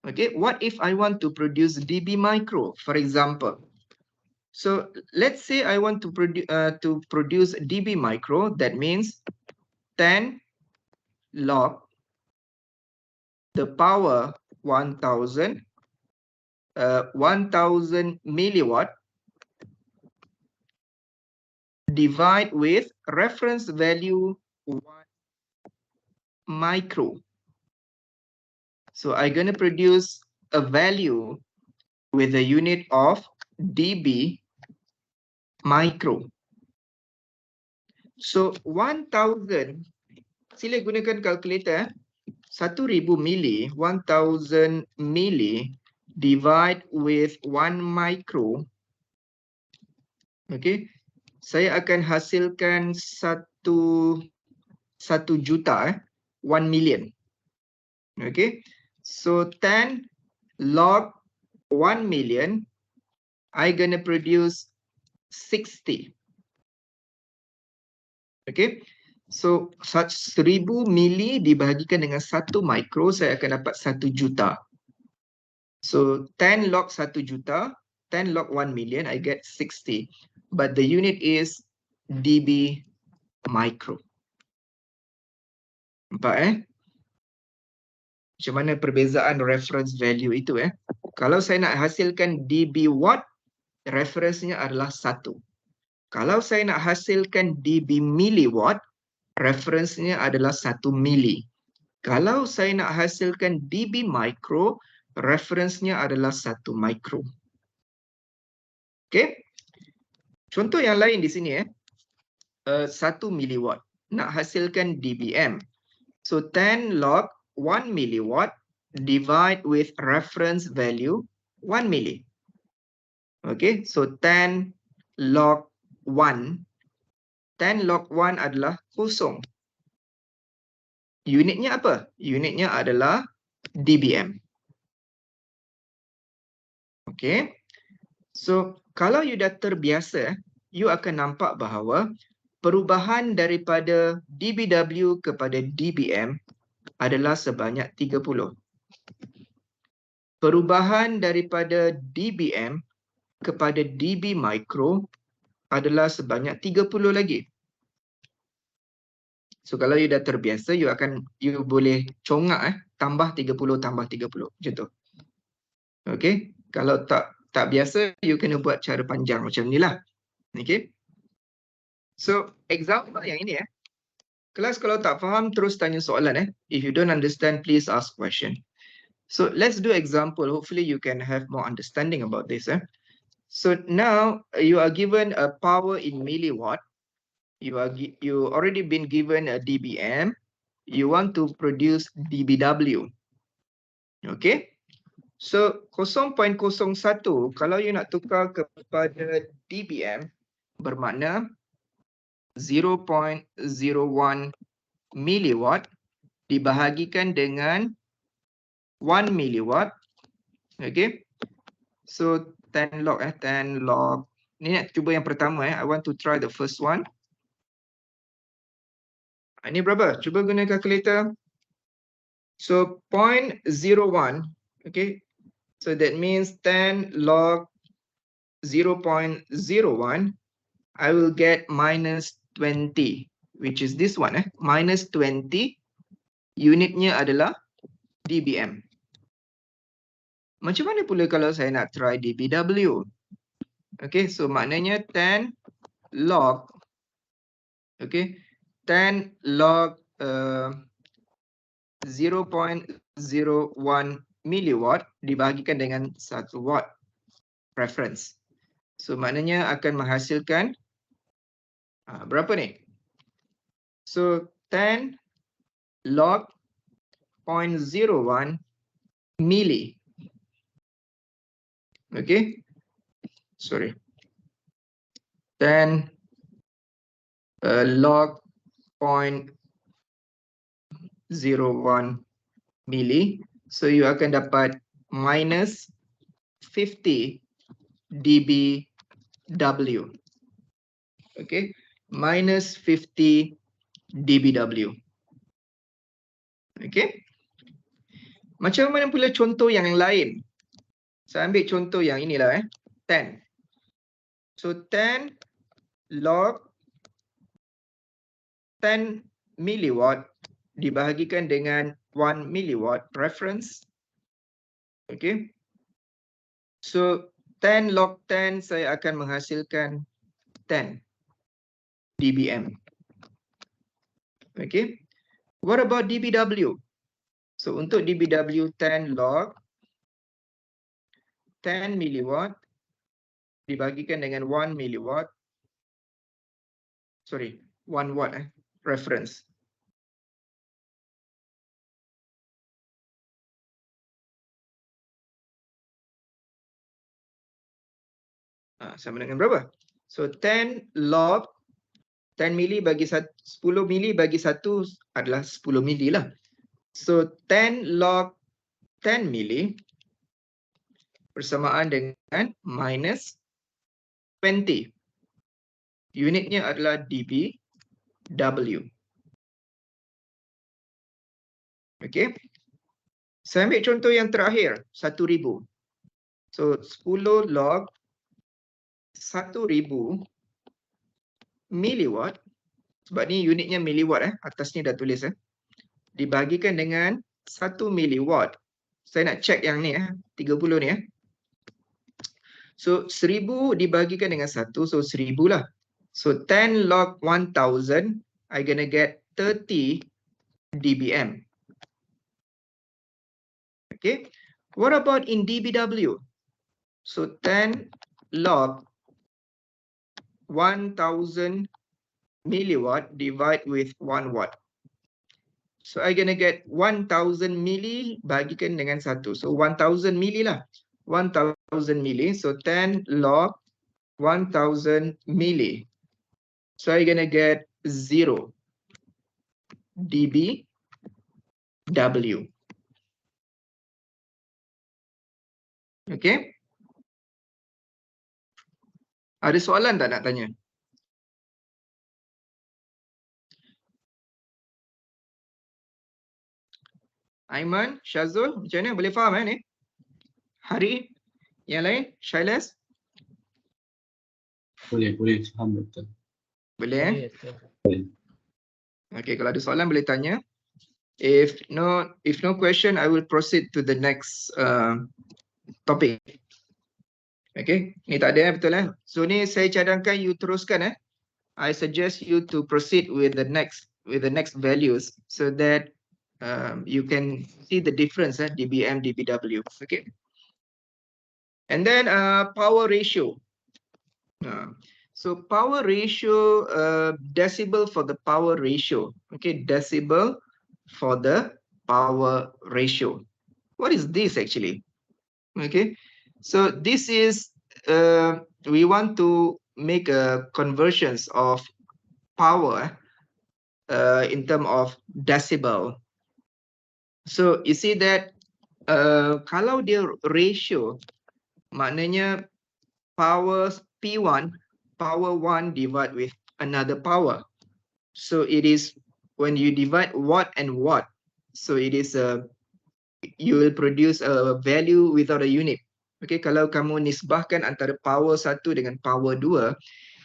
Okay, what if I want to produce dB micro, for example? So let's say I want to produce dB micro. That means 10 log the power 1000 milliwatt divide with reference value 1 micro. So I'm going to produce a value with the unit of dB micro. So 1000, sila gunakan kalkulator 1000 milli, 1000 milli divide with 1 micro. Okay, saya akan hasilkan 1 juta, 1 million. Okay, so 10 log 1 million, I'm gonna produce 60. Okay, so 1000 mili dibahagikan dengan 1 micro, saya akan dapat 1 juta. So 10 log 1 juta, 10 log 1 million, I get 60. But the unit is dB micro. Nampak Macam mana perbezaan reference value itu Kalau saya nak hasilkan dB watt, reference-nya adalah 1. Kalau saya nak hasilkan dB milliwatt, reference-nya adalah 1 mili. Kalau saya nak hasilkan dB micro, reference-nya adalah 1 micro. Okay. Contoh yang lain di sini 1 milliwatt. Nak hasilkan dBm. So 10 log 1 milliwatt divide with reference value 1 milli. Okay, so 10 log 1. 10 log 1 adalah kosong. Unitnya apa? Unitnya adalah dBm. Okay. So kalau you dah terbiasa, you akan nampak bahawa perubahan daripada dBW kepada dBm adalah sebanyak 30. Perubahan daripada dBm kepada dB micro adalah sebanyak 30 lagi. So kalau you dah terbiasa, you boleh congak tambah 30 tambah 30 macam tu. Okay, kalau tak biasa, you kena buat cara panjang macam ni lah. Okay. So example yang ini Kelas kalau tak faham terus tanya soalan If you don't understand, please ask question. So let's do example. Hopefully you can have more understanding about this. So now you are given a power in milliwatt. You already been given a dBm. You want to produce dBW. Okay. So 0.01 kalau you nak tukar kepada dBm bermakna 0.01 milliwatt dibahagikan dengan 1 milliwatt. Okay. So 10 log 10 log. Ni nak cuba yang pertama I want to try the first one. Ini berapa? Cuba guna calculator. So 0.01. Okay. So that means 10 log 0.01. I will get minus 20, which is this one. Minus 20. Unitnya adalah dBm. Macam mana pula kalau saya nak try dBW? Okay, so maknanya 10 log. Okay, 10 log 0.01 milliwatt dibahagikan dengan 1 watt reference. So maknanya akan menghasilkan berapa ni? So 10 log 0.01 milli. Okay. Sorry. 10 log 0.01 milli. So you akan dapat minus 50 dBW. Okay. Minus 50 dBW. Okay. Macam mana pula contoh yang lain? Saya ambil contoh yang inilah 10. So 10 log 10 milliwatt dibahagikan dengan 1 milliwatt reference. Okay. So 10 log 10 saya akan menghasilkan 10 dBm. Okay. What about dBW? So untuk dBW 10 log 10 milliwatt dibagikan dengan 1 milliwatt. Sorry, 1 watt reference. Sama dengan berapa? So 10 log 10 milli bagi 10 milli bagi 1 adalah 10 milli lah. So 10 log 10 milli bersamaan dengan minus 20. Unitnya adalah dBW. Okay. Saya ambil contoh yang terakhir, 1000. So 10 log 1000 milliwatt, sebab ni unitnya milliwatt atas ni dah tulis dibagikan dengan 1 milliwatt. Saya nak check yang ni 30 ni So 1000 dibagikan dengan 1, so 1000 lah. So 10 log 1000, I gonna get 30 dBm. Okay. What about in dBW? So 10 log 1000 milliwatt divide with 1 watt. So I gonna get 1000 milli bagikan dengan 1. So 1000 milli lah. 1000 milli. So 10 log 1000 milli. So I gonna get 0 dBW. Okay. Ada soalan tak nak tanya? Aiman, Syazul, macam mana? Boleh faham ni? Hari, yang lain? Shailes? Boleh faham betul. Boleh Boleh. Okay, kalau ada soalan boleh tanya. If no question, I will proceed to the next topic. Okay, ni tak ada betul So ni saya cadangkan you teruskan I suggest you to proceed with the next values so that You can see the difference, dBm, dBW. Okay. And then power ratio. So power ratio, decibel for the power ratio. Okay, decibel for the power ratio. What is this actually? Okay, so this is we want to make a conversions of power in terms of decibel. So you see that kalau dia ratio, maknanya power P1, power 1 divided with another power. So it is when you divide watt and watt, so it is you will produce a value without a unit. Okay, kalau kamu nisbahkan antara power 1 dengan power 2,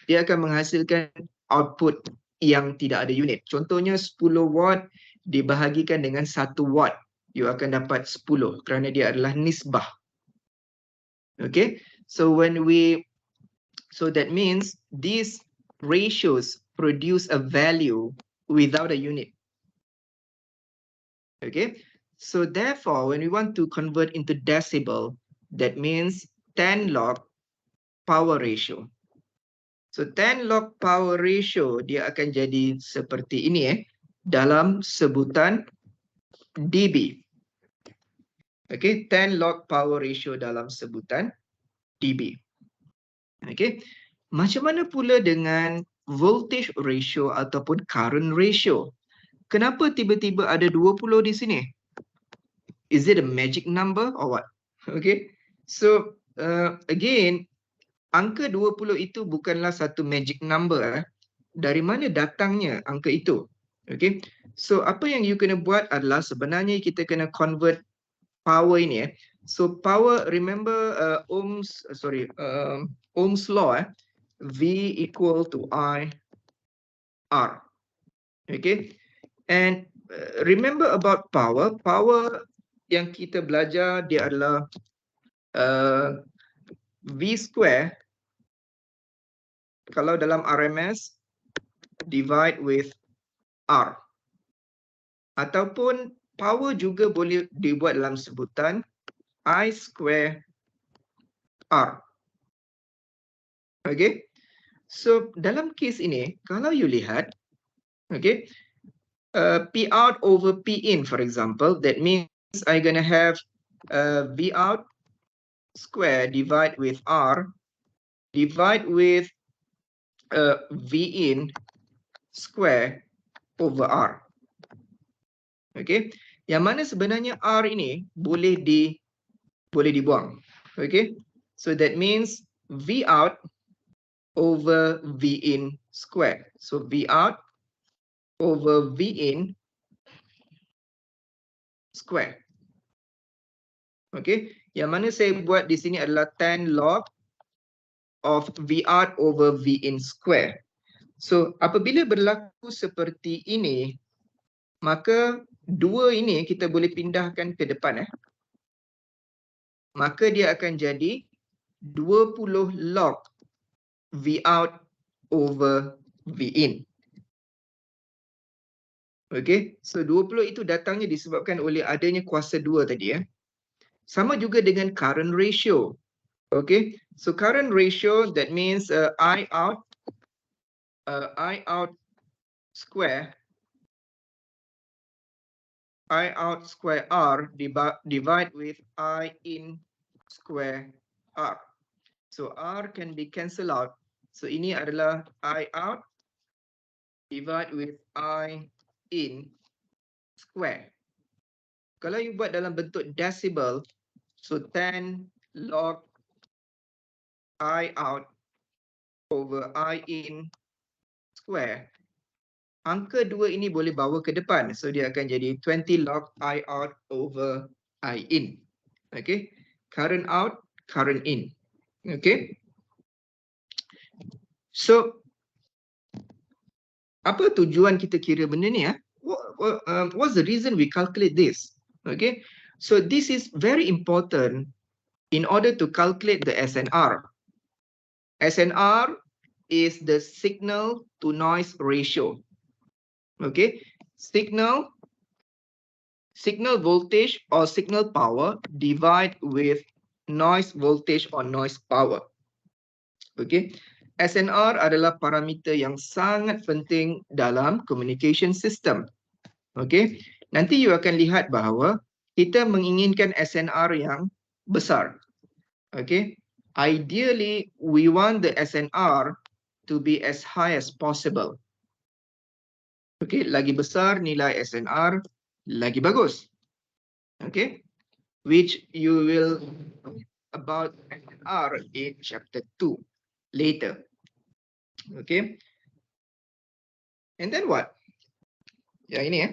dia akan menghasilkan output yang tidak ada unit. Contohnya 10 watt dibahagikan dengan 1 watt, you akan dapat 10 kerana dia adalah nisbah. Okay, so so that means these ratios produce a value without a unit. Okay, so therefore when we want to convert into decibel, that means 10 log power ratio. So 10 log power ratio dia akan jadi seperti ini dalam sebutan dB. Okay, 10 log power ratio dalam sebutan dB. Okay, macam mana pula dengan voltage ratio ataupun current ratio? Kenapa tiba-tiba ada 20 di sini? Is it a magic number or what? Okay, so again, angka 20 itu bukanlah satu magic number. Dari mana datangnya angka itu? Okay, so apa yang you kena buat adalah sebenarnya kita kena convert power ini. So power, remember Ohm's law, V equal to I R. Okay, and remember about power. Power yang kita belajar dia adalah V square kalau dalam RMS divide with R. Ataupun power juga boleh dibuat dalam sebutan I square R. Okay, so dalam kes ini kalau you lihat, okay, P out over P in, for example, that means I'm gonna have V out square divide with R divide with V in square over R. Okay, yang mana sebenarnya R ini boleh dibuang. Okay, so that means V out over V in square. So V out over V in square. Okay, yang mana saya buat di sini adalah 10 log of V out over V in square. So apabila berlaku seperti ini, maka dua ini kita boleh pindahkan ke depan. Maka dia akan jadi 20 log V out over V in. Okay, so 20 itu datangnya disebabkan oleh adanya kuasa 2 tadi. Sama juga dengan current ratio. Okay, so current ratio, that means I out square R divide with I in square R. So R can be cancelled out. So ini adalah I out divide with I in square. Kalau you buat dalam bentuk decibel, so 10 log I out over I in square. Angka 2 ini boleh bawa ke depan. So dia akan jadi 20 log I out over I in. Okay, current out, current in. Okay, so apa tujuan kita kira benda ni? What's the reason we calculate this? Okay, so this is very important in order to calculate the SNR. SNR is the signal to noise ratio. Okay, signal signal voltage or signal power divide with noise voltage or noise power. Okay. SNR adalah parameter yang sangat penting dalam communication system. Okay. Nanti you akan lihat bahawa kita menginginkan SNR yang besar. Okay. Ideally, we want the SNR to be as high as possible. Okay. Lagi besar nilai SNR, lagi bagus. Okay. Which you will about SNR in chapter 2 later. Okay. And then what? Ya ini ya.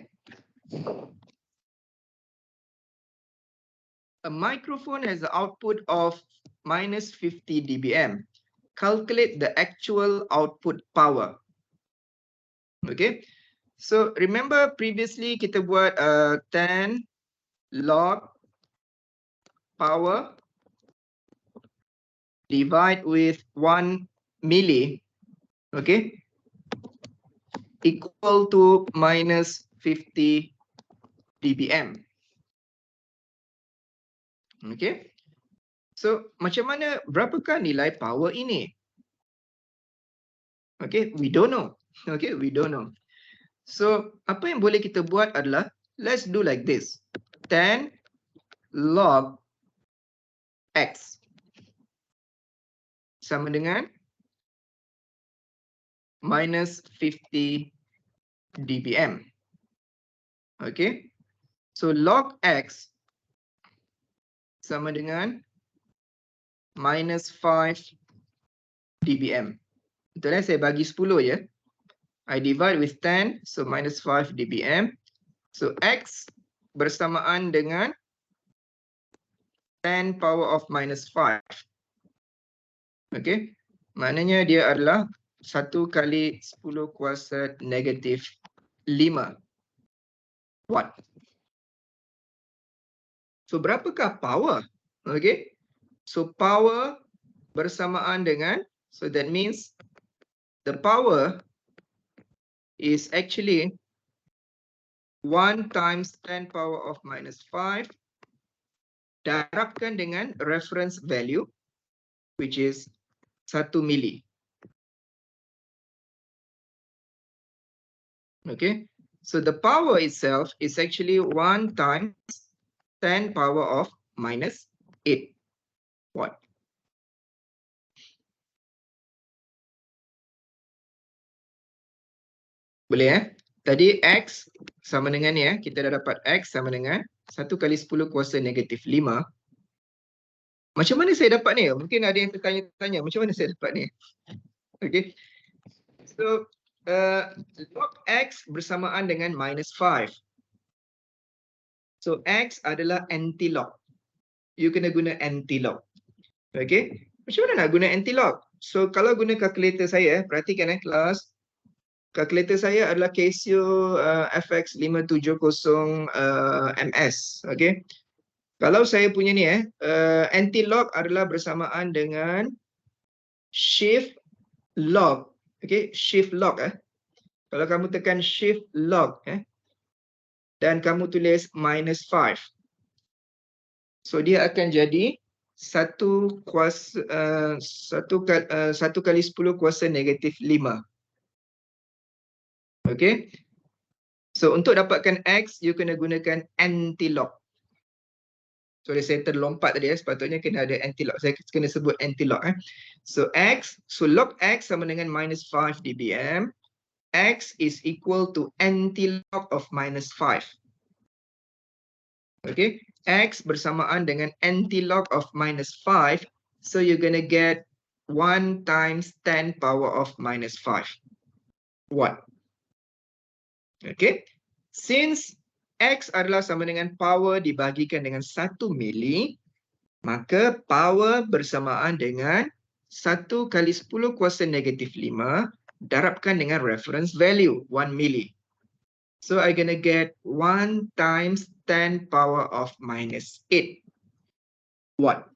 A microphone has the output of minus 50 dBm. Calculate the actual output power. Okay. So remember previously kita buat 10 log power divide with 1 milli. Okay. Equal to minus 50 dBm. Okay. So macam mana, berapakah nilai power ini? Okay, we don't know. Okay, we don't know. So apa yang boleh kita buat adalah, let's do like this. 10 log X sama dengan minus 50 dBm. Okay. So log X sama dengan minus 5 dBm. Betul ya? Saya bagi 10 ya. I divide with 10, so minus 5 dBm. So X bersamaan dengan 10 power of minus 5. Okay. Maknanya dia adalah 1 kali 10 kuasa negatif 5 watt. So berapakah power? Okay. So power bersamaan dengan, so that means the power is actually 1 times 10 power of minus 5 darabkan dengan reference value which is 1 milli. Okay. So the power itself is actually 1 times 10 power of minus 8 watt. Boleh ya? Tadi X sama dengan ni ya. Kita dah dapat X sama dengan 1 kali 10 kuasa negatif 5. Macam mana saya dapat ni? Mungkin ada yang tertanya-tanya. Macam mana saya dapat ni? Okay. So, log X bersamaan dengan minus 5. So, X adalah anti-log. You kena guna anti-log. Okay. Macam mana nak guna anti-log? So, kalau guna kalkulator saya, perhatikan kelas. Kalkulator saya adalah Casio FX570 MS. Okay. Kalau saya punya ni anti-log adalah bersamaan dengan shift log. Okay. Shift log Kalau kamu tekan shift log dan kamu tulis minus 5. So dia akan jadi 1 kali 10 kuasa negatif 5. Okay. So untuk dapatkan X, you kena gunakan anti-log. Sorry, saya terlompat tadi sepatutnya kena ada anti-log. Saya kena sebut anti-log So X, so log X sama dengan minus 5 dBm. X is equal to anti-log of minus 5. Okay, X bersamaan dengan anti-log of minus 5. So you're gonna get 1 times 10 power of minus 5 watt. Okay, since X adalah sama dengan power dibagikan dengan 1 milli, maka power bersamaan dengan 1 kali 10 kuasa negatif 5 darabkan dengan reference value 1 milli. So I'm gonna get 1 times 10 power of minus 8 watt.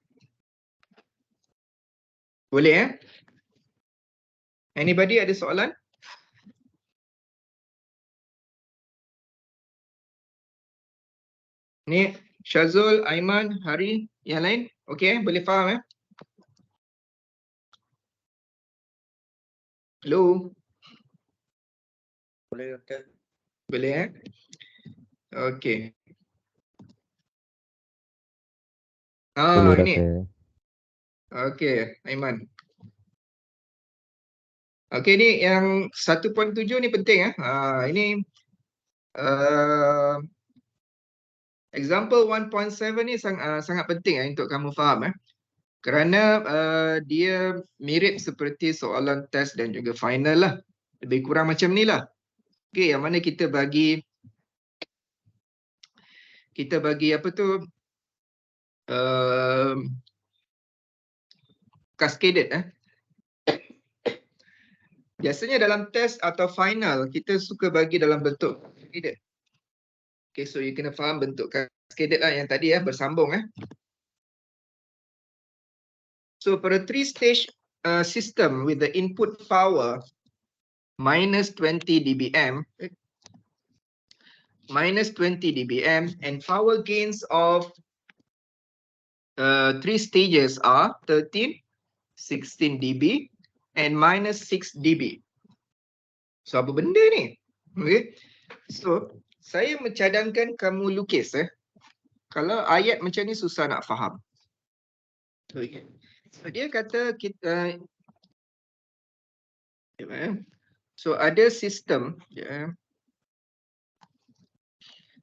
Boleh Anybody ada soalan? Ni Syazul, Aiman, Hari, yang lain? Okey, boleh faham Hello? Boleh Doktor. Boleh Okey. Boleh Ini. Doktor. Okey, Aiman. Okey, ni yang 1.7 ni penting ini example 1.7 ni sangat penting untuk kamu faham kerana dia mirip seperti soalan test dan juga final lah. Lebih kurang macam ni lah. Okey, yang mana kita bagi apa tu cascaded Biasanya dalam test atau final kita suka bagi dalam bentuk cascaded. Okay, so you kena faham bentuk cascaded lah yang tadi bersambung So for a 3-stage system with the input power minus 20 dBm and power gains of 3 stages are 13, 16 dB and minus 6 dB. So apa benda ni? Okay. So saya mencadangkan kamu lukis Kalau ayat macam ni susah nak faham. Okay. So dia kata kita so ada sistem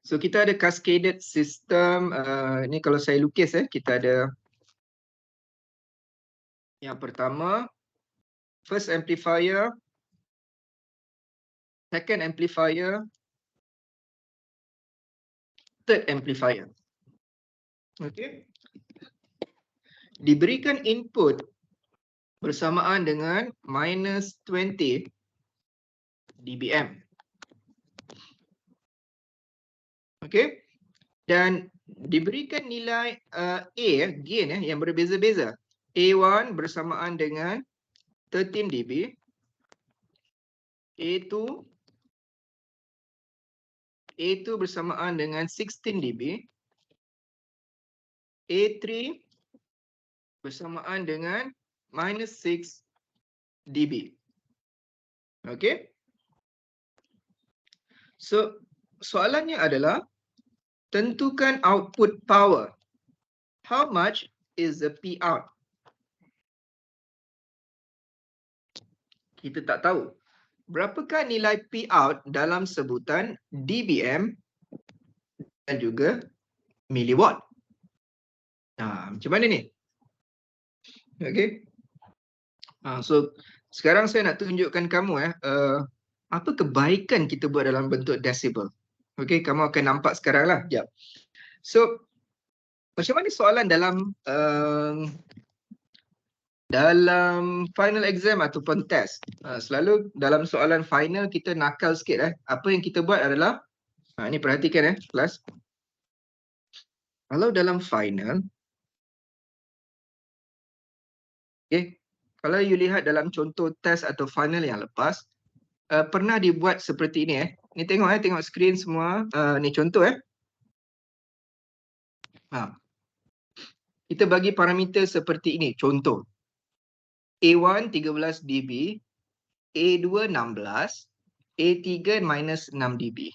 So kita ada cascaded system ni kalau saya lukis kita ada yang pertama first amplifier, second amplifier, third amplifier. Okay. Diberikan input bersamaan dengan minus 20 dBm. Okay. Dan diberikan nilai gain yang berbeza-beza. A1 bersamaan dengan 13 dB. A2 bersamaan dengan 16 dB. A3 bersamaan dengan minus 6 dB. Okay. So soalannya adalah tentukan output power. How much is the P out? Kita tak tahu. Berapakah nilai P out dalam sebutan dBm dan juga milliwatt? Macam mana ni? Okay. So sekarang saya nak tunjukkan kamu apa kebaikan kita buat dalam bentuk decibel. Okay, kamu akan nampak sekarang lah. Sekejap. So macam mana soalan dalam final exam ataupun test? Selalu dalam soalan final kita nakal sikit Apa yang kita buat adalah ni perhatikan kelas. Kalau dalam final kalau you lihat dalam contoh test atau final yang lepas pernah dibuat seperti ini Ni tengok tengok skrin semua. Ni contoh Kita bagi parameter seperti ini contoh. A1 13 dB, A2 16, A3 minus 6 dB.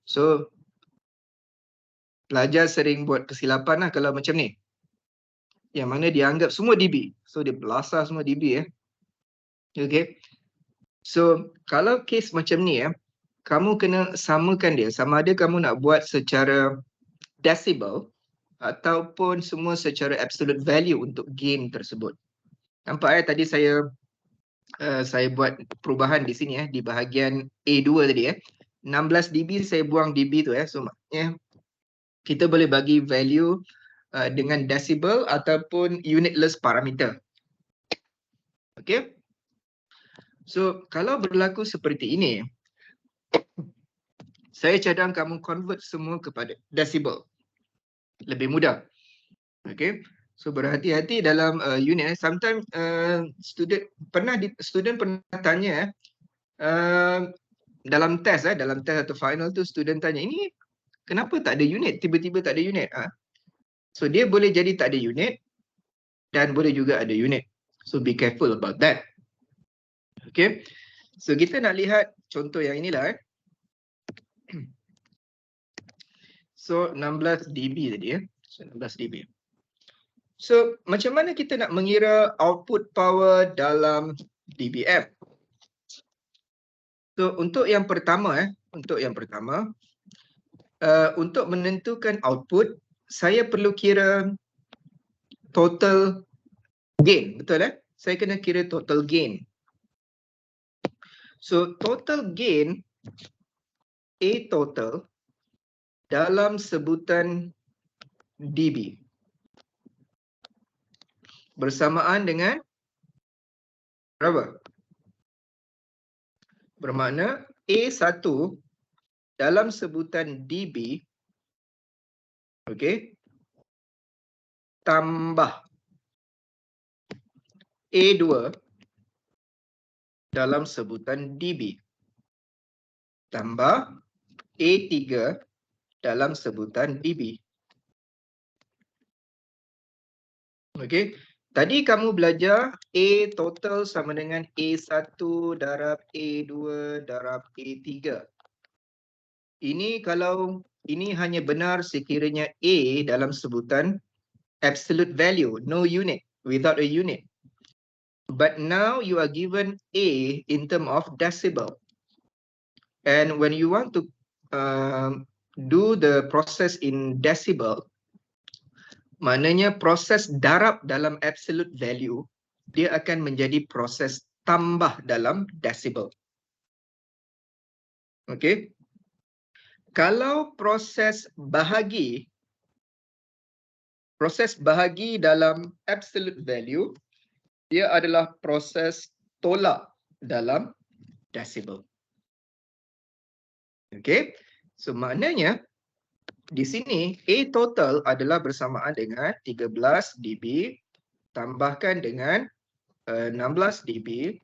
So pelajar sering buat kesilapan kalau macam ni. Yang mana dia anggap semua dB. So dia belasah semua dB Okay. So kalau case macam ni kamu kena samakan dia. Sama ada kamu nak buat secara decibel ataupun semua secara absolute value untuk gain tersebut. Nampak tadi saya buat perubahan di sini di bahagian A2 tadi 16 dB saya buang dB tu so maknanya kita boleh bagi value dengan decibel ataupun unitless parameter. Okay. So kalau berlaku seperti ini saya cadang kamu convert semua kepada decibel. Lebih mudah. Okay. So berhati-hati dalam unit. Sometimes student pernah tanya dalam test atau final tu student tanya, ini kenapa tak ada unit? Tiba-tiba tak ada unit. So dia boleh jadi tak ada unit dan boleh juga ada unit. So be careful about that. Okay. So kita nak lihat contoh yang inilah. So 16 dB tadi So 16 dB. So macam mana kita nak mengira output power dalam dBm? So untuk yang pertama untuk menentukan output, saya perlu kira total gain, betul Saya kena kira total gain. So total gain A total dalam sebutan dB bersamaan dengan berapa? Bermakna A1 dalam sebutan dB, okey, tambah A2 dalam sebutan dB tambah A3 dalam sebutan dB. Okey. Tadi kamu belajar A total sama dengan A1 darab A2 darab A3. Ini hanya benar sekiranya A dalam sebutan absolute value, no unit, without a unit. But now you are given A in term of decibel. And when you want to do the process in decibel, maknanya proses darab dalam absolute value, dia akan menjadi proses tambah dalam decibel. Okey. Kalau proses bahagi dalam absolute value, dia adalah proses tolak dalam decibel. Okey. So maknanya di sini A total adalah bersamaan dengan 13 dB tambahkan dengan 16 dB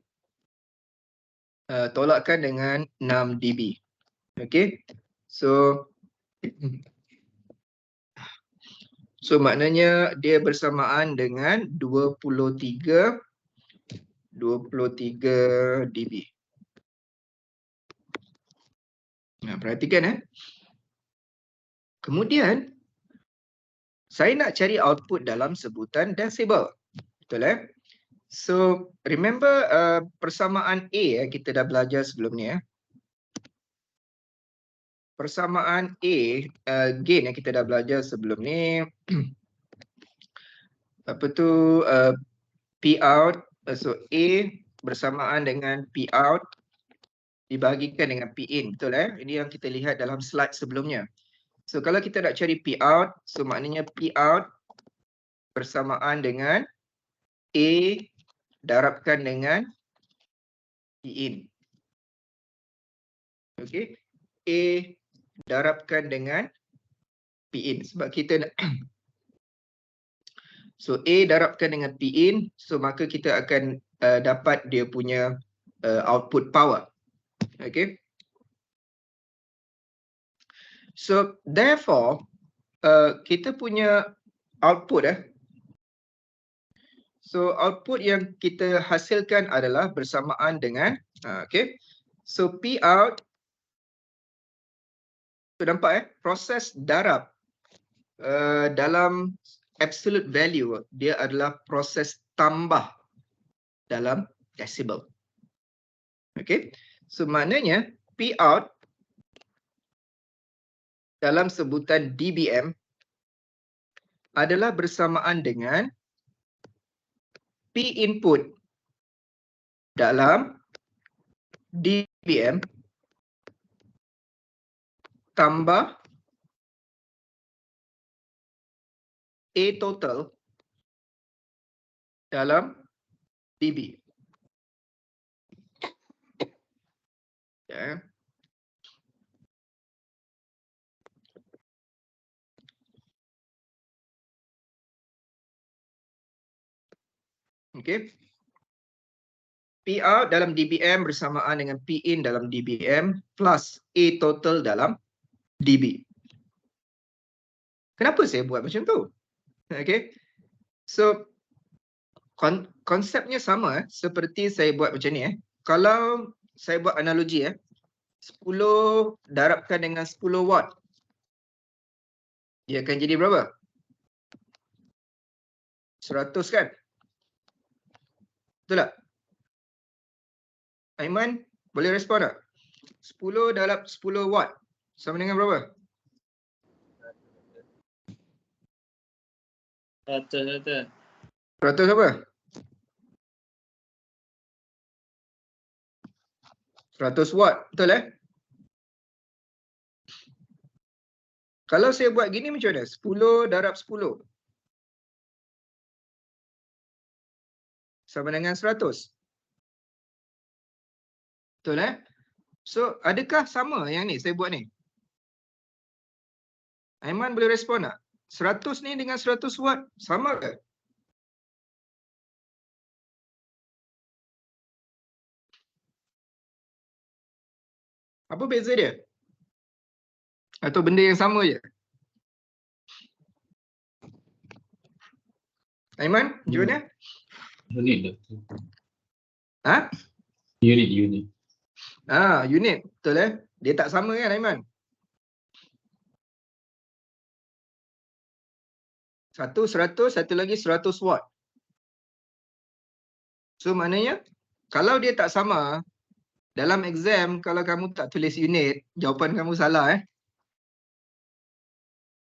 tolakkan dengan 6 dB. Okey. So maknanya dia bersamaan dengan 23 dB. Nah, perhatikan Kemudian saya nak cari output dalam sebutan decibel. Betul So remember persamaan A kita dah belajar sebelum ni Persamaan A gain yang kita dah belajar sebelum ni. Apa tu P out, so A bersamaan dengan P out dibahagikan dengan P in, betul Ini yang kita lihat dalam slide sebelumnya. So kalau kita nak cari P out, so maknanya P out bersamaan dengan A darabkan dengan P in. Okey. A darabkan dengan P in sebab kita nak so A darabkan dengan P in, so maka kita akan dapat dia punya output power. Okay. So therefore kita punya output so output yang kita hasilkan adalah bersamaan dengan okay. So P out, so nampak proses darab dalam absolute value dia adalah proses tambah dalam decibel. Okay. So maknanya P out dalam sebutan dBm adalah bersamaan dengan P input dalam dBm tambah A total dalam dB. Okay. P out dalam dBm bersamaan dengan P in dalam dBm plus A total dalam dB. Kenapa saya buat macam tu? Okay. So konsepnya sama seperti saya buat macam ni. Kalau saya buat analogi 10 darabkan dengan 10 watt, dia akan jadi berapa? 100 kan? Betul tak? Aiman, boleh respon tak? 10 darab 10 watt sama dengan berapa? 100. 100 apa? 100 watt, betul Kalau saya buat gini macam mana? 10 darab 10 sama dengan 100. Betul So, adakah sama yang ni saya buat ni? Aiman boleh respon tak? 100 ni dengan 100 watt sama ke? Apa beza dia? Atau benda yang sama je? Aiman, macam mana? Unit doktor. Ha? Unit. Unit. Betul Dia tak sama kan Aiman? Satu 100, satu lagi 100 watt. So maknanya, kalau dia tak sama, dalam exam, kalau kamu tak tulis unit, jawapan kamu salah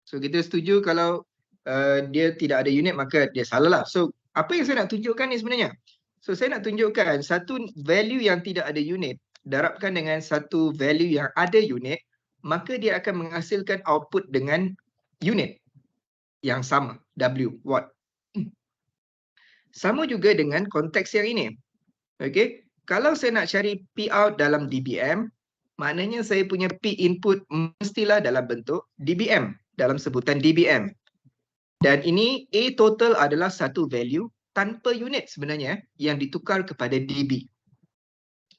So kita setuju kalau dia tidak ada unit, maka dia salah lah. So apa yang saya nak tunjukkan ni sebenarnya? So saya nak tunjukkan satu value yang tidak ada unit, darabkan dengan satu value yang ada unit, maka dia akan menghasilkan output dengan unit yang sama, W, watt. Sama juga dengan konteks yang ini. Okay. Kalau saya nak cari P out dalam dBm, maknanya saya punya P input mestilah dalam bentuk dBm, dalam sebutan dBm. Dan ini A total adalah satu value tanpa unit sebenarnya yang ditukar kepada dB.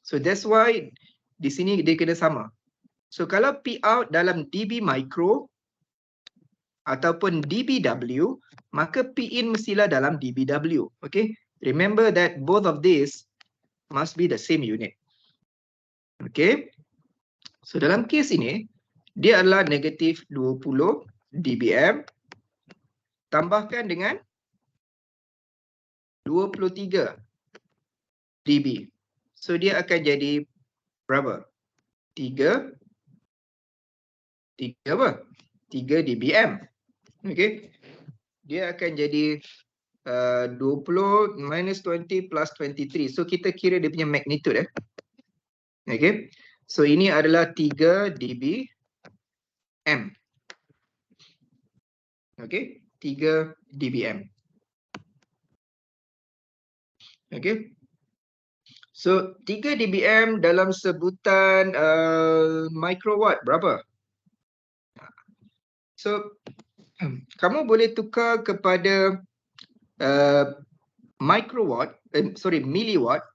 So that's why di sini dia kena sama. So kalau P out dalam dB micro ataupun dBW, maka P in mestilah dalam dBW. Okay. Remember that both of these must be the same unit. Okay. So dalam kes ini, dia adalah negatif 20 dBm tambahkan dengan 23 dB. So dia akan jadi berapa? 3 apa? 3 dBm. Okay. Dia akan jadi 20 minus 20 plus 23. So kita kira dia punya magnitude Okay. So ini adalah 3 dBm. Okay. 3 dBm. Okay. So 3 dBm dalam sebutan microwatt berapa? So kamu boleh tukar kepada microwatt, milliwatt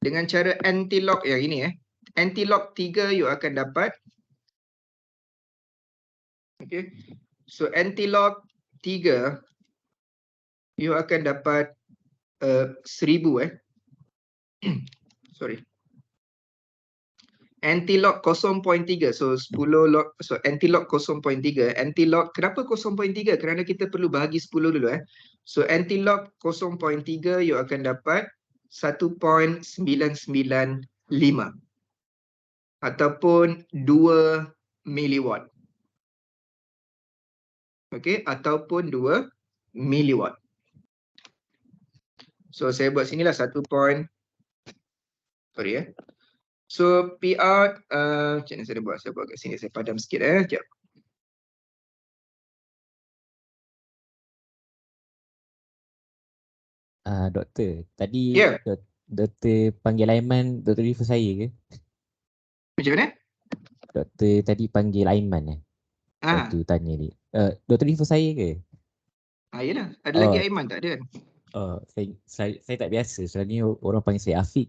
dengan cara anti-log yang ini Anti-log 3 you akan dapat. Okay. So anti-log 3 you akan dapat 1000 sorry. Anti-log 0.3. So 10 log, so anti-log 0.3. Anti-log kenapa 0.3? Kerana kita perlu bahagi 10 dulu So anti-log 0.3 you akan dapat 1.995 ataupun 2 miliwatt. Okey, ataupun 2 miliwatt. So saya buat sinilah 1. So P out macam mana saya buat? Saya buat kat sini, saya padam sikit sekejap. Doktor, tadi Ya. Doktor panggil Aiman, Doktor refer saya ke? Macam mana? Doktor tadi panggil Aiman Doktor tanya ni. Doktor refer saya ke? Yelah, ada lagi Aiman tak ada kan? Saya tak biasa, selalunya orang panggil saya Afiq.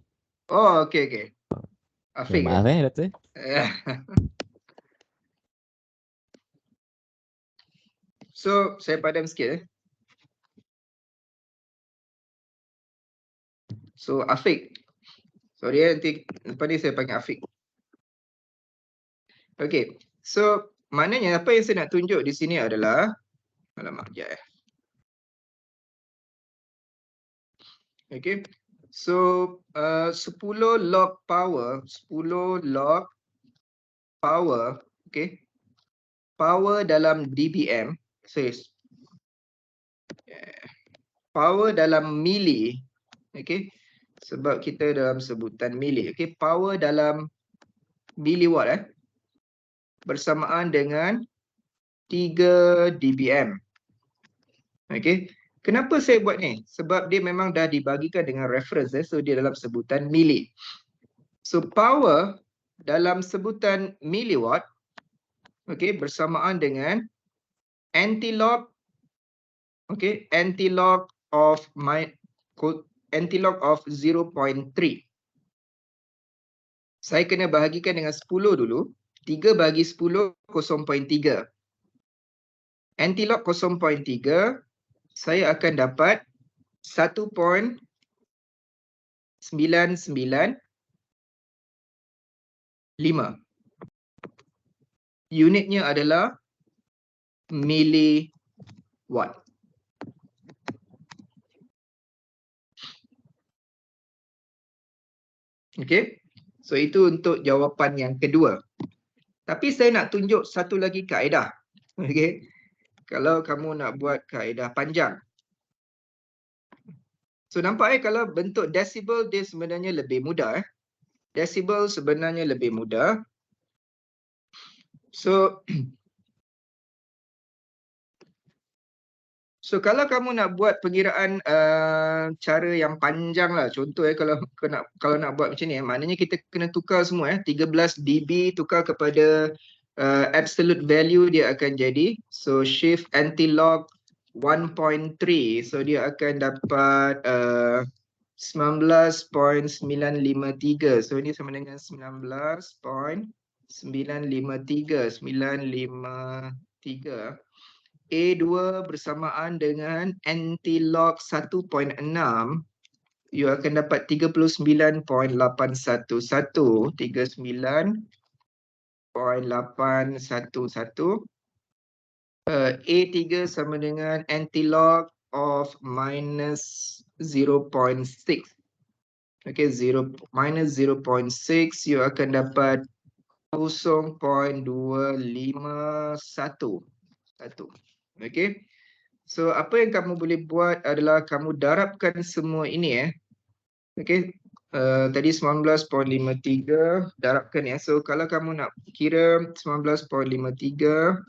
Oh, okey. Afiq. Maaf Doktor. So, saya padam sikit. So, Afiq. Sorry nanti lepas ni saya panggil Afiq. Okey. So, maknanya apa yang saya nak tunjuk di sini adalah, alamak, sekejap Okay. So, 10 log power, okay. Power dalam dBm, power dalam milli, okay. Sebab kita dalam sebutan milli, okay. Power dalam milliwatt bersamaan dengan 3 dBm. Okay. Kenapa saya buat ni? Sebab dia memang dah dibagikan dengan reference, so dia dalam sebutan milli. So power dalam sebutan milliwatt, okay, bersamaan dengan anti-log, okay, anti-log of 0.3. Saya kena bahagikan dengan 10 dulu. 3 bagi 10, 0.3. Anti-log 0.3, saya akan dapat 1.995. Unitnya adalah milliwatt. Okay. So itu untuk jawapan yang kedua. Tapi saya nak tunjuk satu lagi kaedah. Okay. Kalau kamu nak buat kaedah panjang. So nampak kalau bentuk decibel dia sebenarnya lebih mudah. Decibel sebenarnya lebih mudah. So kalau kamu nak buat pengiraan cara yang panjang lah. Contoh kalau nak buat macam ni, maknanya kita kena tukar semua 13 dB tukar kepada absolute value dia akan jadi. So shift anti-log 1.3. So dia akan dapat 19.953. So ini sama dengan 19.953. A2 bersamaan dengan anti-log 1.6. You akan dapat 39.811. 39.811. A3 sama dengan anti-log of minus 0.6. Okay, minus 0.6, you akan dapat 0.251. Okay. So apa yang kamu boleh buat adalah kamu darabkan semua ini Okay. Tadi 19.53 darabkan So kalau kamu nak kira 19.53,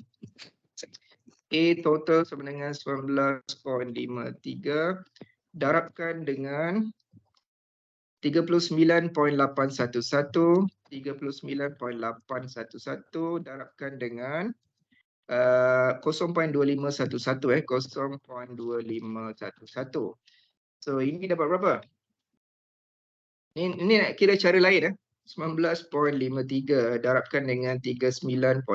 A total sama dengan 19.53 darabkan dengan 39.811. 39.811 darabkan dengan 0.2511 0.2511. So ini dapat berapa? Ini nak kira cara lain 19.53 darabkan dengan 39.811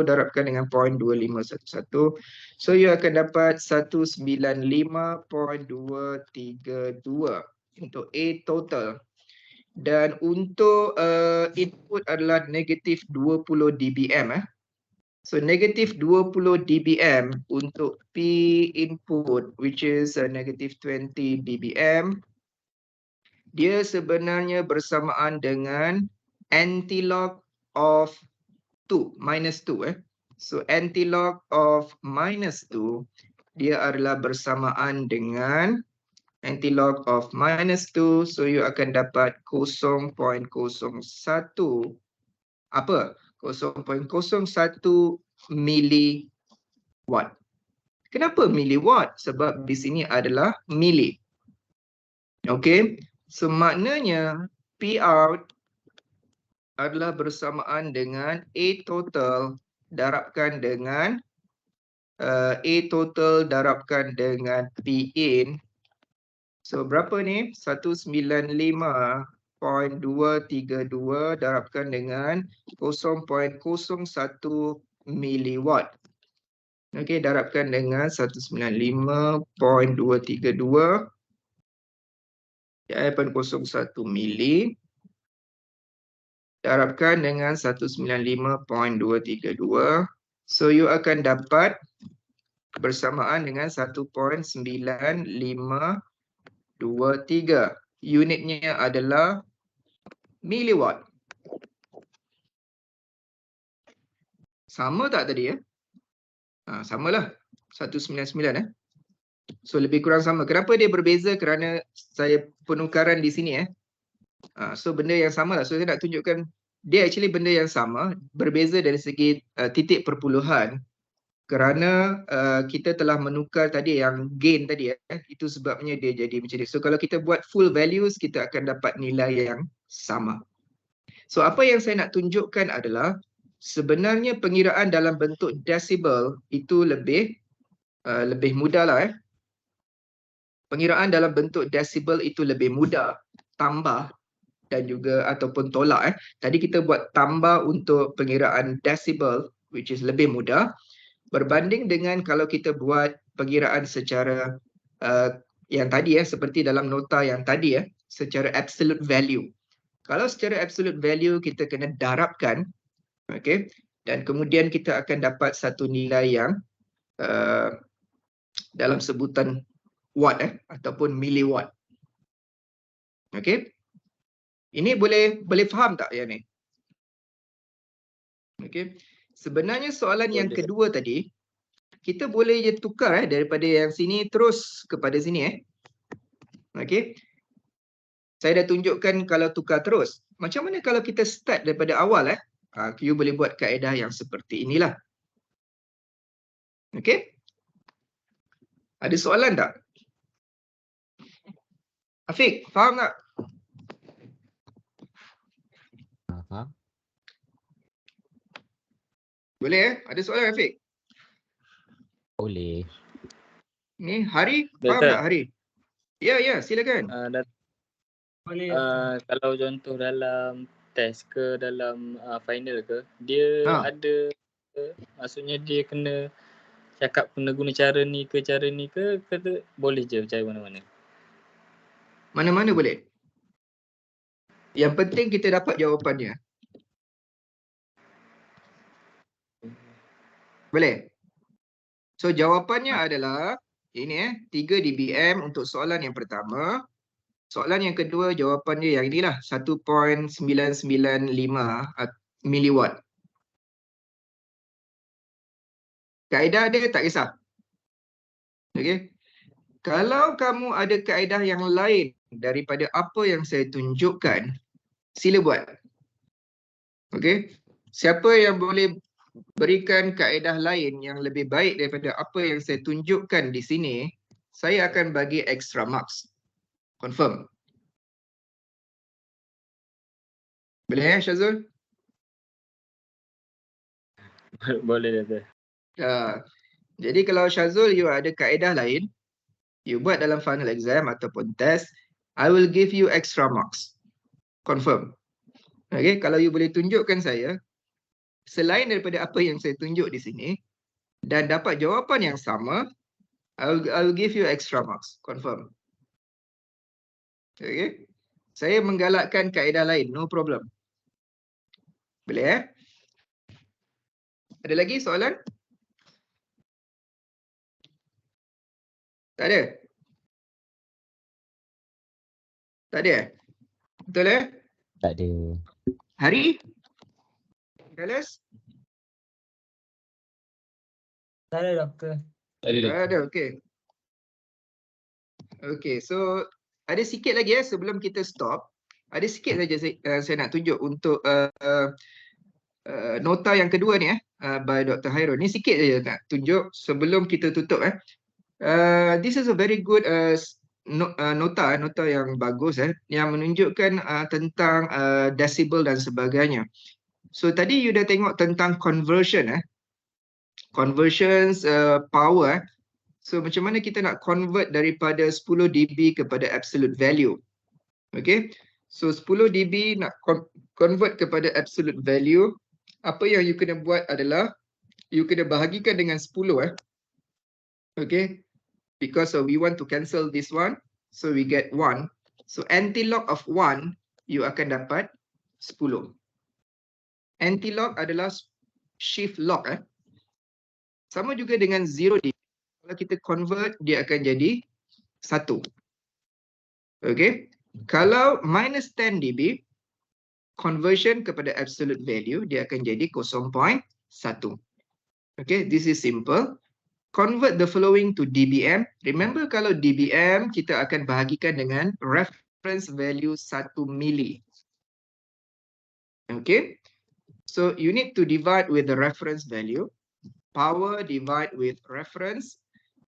darabkan dengan 0.2511. So you akan dapat 195.232 untuk A total. Dan untuk input adalah negatif 20 dBm So negatif 20 dBm untuk P input which is negative 20 dBm. Dia sebenarnya bersamaan dengan anti-log of 2, minus 2 So anti-log of minus 2 dia adalah bersamaan dengan anti-log of minus 2. So you akan dapat 0.01 apa? 0.01 milliwatt. Kenapa milliwatt? Sebab di sini adalah milli. Okay. So maknanya P out adalah bersamaan dengan A total darabkan dengan A total darabkan dengan P in So berapa ni? 195.232 darabkan dengan 0.01 miliwatt. Okey, darabkan dengan 195.232 0.01 mili darabkan dengan 195.232. So you akan dapat bersamaan dengan 1.9523. Unitnya adalah miliwatt. Sama tak tadi ya? Samalah. 199 So lebih kurang sama. Kenapa dia berbeza? Kerana saya penukaran di sini So benda yang sama lah. So saya nak tunjukkan dia actually benda yang sama, berbeza dari segi titik perpuluhan. Kerana kita telah menukar tadi yang gain tadi itu sebabnya dia jadi macam ni. So kalau kita buat full values, kita akan dapat nilai yang sama. So apa yang saya nak tunjukkan adalah sebenarnya pengiraan dalam bentuk desibel itu lebih mudah lah Pengiraan dalam bentuk desibel itu lebih mudah tambah dan juga ataupun tolak Tadi kita buat tambah untuk pengiraan desibel which is lebih mudah berbanding dengan kalau kita buat pengiraan secara yang tadi seperti dalam nota yang tadi secara absolute value. Kalau secara absolute value kita kena darabkan, okey, dan kemudian kita akan dapat satu nilai yang dalam sebutan watt ataupun miliwatt. Okey. Ini boleh faham tak yang ni? Okey. Sebenarnya soalan yang kedua tadi, kita boleh je tukar daripada yang sini terus kepada sini Okey. Saya dah tunjukkan kalau tukar terus. Macam mana kalau kita start daripada awal you boleh buat kaedah yang seperti inilah. Okey. Ada soalan tak? Afiq, faham tak? Faham? Boleh Ada soalan Afiq? Boleh. Ni Hari, faham Doktor. tak Hari? Ya, silakan. Boleh. Kalau contoh dalam test ke dalam final ke, dia ada maksudnya dia kena cakap kena guna cara ni ke kata boleh je cara mana-mana. Mana-mana boleh. Yang penting kita dapat jawapannya. Boleh? So jawapannya adalah ini 3 dBm untuk soalan yang pertama. Soalan yang kedua jawapan dia yang inilah 1.995 miliwatt. Kaedah dia tak kisah. Okey. Kalau kamu ada kaedah yang lain daripada apa yang saya tunjukkan, sila buat. Okey. Siapa yang boleh berikan kaedah lain yang lebih baik daripada apa yang saya tunjukkan di sini, saya akan bagi extra marks. Confirm. Boleh Syazul? Boleh Doktor. Jadi kalau Syazul you ada kaedah lain, you buat dalam final exam ataupun test, I will give you extra marks. Confirm. Okay, kalau you boleh tunjukkan saya, selain daripada apa yang saya tunjuk di sini, dan dapat jawapan yang sama, I will give you extra marks. Confirm. Okay. Saya menggalakkan kaedah lain, no problem. Boleh Ada lagi soalan? Tak ada? Tak ada Betul Tak ada. Hari? Dallas? Tak ada doktor. Tadi Tak ada, okey. Okey, so ada sikit lagi sebelum kita stop. Ada sikit saja saya nak tunjuk untuk nota yang kedua ni by Dr. Hairul. Ni sikit saja nak tunjuk sebelum kita tutup this is a very good nota yang bagus yang menunjukkan tentang decibel dan sebagainya. So tadi you dah tengok tentang conversion conversions power So macam mana kita nak convert daripada 10 dB kepada absolute value? Okay. So 10 dB nak convert kepada absolute value. Apa yang you kena buat adalah you kena bahagikan dengan 10 Okay. Because we want to cancel this one. So we get 1. So anti-log of 1 you akan dapat 10. Anti-log adalah shift log Sama juga dengan 0 dB. Kalau kita convert, dia akan jadi 1. Okay. Kalau minus 10 dB, conversion kepada absolute value, dia akan jadi 0.1. Okay, this is simple. Convert the following to dBm. Remember kalau dBm, kita akan bahagikan dengan reference value 1 mili. Okay. So you need to divide with the reference value. Power divide with reference.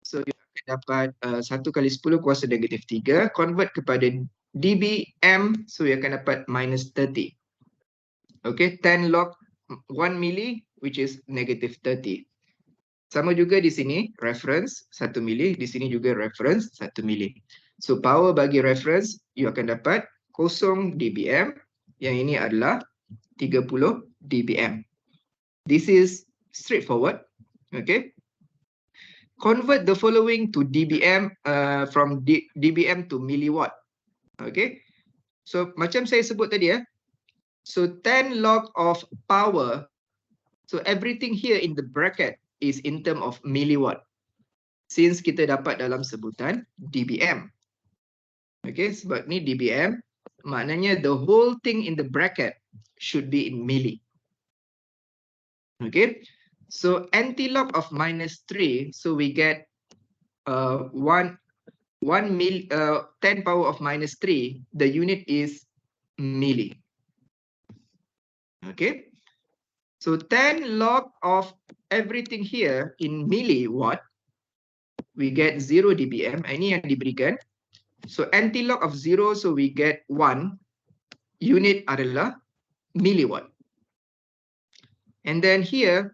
So you akan dapat 1 kali 10 kuasa negatif 3. Convert kepada dBm. So you akan dapat minus 30. Okay, 10 log 1 mili which is negative 30. Sama juga di sini reference 1 mili. Di sini juga reference 1 mili. So power bagi reference you akan dapat 0 dBm. Yang ini adalah 30 dBm. This is straightforward. Okay. Convert the following to dBm from dBm to milliwatt. Okay. So macam saya sebut tadi So 10 log of power. So everything here in the bracket is in term of milliwatt. Since kita dapat dalam sebutan dBm. Okay, sebab ni dBm. Maknanya the whole thing in the bracket should be in milli. Okay. So anti-log of minus 3, so we get 10 power of minus 3, the unit is milli. Okay. So 10 log of everything here in milliwatt, we get 0 dBm. Ini yang diberikan. So anti-log of 0, so we get 1. Unit adalah milliwatt. And then here,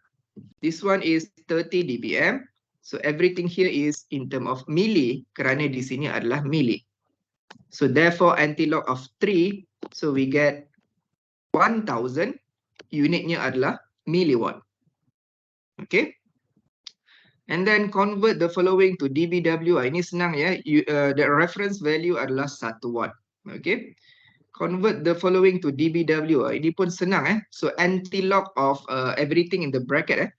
this one is 30 dBm. So everything here is in term of milli kerana di sini adalah milli. So therefore anti-log of 3, so we get 1000. Unitnya adalah milliwatt. Okay. And then convert the following to dBW. Ini senang the reference value adalah 1 watt. Okay. Convert the following to dBW. Ini pun senang So anti-log of everything in the bracket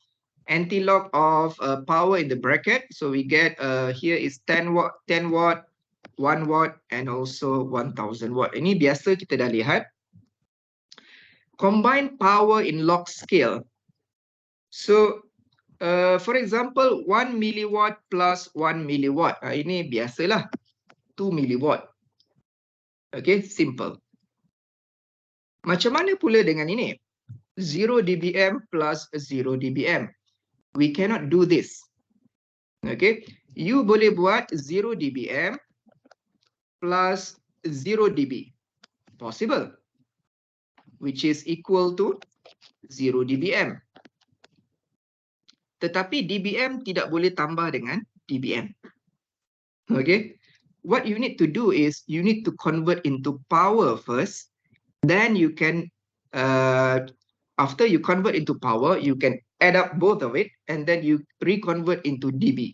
Anti-log of power in the bracket. So we get here is 10 watt, 1 watt and also 1000 watt. Ini biasa kita dah lihat. Combine power in log scale. So for example 1 milliwatt plus 1 milliwatt. Ini biasalah 2 milliwatt. Okay, simple. Macam mana pula dengan ini? 0 dBm plus 0 dBm. We cannot do this. Okay. You boleh buat 0 dBm plus 0 dB. Possible. Which is equal to 0 dBm. Tetapi dBm tidak boleh tambah dengan dBm. Okay. What you need to do is you need to convert into power first. Then you can, after you convert into power, you can add up both of it and then you reconvert into dB.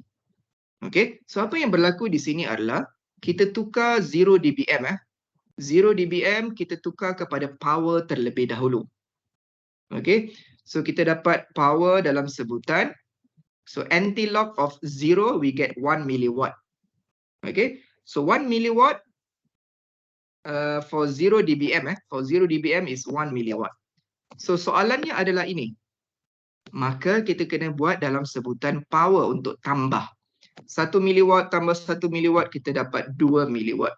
Okay, so apa yang berlaku di sini adalah kita tukar 0 dBm 0 dBm kita tukar kepada power terlebih dahulu. Okay, so kita dapat power dalam sebutan. So anti-log of 0 we get 1 milliwatt. Okay, so 1 milliwatt for 0 dBm for 0 dBm is 1 milliwatt. So soalannya adalah ini. Maka kita kena buat dalam sebutan power untuk tambah. 1 milliwatt tambah 1 milliwatt kita dapat 2 milliwatt.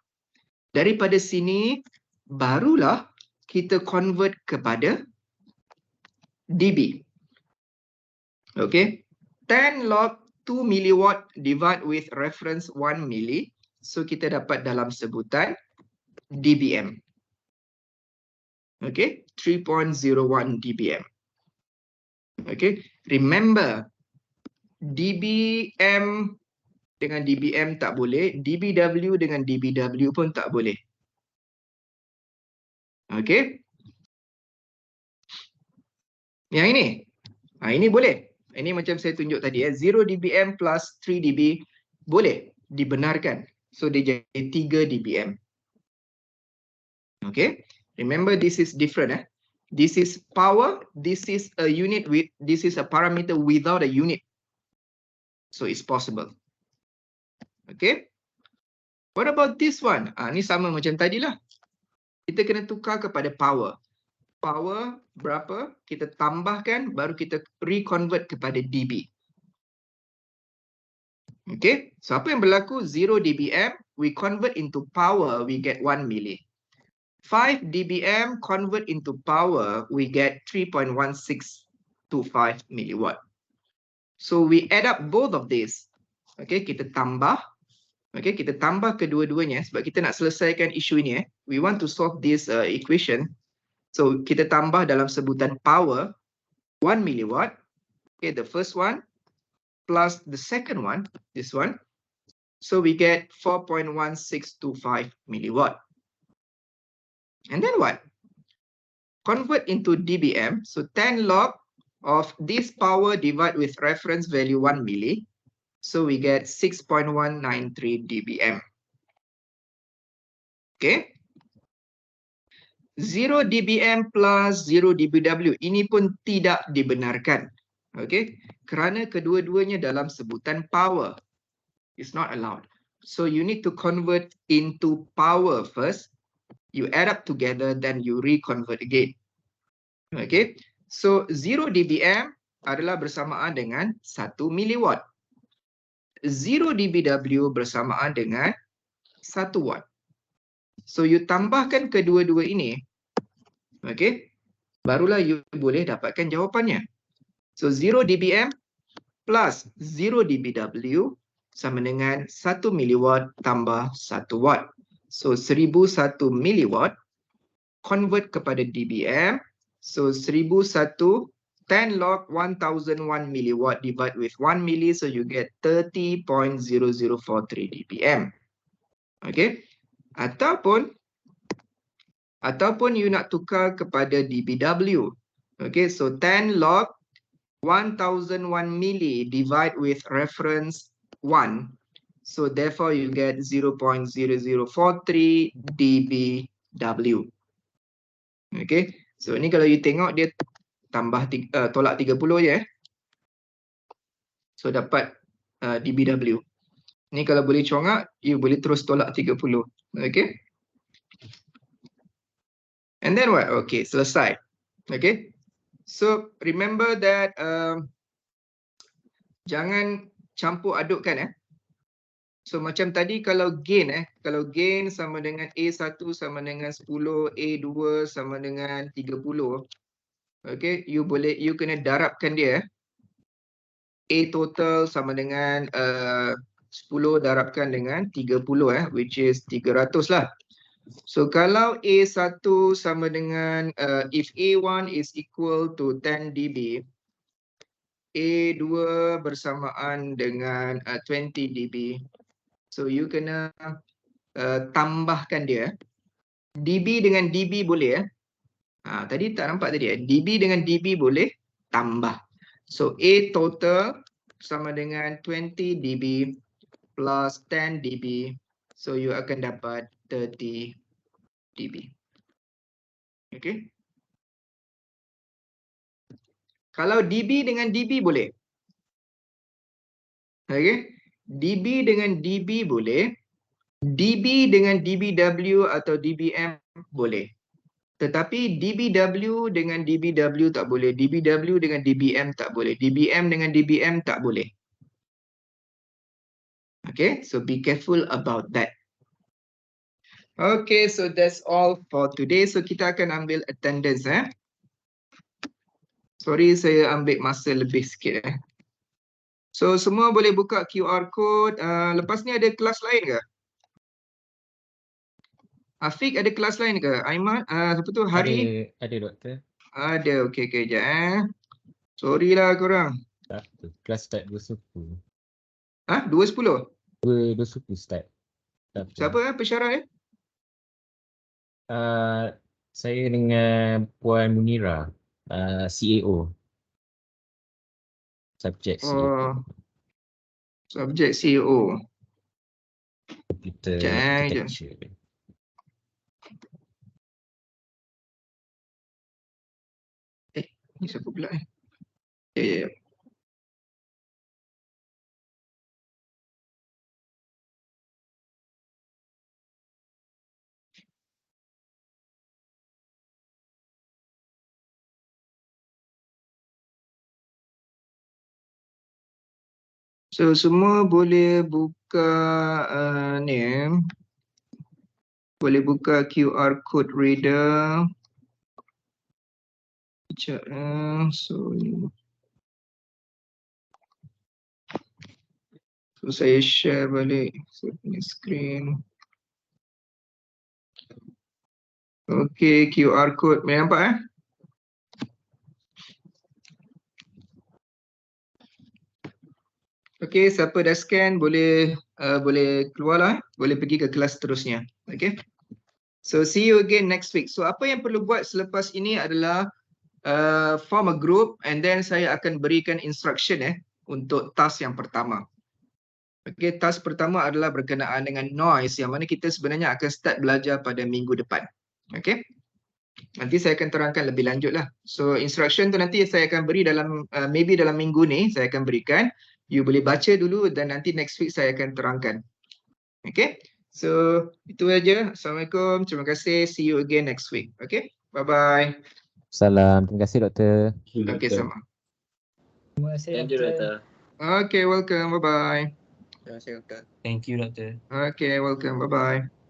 Daripada sini barulah kita convert kepada dB. Okay. 10 log 2 milliwatt divide with reference 1 milli. So kita dapat dalam sebutan dBm. Okay, 3.01 dBm. Okay, remember dBm dengan dBm tak boleh, dBW dengan dBW pun tak boleh. Okey. Yang ini. Ini boleh. Ini macam saya tunjuk tadi 0 dBm plus 3 dB boleh dibenarkan. So dia jadi 3 dBm. Okay. Remember this is different. This is power. This is a unit with, this is a parameter without a unit. So it's possible. Okay. What about this one? Ni sama macam tadi lah. Kita kena tukar kepada power. Power berapa, kita tambahkan, baru kita reconvert kepada dB. Okay, so apa yang berlaku? 0 dBm, we convert into power, we get 1 milli. 5 dBm convert into power, we get 3.1625 milliwatt. So we add up both of these. Okay, kita tambah. Okay, kita tambah kedua-duanya sebab kita nak selesaikan isu ini. We want to solve this equation. So kita tambah dalam sebutan power 1 milliwatt. Okay, the first one plus the second one, this one. So we get 4.1625 milliwatt. And then what? Convert into dBm. So 10 log of this power divided with reference value 1 milli. So we get 6.193 dBm. Okay. 0 dBm plus 0 dBW ini pun tidak dibenarkan. Okay, kerana kedua-duanya dalam sebutan power. It's not allowed. So you need to convert into power first. You add up together, then you reconvert again. Okay, so 0 dBm adalah bersamaan dengan 1 milliwatt. 0 dBW bersamaan dengan 1 watt. So you tambahkan kedua-dua ini, okay, barulah you boleh dapatkan jawapannya. So 0 dBm plus 0 dBW sama dengan 1 milliwatt tambah 1 watt. So 1001 milliwatt convert kepada dBm. So 1001 10 log 1001 milliwatt divided with 1 milli, so you get 30.0043 dBm. Okay. Ataupun you nak tukar kepada dBW. Okay, so 10 log 1001 milli divide with reference 1. So therefore you get 0.0043 dBW. Okay, so ni kalau you tengok dia tambah tolak 30 je. So dapat dBW. Ni kalau boleh congak, you boleh terus tolak 30. Okay. And then what? Okay, selesai. Okay. So remember that jangan campur adukkan. So macam tadi kalau gain sama dengan A1 sama dengan 10, A2 sama dengan 30. Okay, you kena darabkan dia. A total sama dengan 10 darabkan dengan 30 which is 300 lah. So kalau A1 sama dengan if A1 is equal to 10 dB, A2 bersamaan dengan 20 dB. So you kena tambahkan dia. dB dengan dB boleh tadi tak nampak tadi dB dengan dB boleh tambah. So A total sama dengan 20 dB plus 10 dB. So you akan dapat 30 dB. Okay. Kalau dB dengan dB boleh. Okay. dB dengan dB boleh. dB dengan dBW atau dBm boleh. Tetapi dBW dengan dBW tak boleh. dBW dengan dBm tak boleh. dBm dengan dBm tak boleh. Okay, so be careful about that. Okay, so that's all for today. So kita akan ambil attendance. Sorry, saya ambil masa lebih sikit. So semua boleh buka QR code. Lepas ni ada kelas lain ke? Afiq ada kelas lain ke? Aiman, siapa tu? Hari? Ada doktor. Ada, okey, sekejap. Sorry lah korang. Tak apa. Kelas start 2.10. 2.10? Dua suku start. Siapa pensyarah dia? Saya dengan Puan Munira, CAO. Subjek CEO. Oh, subjek CEO. Computer Jom. architecture. Ni siapa pula eh? Ya. So semua boleh buka ni boleh buka QR code reader. Sekejap so saya share balik saya punya screen. Okay, QR code boleh nampak Okay, siapa dah scan boleh keluarlah, boleh pergi ke kelas seterusnya. Okay. So see you again next week. So apa yang perlu buat selepas ini adalah form a group and then saya akan berikan instruction untuk task yang pertama. Okay, task pertama adalah berkenaan dengan noise yang mana kita sebenarnya akan start belajar pada minggu depan. Okay. Nanti saya akan terangkan lebih lanjut lah. So instruction tu nanti saya akan beri dalam maybe dalam minggu ni saya akan berikan. You boleh baca dulu dan nanti next week saya akan terangkan. Okay. So itu aja. Assalamualaikum. Terima kasih. See you again next week. Okay. Bye-bye. Salam. Terima kasih Doktor. Okay, sama. Terima kasih Thank you, Doktor. Doktor. Okay, welcome. Bye-bye. Terima kasih, Doktor. Thank you, Doctor. Okay, welcome. Bye-bye.